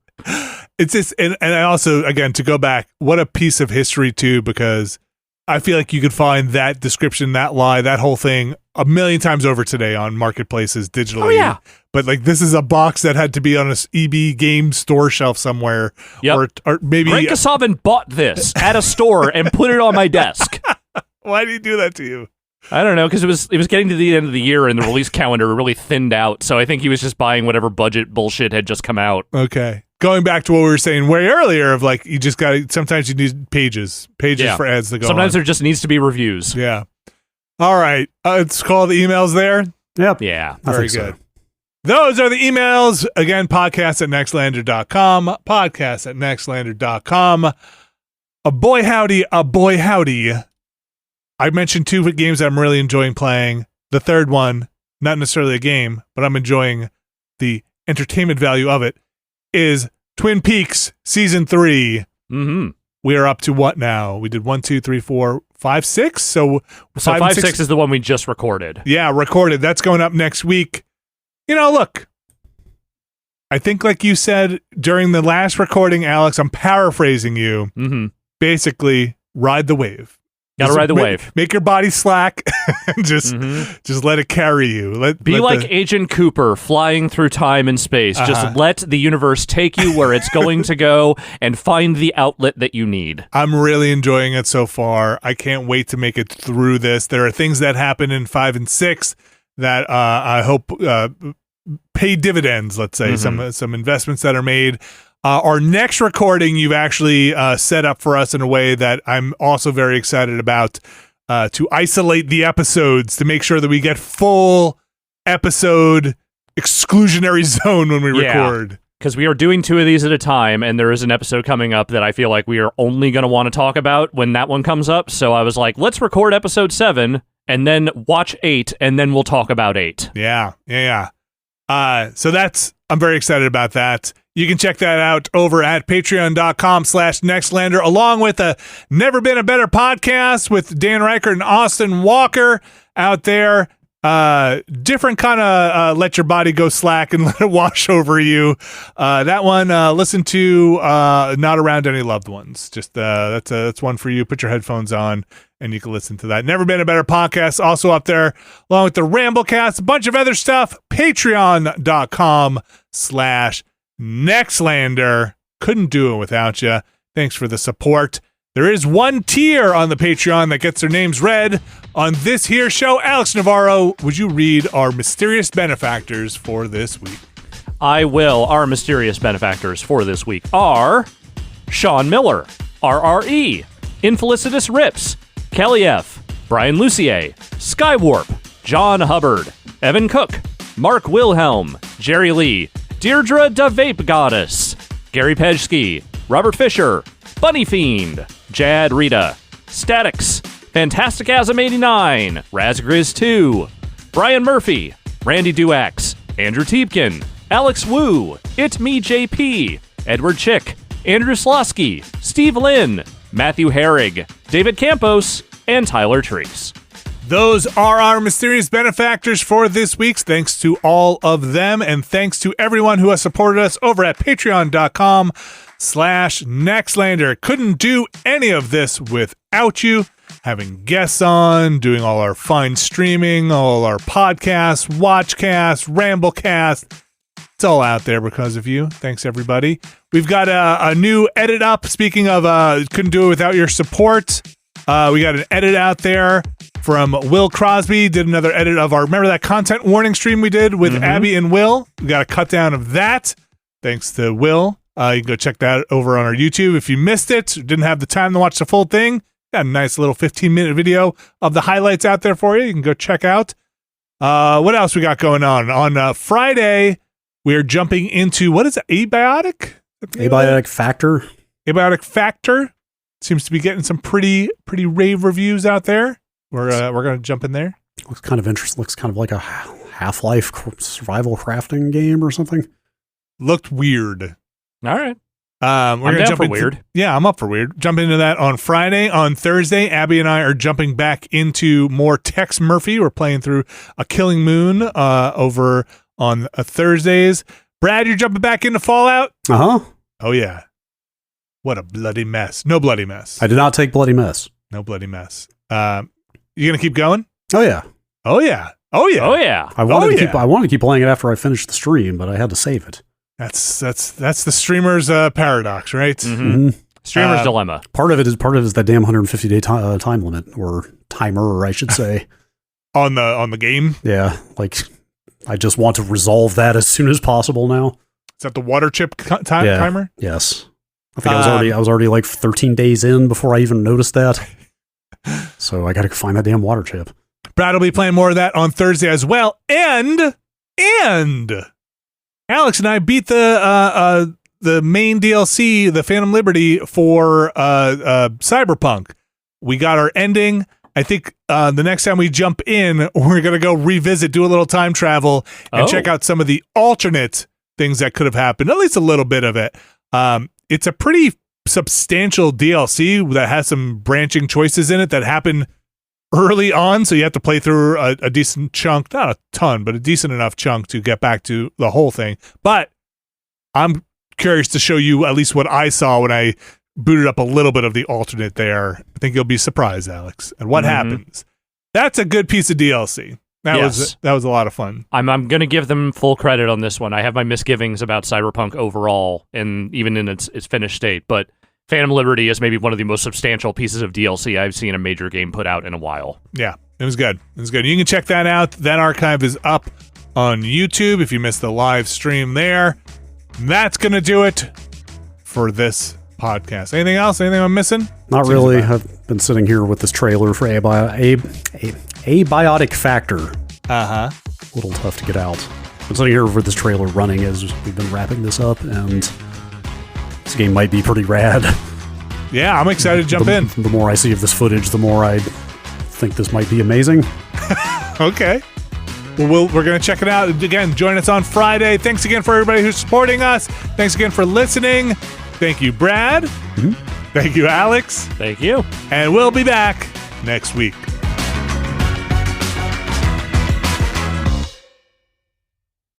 It's just, and I also, again, to go back, what a piece of history too, because I feel like you could find that description, that lie, that whole thing a million times over today on marketplaces digitally. Oh, yeah. But like, this is a box that had to be on a EB game store shelf somewhere. Yep. Or maybe Greg Kasavin bought this at a store and put it on my desk. Why did he do that to you? I don't know, because it was getting to the end of the year and the release calendar really thinned out. So I think he was just buying whatever budget bullshit had just come out. Okay. Going back to what we were saying way earlier of like, you just got to, sometimes you need pages for ads to go Sometimes on. there just needs to be reviews. Yeah. All right. Let's call the emails there. Yep. Yeah. Very good. So. Those are the emails. Again, podcast@nextlander.com. Podcast@nextlander.com. A boy howdy. I mentioned 2 games that I'm really enjoying playing. The third one, not necessarily a game, but I'm enjoying the entertainment value of it, is Twin Peaks Season 3. Mm-hmm. We are up to what now? We did 1, 2, 3, 4, 5, 6. So 5, 6 is the one we just recorded. Yeah, recorded. That's going up next week. You know, look, I think like you said during the last recording, Alex, I'm paraphrasing you. Mm-hmm. Basically, ride the wave. Gotta ride the wave. Make your body slack and just let it carry you. Be like Agent Cooper flying through time and space. Just let the universe take you where it's going to go and find the outlet that you need. I'm really enjoying it so far. I can't wait to make it through this. There are things that happen in 5 and 6 that I hope pay dividends, let's say, some investments that are made. Our next recording you've actually set up for us in a way that I'm also very excited about, to isolate the episodes to make sure that we get full episode exclusionary zone when we record. Because we are doing 2 of these at a time, and there is an episode coming up that I feel like we are only going to want to talk about when that one comes up. So I was like, let's record episode 7 and then watch 8, and then we'll talk about 8. Yeah. So I'm very excited about that. You can check that out over at patreon.com/Nextlander, along with a Never Been a Better podcast with Dan Reichert and Austin Walker out there. different kind of let your body go slack and let it wash over you. That one, listen to Not Around Any Loved Ones. Just that's one for you. Put your headphones on and you can listen to that. Never Been a Better Podcast, also up there, along with the Ramblecast, a bunch of other stuff. Patreon.com/Nextlander. Couldn't do it without you. Thanks for the support. There is one tier on the Patreon that gets their names read on this here show. Alex Navarro, would you read our mysterious benefactors for this week? I will. Our mysterious benefactors for this week are Sean Miller, RRE, Infelicitous Rips, Kelly F., Brian Lucier, Skywarp, John Hubbard, Evan Cook, Mark Wilhelm, Jerry Lee, Deirdre the Vape Goddess, Gary Pejsky, Robert Fisher, Bunny Fiend, Jad Rita, Statics, Fantasticasm89, Razgriz2, Brian Murphy, Randy Duax, Andrew Tiepkin, Alex Wu, It Me JP, Edward Chick, Andrew Slosky, Steve Lynn, Matthew Herrig, David Campos, and Tyler Treese. Those are our mysterious benefactors for this week. Thanks to all of them, and thanks to everyone who has supported us over at patreon.com/Nextlander. Couldn't do any of this without you. Having guests on, doing all our fine streaming, all our podcasts, watchcasts, ramblecast. It's all out there because of you. Thanks, everybody. We've got a new edit up. Speaking of couldn't do it without your support, we got an edit out there from Will Crosby. Did another edit of our, remember that content warning stream we did with Abby and Will? We got a cut down of that. Thanks to Will. You can go check that over on our YouTube. If you missed it, didn't have the time to watch the full thing, got a nice little 15-minute video of the highlights out there for you. You can go check out. What else we got going on? On Friday, we're jumping into, what is it, Abiotic? Abiotic Factor. Abiotic Factor. Seems to be getting some pretty rave reviews out there. We're going to jump in there. Looks kind of interesting. Looks kind of like a Half-Life survival crafting game or something. Looked weird. All right. We're going to jump into weird. Yeah, I'm up for weird. Jump into that on Friday. On Thursday, Abby and I are jumping back into more Tex Murphy. We're playing through A Killing Moon over on Thursdays. Brad, you're jumping back into Fallout? Uh-huh. Oh, yeah. What a bloody mess. No bloody mess. I did not take bloody mess. No bloody mess. You going to keep going? Oh, yeah. Oh, yeah. Oh, yeah. Oh, yeah. I wanted to keep playing it after I finished the stream, but I had to save it. That's the streamer's paradox, right? Mm-hmm. Streamer's dilemma. Part of it is that damn 150-day time limit, or timer, I should say. on the game? Yeah, like I just want to resolve that as soon as possible now. Is that the water chip timer? Yes. I think I was already like 13 days in before I even noticed that. So I got to find that damn water chip. Brad will be playing more of that on Thursday as well, and Alex and I beat the main DLC, the Phantom Liberty, for Cyberpunk. We got our ending. I think the next time we jump in, we're going to go revisit, do a little time travel, and check out some of the alternate things that could have happened, at least a little bit of it. It's a pretty substantial DLC that has some branching choices in it that happen early on, so you have to play through a decent chunk, not a ton, but a decent enough chunk to get back to the whole thing. But I'm curious to show you at least what I saw when I booted up a little bit of the alternate there. I think you'll be surprised, Alex, at what happens. That's a good piece of DLC. That was a lot of fun. I'm going to give them full credit on this one. I have my misgivings about Cyberpunk overall, and even in its finished state, but Phantom Liberty is maybe one of the most substantial pieces of DLC I've seen a major game put out in a while. Yeah, it was good. It was good. You can check that out. That archive is up on YouTube if you missed the live stream there. That's going to do it for this podcast. Anything else? Anything I'm missing? Not really. I've been sitting here with this trailer for Abiotic Factor. Uh-huh. A little tough to get out. I've been sitting here with this trailer running as we've been wrapping this up, and this game might be pretty rad. Yeah, I'm excited to jump in. The more I see of this footage, the more I think this might be amazing. Okay. Well, we're going to check it out. Again, join us on Friday. Thanks again for everybody who's supporting us. Thanks again for listening. Thank you, Brad. Mm-hmm. Thank you, Alex. Thank you. And we'll be back next week.